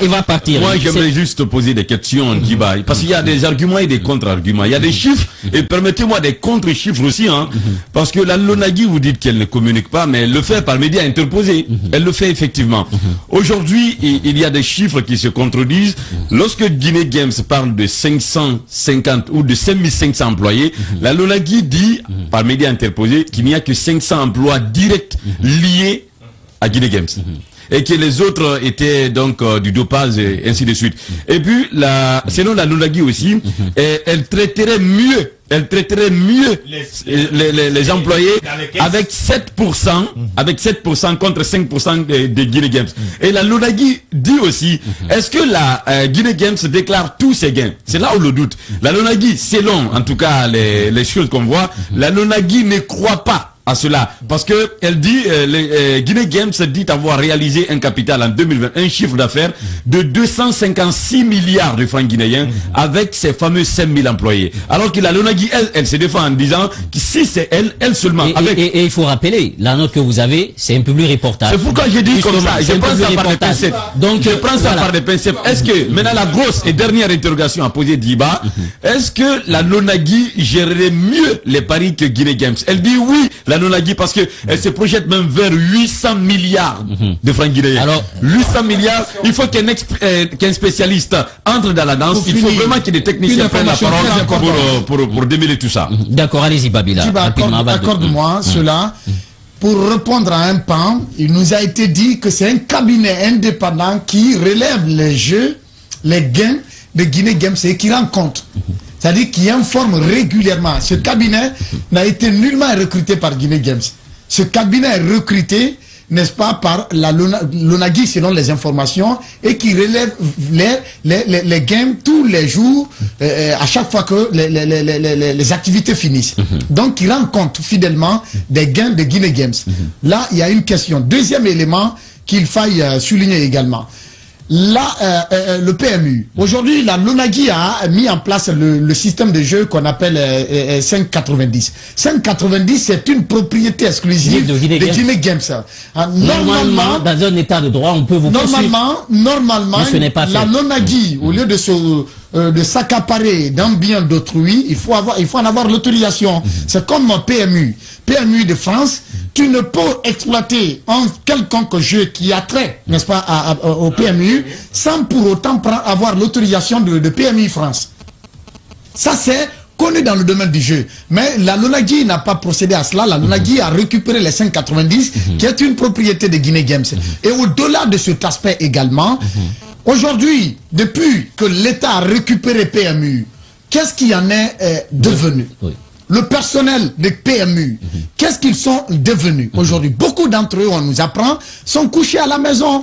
Il va partir. Moi, j'aimerais juste poser des questions, Diba, parce qu'il y a des arguments et des contre-arguments. Il y a des chiffres, et permettez-moi des contre-chiffres aussi, hein, parce que la LONAGUI, vous dites qu'elle ne communique pas, mais elle le fait par médias interposés. Elle le fait effectivement. Aujourd'hui, il y a des chiffres qui se contredisent. Lorsque Guinée Games parle de 550 ou de 5500 employés, la LONAGUI dit, par médias interposés, qu'il n'y a que 500 emplois directs liés à Guinée Games. Et que les autres étaient donc du dopage et ainsi de suite. Et puis, selon la LONAGUI aussi, elle traiterait mieux les employés avec 7% contre 5% des Guinée Games. Et la LONAGUI dit aussi, est-ce que la Guinée Games déclare tous ses gains? C'est là où le doute. La LONAGUI, selon en tout cas les choses qu'on voit, la LONAGUI ne croit pas à cela, parce que elle dit, Guinée Games dit avoir réalisé un capital en 2020, un chiffre d'affaires de 256 milliards de francs guinéens avec ses fameux 5000 employés. Alors que la LONAGUI, elle se défend en disant que si c'est elle seulement. Et il faut rappeler, la note que vous avez, c'est un public reportage. C'est pourquoi j'ai dit comme ça, je prends ça par des pincettes. Donc je prends ça par des pincettes. Est-ce que, maintenant la grosse et dernière interrogation à poser Diba, est-ce que la LONAGUI gérerait mieux les paris que Guinée Games? Elle dit oui, la LONAGUI, parce que elle se projette même vers 800 milliards de francs guinéens. Alors, 800 milliards, il faut qu'un spécialiste entre dans la danse. Il faut vraiment que des techniciens prennent la parole pour démêler tout ça. D'accord, allez-y Babila. Accorde-moi cela. Pour répondre à un pan, il nous a été dit que c'est un cabinet indépendant qui relève les jeux, les gains de Guinée Games et qui rend compte. C'est-à-dire qu'il informe régulièrement. Ce cabinet n'a été nullement recruté par Guinée Games. Ce cabinet est recruté, n'est-ce pas, par la LONAGUI selon les informations et qui relève les gains tous les jours, à chaque fois que les activités finissent. Donc, il rend compte fidèlement des gains de Guinée Games. Là, il y a une question. Deuxième élément qu'il faille souligner également. Là, le PMU. Aujourd'hui, la LONAGUI a mis en place le système de jeu qu'on appelle 590. 590, c'est une propriété exclusive de Guinée Games. Normalement, dans un état de droit, on peut vous Normalement, la LONAGUI, au lieu de s'accaparer d'un bien d'autrui, il faut en avoir l'autorisation. C'est comme PMU. PMU de France, tu ne peux exploiter un quelconque jeu qui a trait, n'est-ce pas, au PMU, sans pour autant avoir l'autorisation de PMU France. Ça, c'est connu dans le domaine du jeu. Mais la LONAGUI n'a pas procédé à cela. La LONAGUI a récupéré les 590, qui est une propriété de Guinée Games. Et au-delà de cet aspect également, aujourd'hui, depuis que l'État a récupéré PMU, qu'est-ce qu'il y en est devenu? Le personnel des PMU, qu'est-ce qu'ils sont devenus aujourd'hui? Beaucoup d'entre eux, on nous apprend, sont couchés à la maison.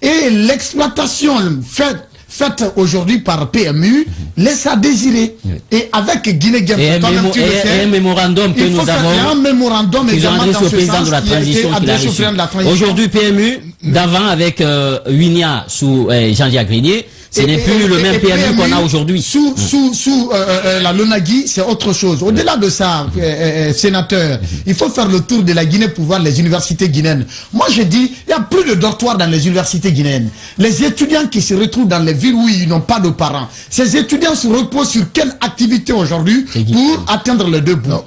Et l'exploitation faite aujourd'hui par PMU laisse à désirer. Et avec Guinée Games, un mémorandum que nous avons, un mémorandum également dans au président de la transition aujourd'hui, PMU d'avant avec Winia sous Jean-Jacques Grenier, ce n'est plus le même PMU qu'on a aujourd'hui. Sous la LONAGUI, c'est autre chose. Au-delà de ça, sénateur, il faut faire le tour de la Guinée pour voir les universités guinéennes. Moi, je dis, il n'y a plus de dortoirs dans les universités guinéennes. Les étudiants qui se retrouvent dans les villes où ils n'ont pas de parents, ces étudiants se reposent sur quelle activité aujourd'hui pour atteindre les deux bouts?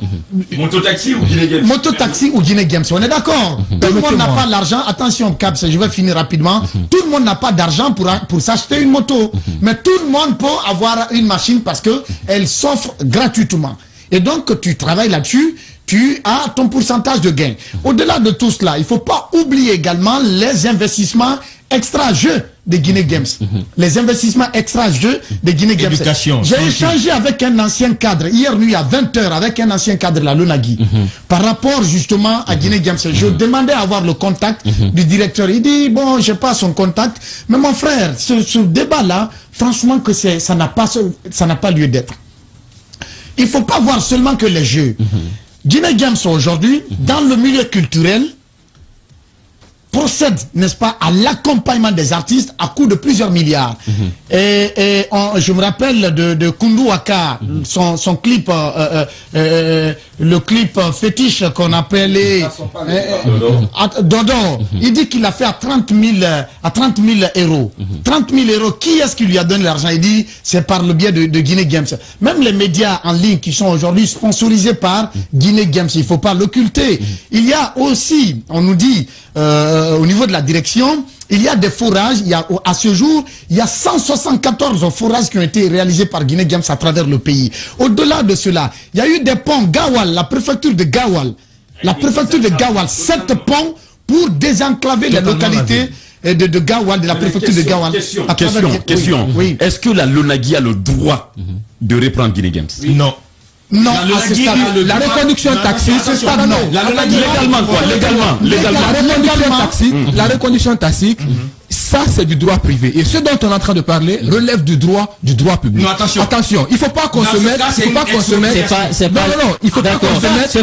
Mototaxi ou Guinée Games? Mototaxi ou Guinée Games, on est d'accord. Tout le monde n'a pas l'argent. Attention, Caps, je vais finir rapidement. Tout le monde n'a pas d'argent pour s'acheter une moto. Mais tout le monde peut avoir une machine parce que elle s'offre gratuitement. Et donc, tu travailles là-dessus, tu as ton pourcentage de gain. Au-delà de tout cela, il ne faut pas oublier également les investissements extra-jeux de Guinée Games. Les investissements extra-jeux de Guinée Games. J'ai échangé avec un ancien cadre, hier nuit à 20h, avec un ancien cadre de la Lonagui, par rapport justement à Guinée Games. Je demandais à avoir le contact du directeur. Il dit, bon, je n'ai pas son contact, mais mon frère, ce débat-là, franchement, que ça n'a pas lieu d'être. Il ne faut pas voir seulement que les jeux. Guinée Games aujourd'hui, dans le milieu culturel, procède, n'est-ce pas, à l'accompagnement des artistes à coût de plusieurs milliards. Je me rappelle de Koundou Waka, son clip, le clip fétiche qu'on appelait Dodo. Il dit qu'il a fait à 30 000 euros. 30 000 euros, qui est-ce qui lui a donné l'argent? Il dit, c'est par le biais de Guinée Games. Même les médias en ligne qui sont aujourd'hui sponsorisés par Guinée Games, il ne faut pas l'occulter. Il y a aussi, on nous dit, au niveau de la direction, il y a des forages, à ce jour, il y a 174 forages qui ont été réalisés par Guinée Games à travers le pays. Au-delà de cela, il y a eu des ponts, Gawal, la préfecture de Gawal, 7 ponts pour désenclaver les localités de Gawal, de la préfecture de Gawal. Question. Oui. Est-ce que la Lonagui a le droit de reprendre Guinée Games? Non. Non, la reconduction taxi, non. Légalement quoi? La reconduction taxique, ça c'est du droit privé. Et ce dont on est en train de parler relève du droit public. Non, attention, il ne faut pas qu'on se mette. Il faut qu'on se mette. Il faut pas qu'on se mette. Ce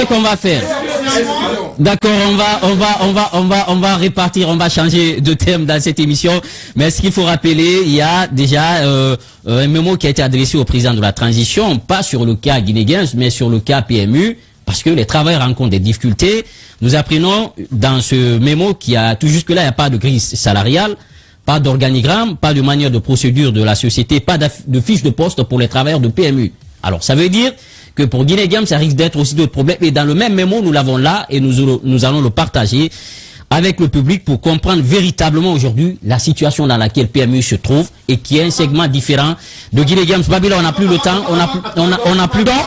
qu'on va faire. D'accord, on va répartir, on va changer de thème dans cette émission. Mais ce qu'il faut rappeler, il y a déjà un mémo qui a été adressé au président de la transition, pas sur le cas Guinée Games, mais sur le cas PMU, parce que les travailleurs rencontrent des difficultés. Nous apprenons dans ce mémo qu'il y a tout jusque-là, il n'y a pas de grille salariale, pas d'organigramme, pas de manière de procédure de la société, pas de fiche de poste pour les travailleurs de PMU. Alors ça veut dire que pour Guinée Games, ça risque d'être aussi d'autres problèmes. Et dans le même mémo, nous l'avons là et nous allons le partager avec le public pour comprendre véritablement aujourd'hui la situation dans laquelle PMU se trouve et qui est un segment différent de Guinée Games. Babylone, on n'a plus le temps, on n'a plus le temps.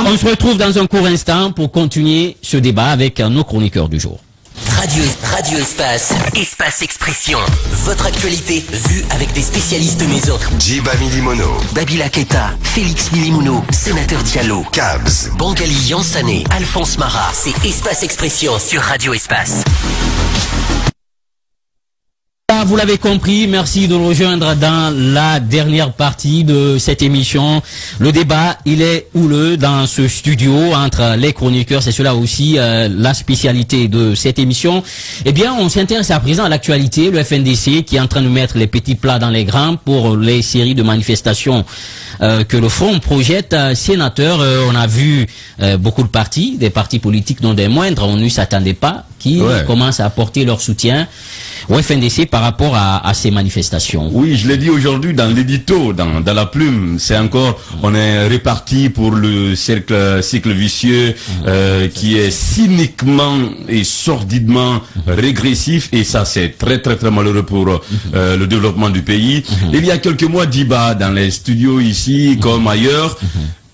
On se retrouve dans un court instant pour continuer ce débat avec nos chroniqueurs du jour. Radio Espace, Espace Expression. Votre actualité vue avec des spécialistes maison. Djiba Milimono, Babila Keita, Félix Milimouno, Sénateur Diallo, Cabs, Bangali Yansané, Alphonse Marat. C'est Espace Expression sur Radio Espace. Vous l'avez compris, merci de nous rejoindre dans la dernière partie de cette émission. Le débat, il est houleux dans ce studio entre les chroniqueurs, c'est cela aussi la spécialité de cette émission. Eh bien, on s'intéresse à présent à l'actualité, le FNDC qui est en train de mettre les petits plats dans les grands pour les séries de manifestations que le Front projette. Sénateur, on a vu beaucoup de partis, des partis politiques non des moindres, on ne s'attendait pas, qui commencent à apporter leur soutien au FNDC par rapport à ces manifestations. Oui, je l'ai dit aujourd'hui dans l'édito, dans la plume, c'est encore, on est réparti pour le cycle vicieux qui est cyniquement et sordidement régressif, et ça c'est très très très malheureux pour le développement du pays. Il y a quelques mois, Djiba, dans les studios ici comme ailleurs,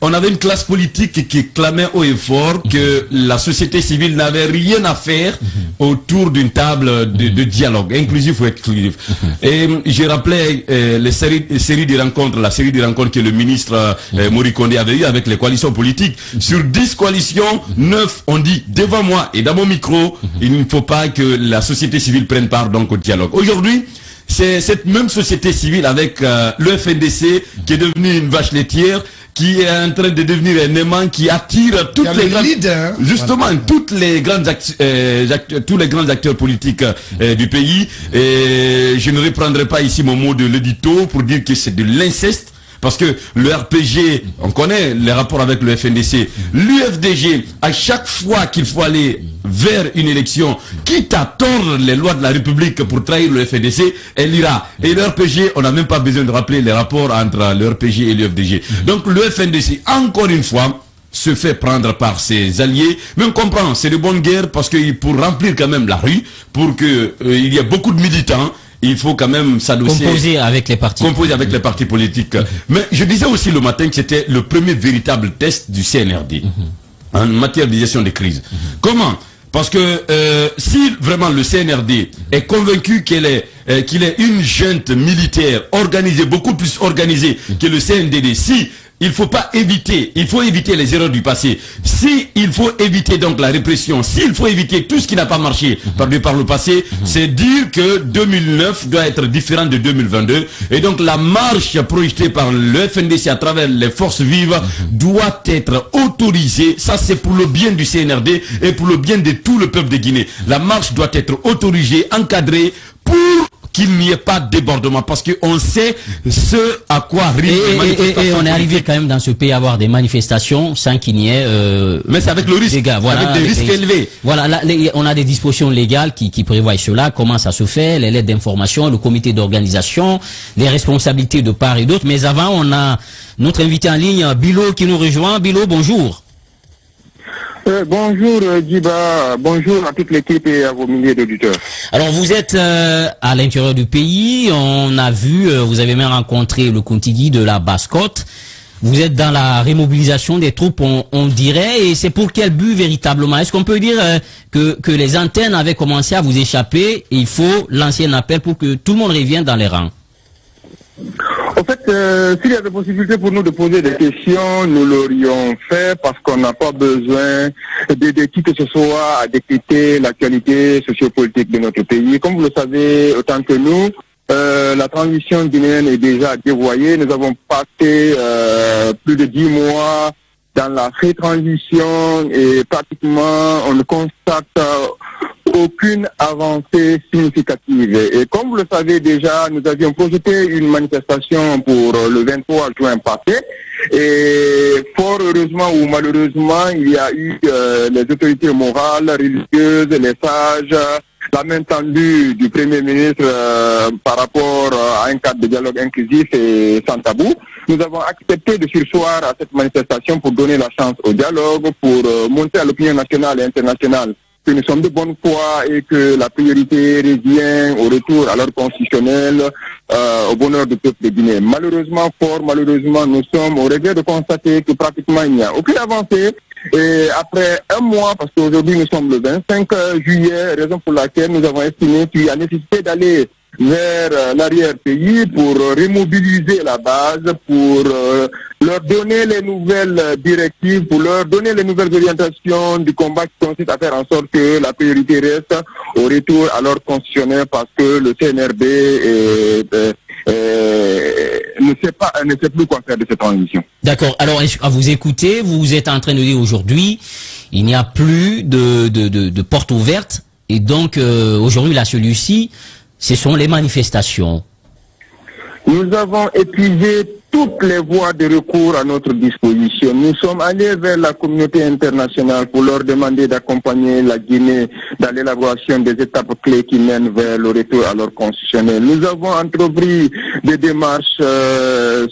on avait une classe politique qui clamait haut et fort que la société civile n'avait rien à faire autour d'une table de dialogue, inclusif ou exclusif. Et j'ai rappelé la série de rencontres que le ministre Morikondé avait eu avec les coalitions politiques. Sur 10 coalitions, 9 ont dit devant moi et dans mon micro, il ne faut pas que la société civile prenne part donc au dialogue. Aujourd'hui, c'est cette même société civile avec le FNDC qui est devenu une vache laitière, qui est en train de devenir un aimant qui attire toutes les grandes, justement, tous les grands acteurs politiques du pays. Et je ne reprendrai pas ici mon mot de l'édito pour dire que c'est de l'inceste. Parce que le RPG, on connaît les rapports avec le FNDC, l'UFDG, à chaque fois qu'il faut aller vers une élection, quitte à tordre les lois de la République pour trahir le FNDC, elle ira. Et le RPG, on n'a même pas besoin de rappeler les rapports entre le RPG et l'UFDG. Donc le FNDC, encore une fois, se fait prendre par ses alliés. Mais on comprend, c'est de bonne guerre parce que pour remplir quand même la rue, pour que il y ait beaucoup de militants, il faut quand même s'adosser. Composer avec les partis. Composer avec les partis politiques. Mais je disais aussi le matin que c'était le premier véritable test du CNRD. en matière de gestion des crises. Comment? Parce que si vraiment le CNRD est convaincu qu'il est une junte militaire organisée, beaucoup plus organisée que le CNDD, si il faut éviter les erreurs du passé, si il faut éviter donc la répression, s'il faut éviter tout ce qui n'a pas marché par le passé, c'est dire que 2009 doit être différent de 2022, et donc la marche projetée par le FNDC à travers les forces vives doit être autorisée. Ça, c'est pour le bien du CNRD et pour le bien de tout le peuple de Guinée. La marche doit être autorisée, encadrée, pour qu'il n'y ait pas de débordement, parce qu'on sait ce à quoi rime les manifestations. Et on est arrivé quand même dans ce pays à avoir des manifestations sans qu'il n'y ait... mais c'est avec le risque, voilà, avec des risques élevés. Voilà, là, on a des dispositions légales qui prévoient cela, comment ça se fait, les lettres d'information, le comité d'organisation, les responsabilités de part et d'autre. Mais avant, on a notre invité en ligne, Bilo, qui nous rejoint. Bilo, bonjour. Bonjour Djiba, bonjour à toute l'équipe et à vos milliers d'auditeurs. Alors vous êtes à l'intérieur du pays, on a vu, vous avez même rencontré le Kontigi de la Basse-Côte, vous êtes dans la remobilisation des troupes, on dirait, et c'est pour quel but véritablement? Est-ce qu'on peut dire que les antennes avaient commencé à vous échapper et il faut lancer un appel pour que tout le monde revienne dans les rangs? En fait, s'il y avait possibilité pour nous de poser des questions, nous l'aurions fait parce qu'on n'a pas besoin de qui que ce soit à décrypter l'actualité sociopolitique de notre pays. Comme vous le savez autant que nous, la transition guinéenne est déjà dévoyée. Nous avons passé plus de 10 mois dans la transition et pratiquement on ne constate aucune avancée significative. Et comme vous le savez déjà, nous avions projeté une manifestation pour le 23 juin passé. Et fort heureusement ou malheureusement, il y a eu les autorités morales, religieuses, les sages, la main tendue du Premier ministre par rapport à un cadre de dialogue inclusif et sans tabou. Nous avons accepté de surseoir à cette manifestation pour donner la chance au dialogue, pour montrer à l'opinion nationale et internationale que nous sommes de bonne foi et que la priorité revient au retour à l'ordre constitutionnel, au bonheur du peuple de Guinée. Malheureusement, fort malheureusement, nous sommes au regret de constater que pratiquement il n'y a aucune avancée. Et après un mois, parce qu'aujourd'hui nous sommes le 25 juillet, raison pour laquelle nous avons estimé qu'il y a nécessité d'aller vers l'arrière-pays pour remobiliser la base, pour leur donner les nouvelles directives, pour leur donner les nouvelles orientations du combat qui consiste à faire en sorte que la priorité reste au retour à l'ordre constitutionnel parce que le CNRD ne sait plus quoi faire de cette transition. D'accord. Alors, à vous écouter, vous êtes en train de dire aujourd'hui, il n'y a plus de porte ouverte et donc aujourd'hui la solution, ce sont les manifestations. Nous avons épuisé toutes les voies de recours à notre disposition. Nous sommes allés vers la communauté internationale pour leur demander d'accompagner la Guinée dans l'élaboration des étapes clés qui mènent vers le retour à l'ordre constitutionnel. Nous avons entrepris des démarches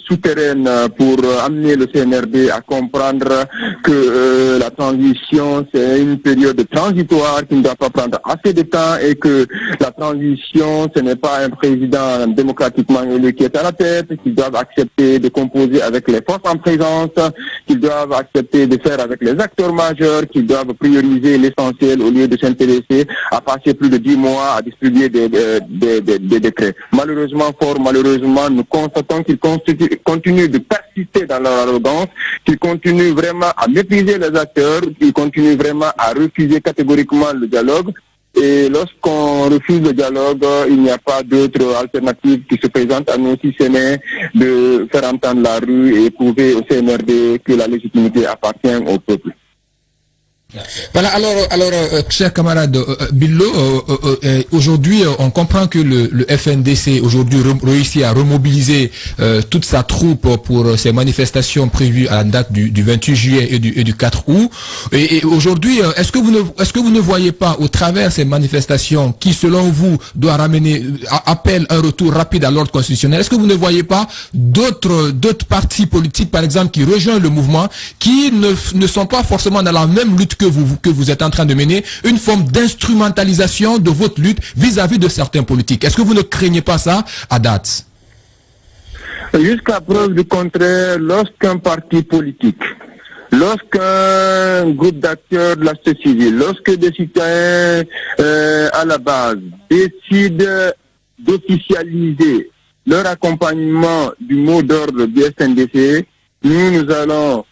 souterraines pour amener le CNRD à comprendre que la transition, c'est une période transitoire qui ne doit pas prendre assez de temps et que la transition, ce n'est pas un président démocratiquement élu qui est à la tête, qu'ils doivent accepter de composer avec les forces en présence, qu'ils doivent accepter de faire avec les acteurs majeurs, qu'ils doivent prioriser l'essentiel au lieu de s'intéresser à passer plus de 10 mois à distribuer des décrets. Malheureusement, fort malheureusement, nous constatons qu'ils continuent de persister dans leur arrogance, qu'ils continuent vraiment à mépriser les acteurs, qu'ils continuent vraiment à refuser catégoriquement le dialogue. Et lorsqu'on refuse le dialogue, il n'y a pas d'autre alternative qui se présente à nous si ce n'est de faire entendre la rue et prouver au CNRD que la légitimité appartient au peuple. Voilà, alors chers camarades, Bilo, aujourd'hui on comprend que le FNDC aujourd'hui réussit à remobiliser toute sa troupe pour ces manifestations prévues à la date du 28 juillet et du 4 août. Et aujourd'hui, est-ce que vous ne voyez pas au travers ces manifestations qui, selon vous, doit ramener appel un retour rapide à l'ordre constitutionnel, est-ce que vous ne voyez pas d'autres partis politiques, par exemple, qui rejoignent le mouvement, qui ne sont pas forcément dans la même lutte que vous êtes en train de mener, une forme d'instrumentalisation de votre lutte vis-à-vis de certains politiques? Est-ce que vous ne craignez pas ça à date? Jusqu'à preuve du contraire, lorsqu'un parti politique lorsqu'un groupe d'acteurs de la société civile, lorsque des citoyens à la base décident d'officialiser leur accompagnement du mot d'ordre du FNDC, nous allons,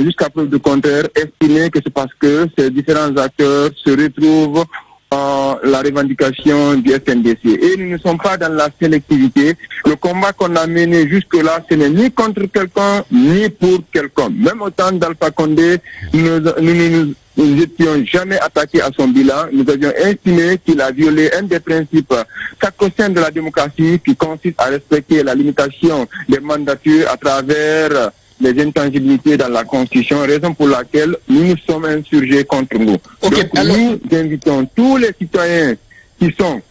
jusqu'à preuve du contraire, estimer que c'est parce que ces différents acteurs se retrouvent en la revendication du FNDC. Et nous ne sommes pas dans la sélectivité. Le combat qu'on a mené jusque-là, ce n'est ni contre quelqu'un, ni pour quelqu'un. Même au temps d'Alpha Condé, nous n'étions jamais attaqués à son bilan. Nous avions estimé qu'il a violé un des principes sacro-saints de la démocratie qui consiste à respecter la limitation des mandatures à travers les intangibilités dans la Constitution, raison pour laquelle nous nous sommes insurgés contre nous. Donc nous invitons tous les citoyens qui sont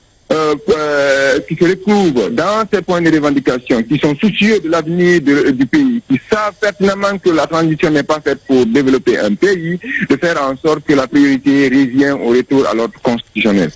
qui se retrouvent dans ces points de revendication, qui sont soucieux de l'avenir du pays, qui savent pertinemment que la transition n'est pas faite pour développer un pays, de faire en sorte que la priorité revient au retour à l'ordre constitutionnel.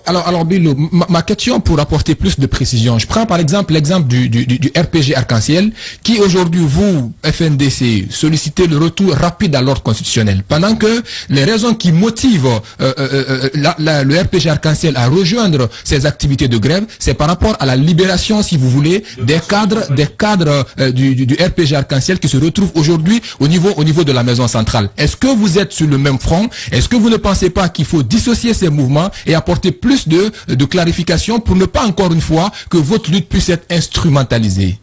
Alors Bilo, ma question pour apporter plus de précision, je prends par exemple l'exemple du RPG Arc-en-Ciel, qui aujourd'hui, vous, FNDC, sollicitez le retour rapide à l'ordre constitutionnel, pendant que les raisons qui motivent le RPG Arc-en-Ciel à rejoindre ces activités de grève, c'est par rapport à la libération, si vous voulez, des cadres du RPG Arc-en-Ciel qui se retrouvent aujourd'hui au niveau de la maison centrale. Est-ce que vous êtes sur le même front? Est-ce que vous ne pensez pas qu'il faut dissocier ces mouvements et apporter plus de clarification pour ne pas encore une fois que votre lutte puisse être instrumentalisée?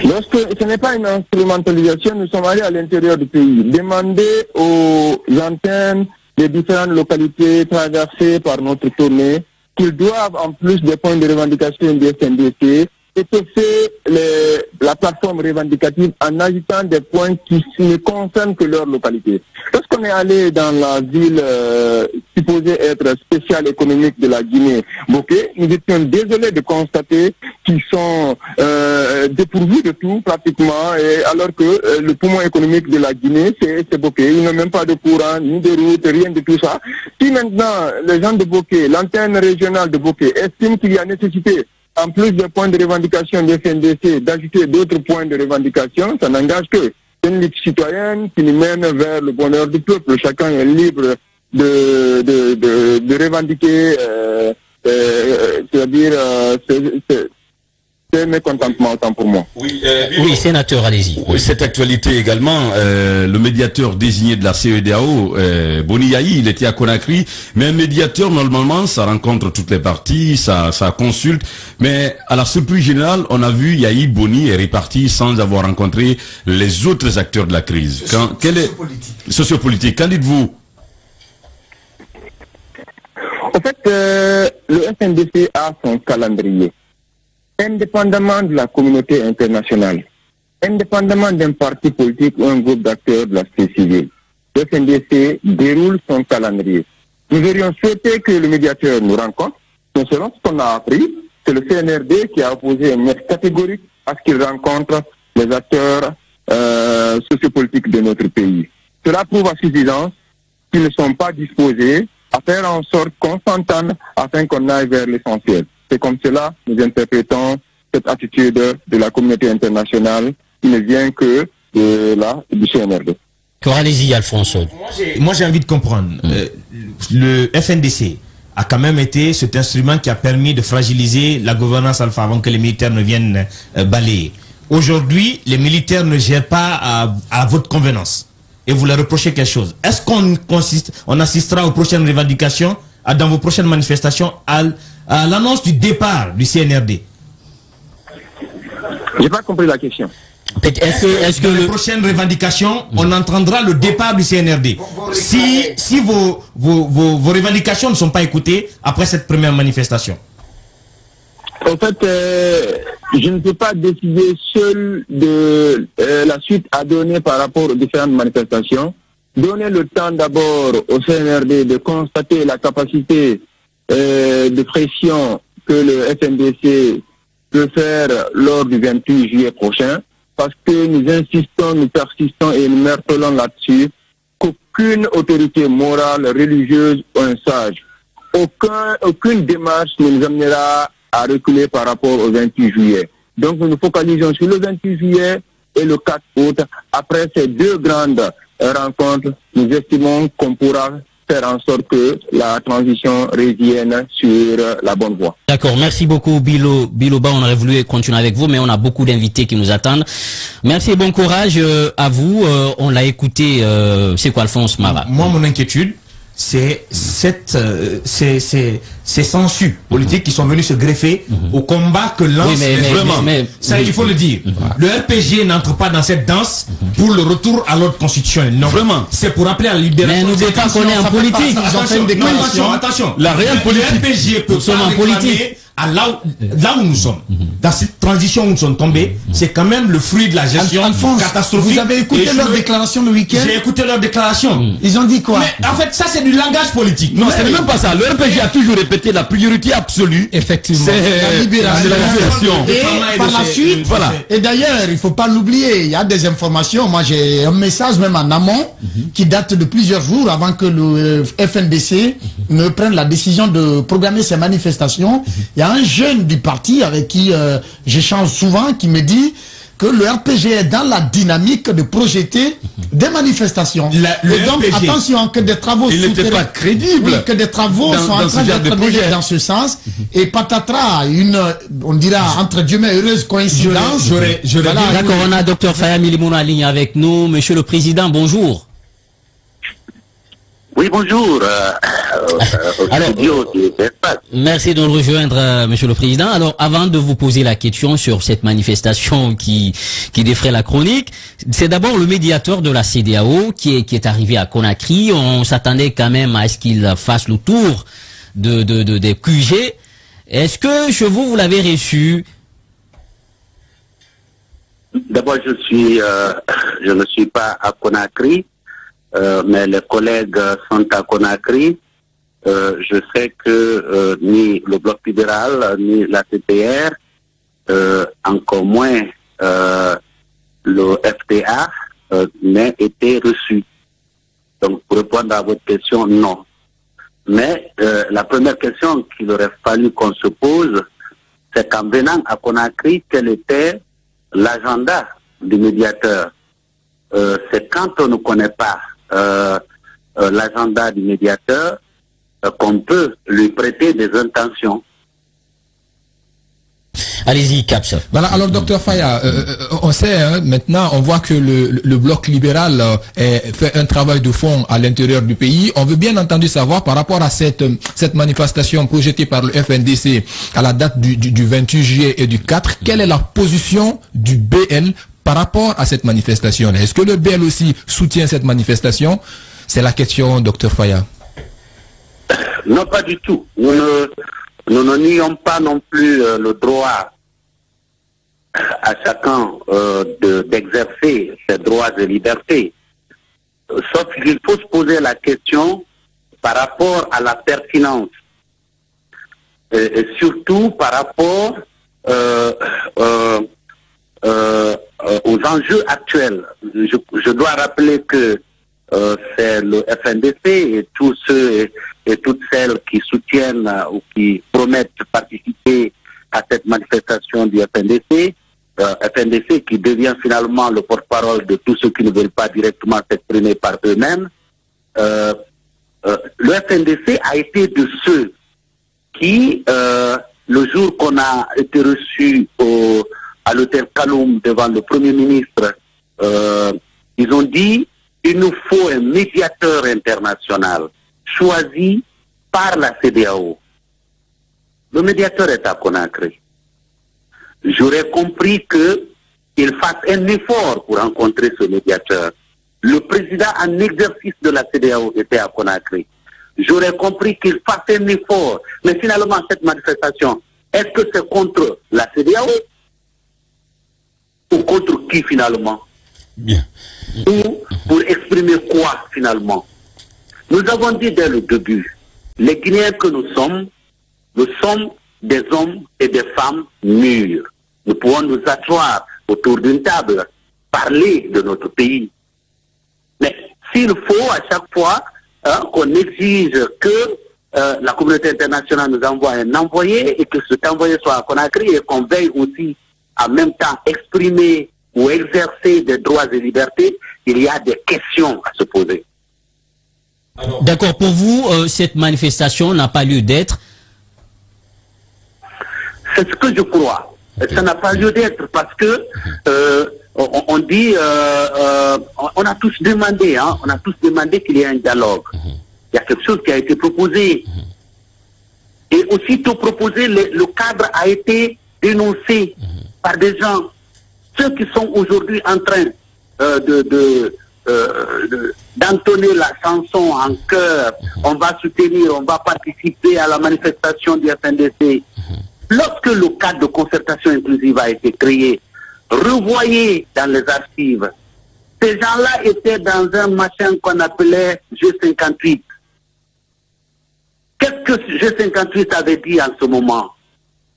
Lorsque ce n'est pas une instrumentalisation, nous sommes allés à l'intérieur du pays, demander aux antennes des différentes localités traversées par notre tournée qu'ils doivent, en plus des points de revendication du FNDC, étoffer la plateforme revendicative en ajoutant des points qui ne concernent que leur localité. Lorsqu'on est allé dans la ville supposée être spéciale économique de la Guinée, Boké, nous étions désolés de constater qu'ils sont dépourvus de tout pratiquement, et alors que le poumon économique de la Guinée, c'est Boké. Ils n'ont même pas de courant, ni de route, rien de tout ça. Si maintenant les gens de Boké, l'antenne régionale de Boké, estiment qu'il y a nécessité, en plus des points de revendication du FNDC, d'ajouter d'autres points de revendication, ça n'engage que une lutte citoyenne qui nous mène vers le bonheur du peuple. Chacun est libre de revendiquer, c'est-à-dire c'est mécontentement autant pour moi. Oui, sénateur, allez-y. Oui, cette actualité également, le médiateur désigné de la CEDEAO, Boni Yahi, il était à Conakry, mais un médiateur, normalement, ça rencontre toutes les parties, ça consulte, mais à la surprise générale, on a vu Yahi Boni est reparti sans avoir rencontré les autres acteurs de la crise. Sociopolitique. Qu'en dites-vous? En fait, le FNDC a son calendrier. Indépendamment de la communauté internationale, indépendamment d'un parti politique ou un groupe d'acteurs de la société civile, le FNDC déroule son calendrier. Nous aurions souhaité que le médiateur nous rencontre, mais selon ce qu'on a appris, c'est le CNRD qui a opposé un net catégorique à ce qu'il rencontre les acteurs sociopolitiques de notre pays. Cela prouve à suffisance qu'ils ne sont pas disposés à faire en sorte qu'on s'entende afin qu'on aille vers l'essentiel. C'est comme cela que nous interprétons cette attitude de la communauté internationale qui ne vient que du CNRD. Allez-y, Alphonse. Moi, j'ai envie de comprendre. Le FNDC a quand même été cet instrument qui a permis de fragiliser la gouvernance alpha avant que les militaires ne viennent balayer. Aujourd'hui, les militaires ne gèrent pas à votre convenance. Et vous leur reprochez quelque chose. Est-ce qu'on assistera aux prochaines revendications, dans vos prochaines manifestations, à l'annonce du départ du CNRD? J'ai pas compris la question. Est-ce que les prochaines revendications, on entendra le départ du CNRD? Si vos revendications ne sont pas écoutées après cette première manifestation? En fait, je ne peux pas décider seul de la suite à donner par rapport aux différentes manifestations. Donner le temps d'abord au CNRD de constater la capacité de pression que le FNDC peut faire lors du 28 juillet prochain, parce que nous insistons, nous persistons et nous martelons là-dessus qu'aucune autorité morale, religieuse ou un sage, aucune démarche ne nous amènera à reculer par rapport au 28 juillet. Donc nous nous focalisons sur le 28 juillet et et le 4 août. Après ces deux grandes rencontres, nous estimons qu'on pourra faire en sorte que la transition revienne sur la bonne voie. D'accord, merci beaucoup Biloba, on aurait voulu continuer avec vous, mais on a beaucoup d'invités qui nous attendent. Merci et bon courage à vous, on l'a écouté, c'est quoi Alphonse Mara? Moi, mon inquiétude, c'est ces censures politiques qui sont venus se greffer au combat que lance ça, il faut le dire. Le RPG n'entre pas dans cette danse pour le retour à l'ordre constitutionnel. Non, vraiment. C'est pour appeler à la libération. Mais n'oubliez pas qu'on est en politique. Attention. La réelle politique. Le RPG peut pas réclamer à là où nous sommes. Dans cette transition où nous sommes tombés, c'est quand même le fruit de la gestion catastrophique. Vous avez écouté leur déclaration le week-end? J'ai écouté leur déclaration. Ils ont dit quoi? Mais en fait, ça c'est du langage politique. Non, c'est même pas ça. Le RPG a toujours répété la priorité absolue. Effectivement. C'est la libération. Et par la suite, voilà. Et d'ailleurs, il faut pas l'oublier, il y a des informations. Moi, j'ai un message même en amont qui date de plusieurs jours avant que le FNDC ne prenne la décision de programmer ces manifestations. Il y a un jeune du parti avec qui j'échange souvent qui me dit que le RPG est dans la dynamique de projeter des manifestations. Le et donc, RPG, attention, que des travaux il n'était pas crédible. Oui, que des travaux sont en train d'être menés dans ce sens. Et patatras, on dira, entre guillemets, heureuse coïncidence. D'accord, on a Dr Faya Milimouna en ligne avec nous. Monsieur le Président, bonjour. Oui, bonjour. Merci de nous rejoindre, Monsieur le Président. Alors, avant de vous poser la question sur cette manifestation qui défraie la chronique, c'est d'abord le médiateur de la CEDEAO qui est arrivé à Conakry. On s'attendait quand même à ce qu'il fasse le tour des QG. Est-ce que chez vous l'avez reçu? D'abord, je ne suis pas à Conakry. Mais les collègues sont à Conakry. Je sais que ni le Bloc libéral, ni la CPR, encore moins le FTA, n'aient été reçus. Donc, pour répondre à votre question, non. Mais la première question qu'il aurait fallu qu'on se pose, c'est qu'en venant à Conakry, quel était l'agenda du médiateur? C'est quand on ne connaît pas l'agenda du médiateur qu'on peut lui prêter des intentions. Allez-y, Caps. Voilà, alors docteur Faya, on sait maintenant, on voit que le bloc libéral fait un travail de fond à l'intérieur du pays. On veut bien entendu savoir par rapport à cette manifestation projetée par le FNDC à la date du 28 juillet et du 4, quelle est la position du BL par rapport à cette manifestation? Est-ce que le BL aussi soutient cette manifestation? C'est la question, docteur Faya. Non, pas du tout. Nous ne nions pas non plus le droit à chacun d'exercer ses droits et libertés. Sauf qu'il faut se poser la question par rapport à la pertinence et surtout par rapport aux enjeux actuels. Je dois rappeler que c'est le FNDC et tous ceux et toutes celles qui soutiennent ou qui promettent de participer à cette manifestation du FNDC, FNDC qui devient finalement le porte-parole de tous ceux qui ne veulent pas directement s'exprimer par eux-mêmes. Le FNDC a été de ceux qui, le jour qu'on a été reçu à l'hôtel Kaloum devant le Premier ministre, ils ont dit il nous faut un médiateur international choisi par la CEDEAO. Le médiateur est à Conakry. J'aurais compris qu'il fasse un effort pour rencontrer ce médiateur. Le président en exercice de la CEDEAO était à Conakry. J'aurais compris qu'il fasse un effort. Mais finalement, cette manifestation, est-ce que c'est contre la CEDEAO ou contre qui finalement? Bien. Ou pour exprimer quoi finalement? Nous avons dit dès le début, les Guinéens que nous sommes des hommes et des femmes mûrs. Nous pouvons nous asseoir autour d'une table, parler de notre pays. Mais s'il faut à chaque fois qu'on exige que la communauté internationale nous envoie un envoyé et que cet envoyé soit à Conakry et qu'on veille aussi en même temps exprimer ou exercer des droits et libertés, il y a des questions à se poser. D'accord. Pour vous, cette manifestation n'a pas lieu d'être? C'est ce que je crois. Okay. Ça n'a pas lieu d'être parce que on dit, on a tous demandé, hein, on a tous demandé qu'il y ait un dialogue. Il y a quelque chose qui a été proposé. Et aussitôt proposé, le cadre a été dénoncé par des gens. Ceux qui sont aujourd'hui en train d'entonner la chanson en chœur, on va soutenir, on va participer à la manifestation du FNDC. Lorsque le cadre de concertation inclusive a été créé, revoyez dans les archives, ces gens-là étaient dans un machin qu'on appelait G58. Qu'est-ce que G58 avait dit en ce moment?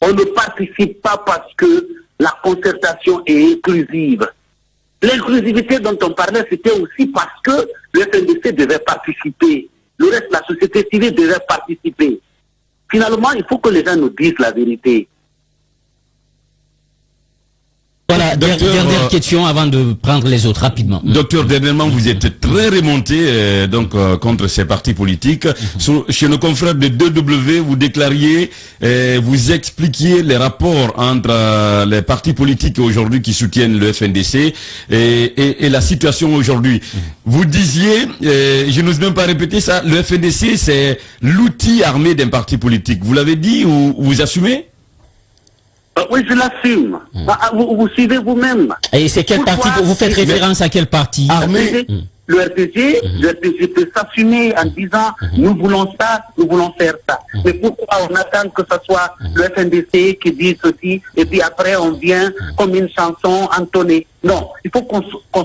On ne participe pas parce que la concertation est inclusive. L'inclusivité dont on parlait, c'était aussi parce que le FNDC devait participer. Le reste de la société civile devait participer. Finalement, il faut que les gens nous disent la vérité. Voilà, dernière question avant de prendre les autres rapidement. Docteur, dernièrement, vous êtes très remonté contre ces partis politiques. Chez nos confrères de 2W, vous déclariez, vous expliquiez les rapports entre les partis politiques aujourd'hui qui soutiennent le FNDC et la situation aujourd'hui. Vous disiez, je n'ose même pas répéter ça, le FNDC c'est l'outil armé d'un parti politique. Vous l'avez dit ou vous assumez? Oui, je l'assume. Vous suivez vous-même. Et c'est quel parti? Vous faites référence à quel parti? Armé. Le RPG peut s'assumer en disant nous voulons ça, nous voulons faire ça. Mais pourquoi on attend que ce soit le FNDC qui dise ceci et puis après on vient comme une chanson entonnée? Non, il faut qu'on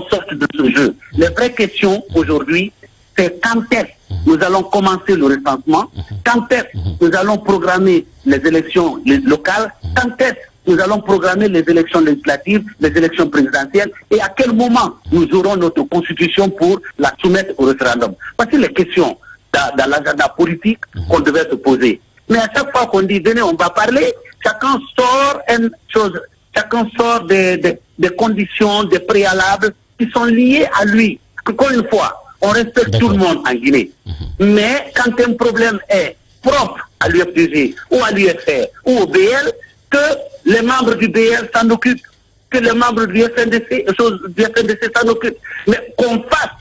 sorte de ce jeu. Les vraies questions aujourd'hui, c'est quand est-ce nous allons commencer le recensement, quand est-ce nous allons programmer les élections locales, quand est-ce nous allons programmer les élections législatives, les élections présidentielles, et à quel moment nous aurons notre constitution pour la soumettre au référendum. Voici les questions dans l'agenda politique qu'on devait se poser. Mais à chaque fois qu'on dit, venez, on va parler, chacun sort une chose, chacun sort des conditions, des préalables qui sont liés à lui. Encore une fois, on respecte tout le monde en Guinée. Mais quand un problème est propre à l'UFDG ou à l'UFR ou au BL, que les membres du BL s'en occupent, que les membres du FNDC s'en occupent. Mais qu'on fasse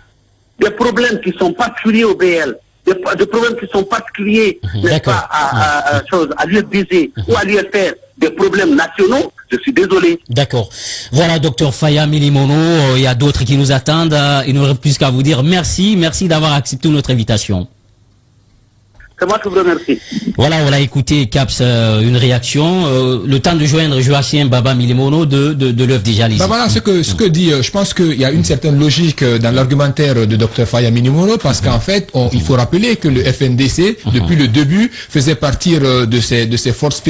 des problèmes qui sont particuliers au BL, des problèmes qui sont particuliers à l'UFDG ou à l'UFR, des problèmes nationaux, je suis désolé. D'accord. Voilà, docteur Faya Milimono, il y a d'autres qui nous attendent. Il n'aurait plus qu'à vous dire merci d'avoir accepté notre invitation. C'est moi qui vous remercie. Voilà, on a écouté Caps, une réaction. Le temps de joindre Joachim Baba Milimono de l'œuvre déjà lisée. Voilà, ce que dit, je pense qu'il y a une certaine logique dans l'argumentaire de Dr Faya Milimono, parce qu'en fait, il faut rappeler que le FNDC, depuis le début, faisait partir de ces forces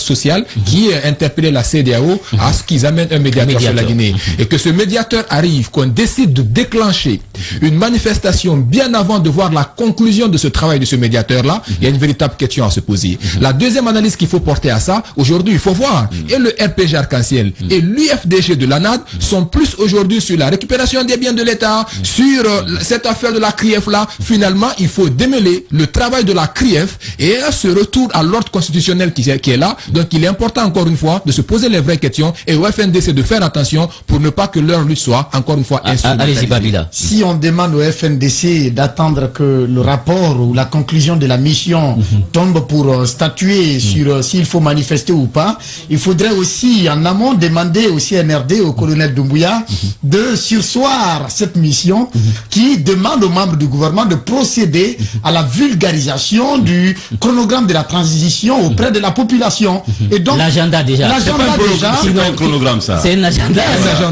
sociales qui interpellaient la CEDEAO à ce qu'ils amènent un médiateur sur la Guinée. Et que ce médiateur arrive, qu'on décide de déclencher une manifestation bien avant de voir la conclusion de ce travail de ce médiateur-là. Il y a une véritable question à se poser. La deuxième analyse qu'il faut porter à ça, aujourd'hui, il faut voir, et le RPG Arc-en-Ciel et l'UFDG de l'ANAD sont plus aujourd'hui sur la récupération des biens de l'État, sur cette affaire de la CRIEF-là. Finalement, il faut démêler le travail de la CRIEF et ce retour à l'ordre constitutionnel qui est là. Donc, il est important, encore une fois, de se poser les vraies questions et au FNDC de faire attention pour ne pas que leur lutte soit, encore une fois, instrumentalisée. Allez-y, Babila. Si on demande au FNDC d'attendre que le rapport ou la conclusion de la mission tombe pour statuer sur s'il faut manifester ou pas, il faudrait aussi en amont demander au CNRD, au colonel Doumbouya, de surseoir cette mission qui demande aux membres du gouvernement de procéder à la vulgarisation du chronogramme de la transition auprès de la population. Et donc l'agenda déjà. C'est pas un chronogramme ça. C'est un agenda.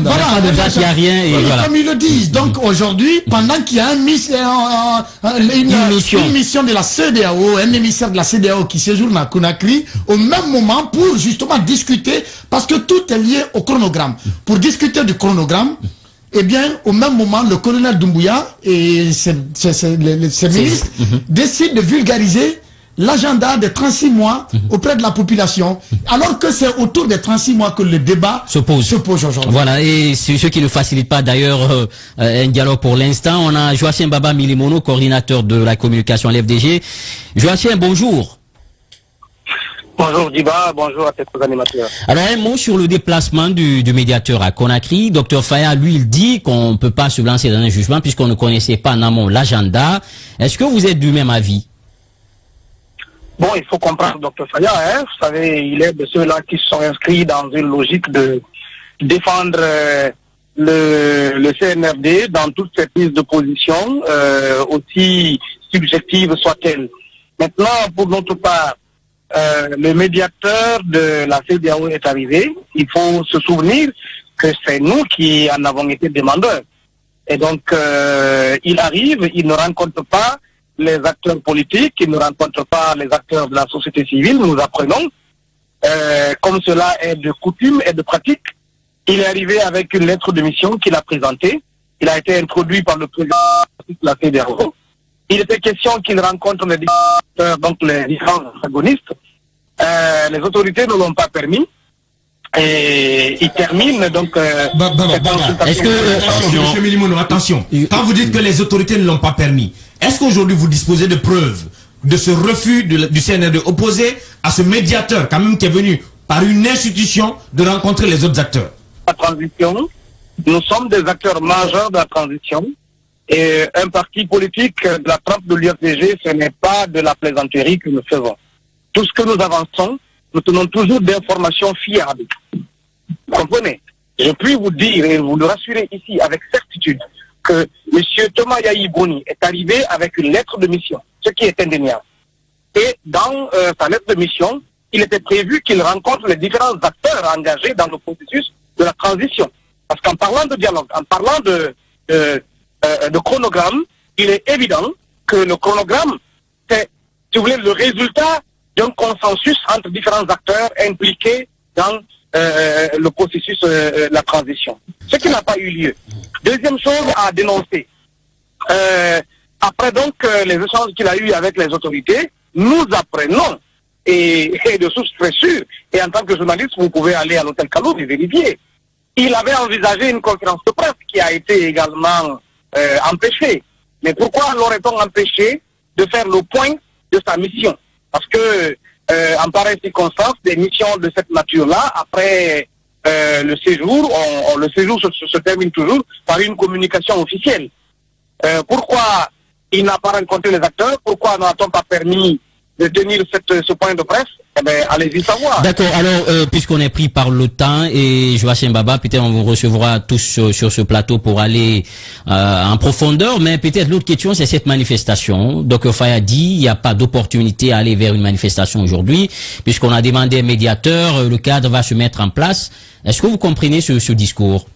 Voilà, de date, il n'y a rien. Et voilà. Comme ils le disent. Donc aujourd'hui, pendant qu'il y a une mission de la CEDEAO, un émissaire de la CEDEAO qui séjourne à Conakry, au même moment pour justement discuter, parce que tout est lié au chronogramme. Pour discuter du chronogramme, eh bien, au même moment, le colonel Doumbouya et ses ministres décident de vulgariser l'agenda des 36 mois auprès de la population, alors que c'est autour des 36 mois que le débat se pose aujourd'hui. Voilà, et c'est ce qui ne facilite pas d'ailleurs un dialogue pour l'instant. On a Joachim Baba Milimono, coordinateur de la communication à l'FDG. Joachim, bonjour. Bonjour Diba, bonjour à tes animateurs. Alors un mot sur le déplacement du médiateur à Conakry. Dr Faya, lui, il dit qu'on ne peut pas se lancer dans un jugement puisqu'on ne connaissait pas en amont l'agenda. Est-ce que vous êtes du même avis? Bon, il faut comprendre Dr Faya, hein. Vous savez, il est de ceux-là qui sont inscrits dans une logique de défendre le CNRD dans toutes ses prises de position, aussi subjectives soient-elles. Maintenant, pour notre part, le médiateur de la CEDEAO est arrivé. Il faut se souvenir que c'est nous qui en avons été demandeurs. Et donc, il arrive, il ne rencontre pas les acteurs politiques, il ne rencontre pas les acteurs de la société civile, nous apprenons. Comme cela est de coutume et de pratique, il est arrivé avec une lettre de mission qu'il a présentée. Il a été introduit par le président de la CEDEAO. Il était question qu'il rencontre les différents, donc les différents antagonistes. Les autorités ne l'ont pas permis. Et il termine donc. Est-ce que, Monsieur Milimono, attention, quand vous dites que les autorités ne l'ont pas permis, est-ce qu'aujourd'hui vous disposez de preuves de ce refus du CNRD opposé à ce médiateur, quand même, qui est venu par une institution de rencontrer les autres acteurs? La transition, nous sommes des acteurs majeurs de la transition. Et un parti politique de la trempe de l'UFDG, ce n'est pas de la plaisanterie que nous faisons. Tout ce que nous avançons, nous tenons toujours d'informations fiables. Vous comprenez? Je puis vous dire et vous le rassurer ici avec certitude que M. Thomas Yahi Boni est arrivé avec une lettre de mission, ce qui est indéniable. Et dans sa lettre de mission, il était prévu qu'il rencontre les différents acteurs engagés dans le processus de la transition. Parce qu'en parlant de dialogue, en parlant de chronogramme, il est évident que le chronogramme, c'est, si vous voulez, le résultat d'un consensus entre différents acteurs impliqués dans le processus de la transition. Ce qui n'a pas eu lieu. Deuxième chose à dénoncer. Après donc les échanges qu'il a eu avec les autorités, nous apprenons, et de source très sûre, et en tant que journaliste, vous pouvez aller à l'hôtel Kaloum et vérifier. Il avait envisagé une conférence de presse qui a été également empêchée. Mais pourquoi l'aurait-on empêché de faire le point de sa mission? Parce que, en pareille circonstance, des missions de cette nature-là, après le séjour, le séjour se termine toujours par une communication officielle. Pourquoi il n'a pas rencontré les acteurs? Pourquoi n'a-t-on pas permis de tenir ce point de presse? Eh bien, allez-y savoir. D'accord, alors, puisqu'on est pris par le temps, et Joachim Baba, peut-être on vous recevra tous sur ce plateau pour aller en profondeur, mais peut-être l'autre question, c'est cette manifestation. Dr Faya dit, il n'y a pas d'opportunité à aller vers une manifestation aujourd'hui, puisqu'on a demandé un médiateur, le cadre va se mettre en place. Est-ce que vous comprenez ce discours?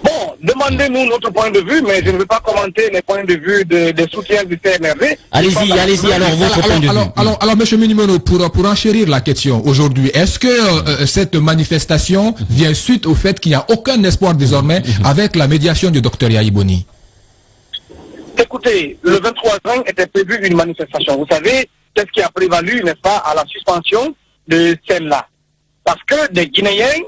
Bon, demandez-nous notre point de vue, mais je ne veux pas commenter les points de vue des soutiens du CNRD. Allez-y, alors votre point de vue. Alors, M. Milimono, pour enchérir la question aujourd'hui, est-ce que cette manifestation vient suite au fait qu'il n'y a aucun espoir désormais avec la médiation du Dr Yahi Boni? Écoutez, le 23 juin était prévu une manifestation. Vous savez, c'est ce qui a prévalu, n'est-ce pas, à la suspension de celle-là. Parce que des Guinéens,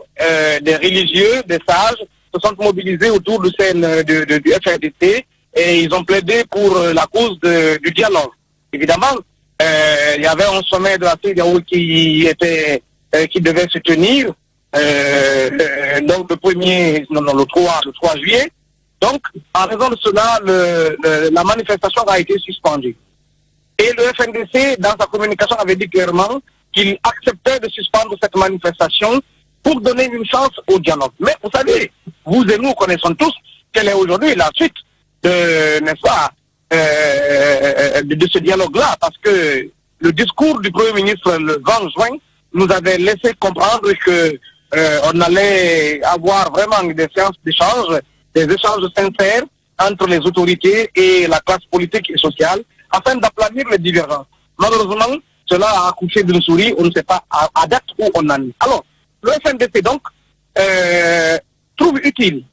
des religieux, des sages, se sont mobilisés autour du FRDC et ils ont plaidé pour la cause du dialogue. Évidemment, il y avait un sommet de la CEDEAO qui devait se tenir donc le 3 juillet. Donc, en raison de cela, la manifestation a été suspendue. Et le FNDC, dans sa communication, avait dit clairement qu'il acceptait de suspendre cette manifestation pour donner une chance au dialogue. Mais vous savez, vous et nous connaissons tous quelle est aujourd'hui la suite n'est-ce pas, de ce dialogue-là, parce que le discours du Premier ministre le 20 juin nous avait laissé comprendre que on allait avoir vraiment des séances d'échange, des échanges sincères entre les autorités et la classe politique et sociale, afin d'aplanir les divergences. Malheureusement, cela a accouché d'une souris, on ne sait pas à date où on en est. Alors, le FNDC donc trouve utile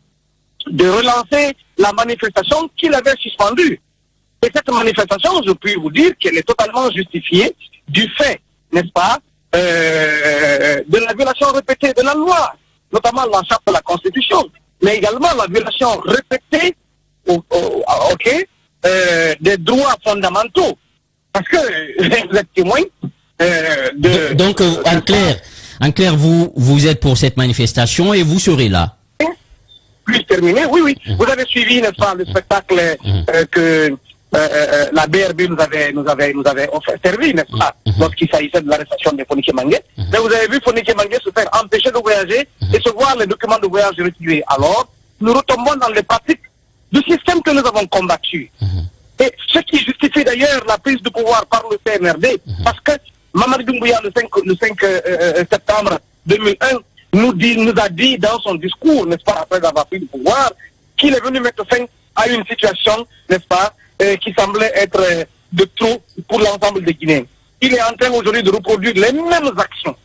de relancer la manifestation qu'il avait suspendue. Et cette manifestation, je puis vous dire qu'elle est totalement justifiée du fait, n'est-ce pas, de la violation répétée de la loi, notamment la charte de la Constitution, mais également la violation répétée des droits fondamentaux. Parce que vous êtes témoin Donc, en clair, vous êtes pour cette manifestation et vous serez là. Plus terminé, oui. Vous avez suivi, n'est-ce pas, le spectacle que la BRB nous avait servi, n'est-ce pas, lorsqu'il s'agissait de l'arrestation de Fonike Mangué. Mais vous avez vu Fonike Mangué se faire empêcher de voyager et se voir les documents de voyage retirés. Alors, nous retombons dans les pratiques du système que nous avons combattu. Et ce qui justifie d'ailleurs la prise de pouvoir par le CNRD, parce que Mamadi Doumbouya, le 5 septembre 2001, nous a dit dans son discours, n'est-ce pas, après avoir pris le pouvoir, qu'il est venu mettre fin à une situation, n'est-ce pas, qui semblait être de trop pour l'ensemble des Guinéens. Il est en train aujourd'hui de reproduire les mêmes actions,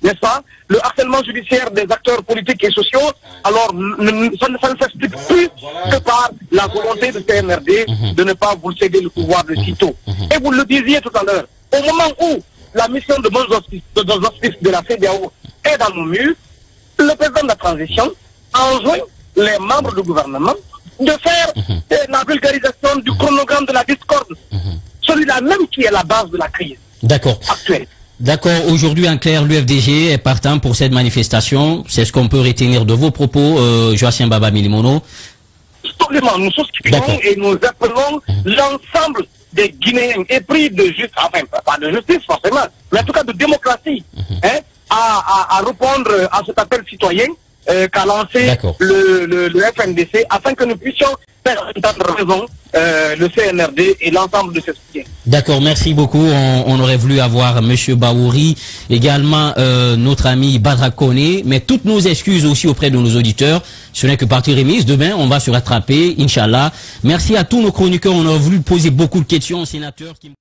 n'est-ce pas? Le harcèlement judiciaire des acteurs politiques et sociaux, alors ça ne s'explique plus que par la volonté du CNRD de ne pas vous céder le pouvoir de sitôt. Et vous le disiez tout à l'heure, au moment où la mission de bons hospices de la CEDEAO est dans nos murs, le président de la transition enjoint les membres du gouvernement de faire la vulgarisation du chronogramme de la discorde, celui-là même qui est la base de la crise actuelle. D'accord, aujourd'hui en clair, l'UFDG est partant pour cette manifestation, c'est ce qu'on peut retenir de vos propos, Joachim Baba Milimono. Absolument, nous souscrivons et nous appelons l'ensemble des Guinéens épris de justice, enfin pas de justice forcément, mais en tout cas de démocratie, à répondre à cet appel citoyen qu'a lancé le FNDC afin que nous puissions faire entendre raison le CNRD et l'ensemble de ses soutiens. D'accord, merci beaucoup. On aurait voulu avoir M. Baouri, également notre ami Badra Koné, mais toutes nos excuses aussi auprès de nos auditeurs. Ce n'est que partie remise. Demain, on va se rattraper, Inch'Allah. Merci à tous nos chroniqueurs. On aurait voulu poser beaucoup de questions au sénateur qui...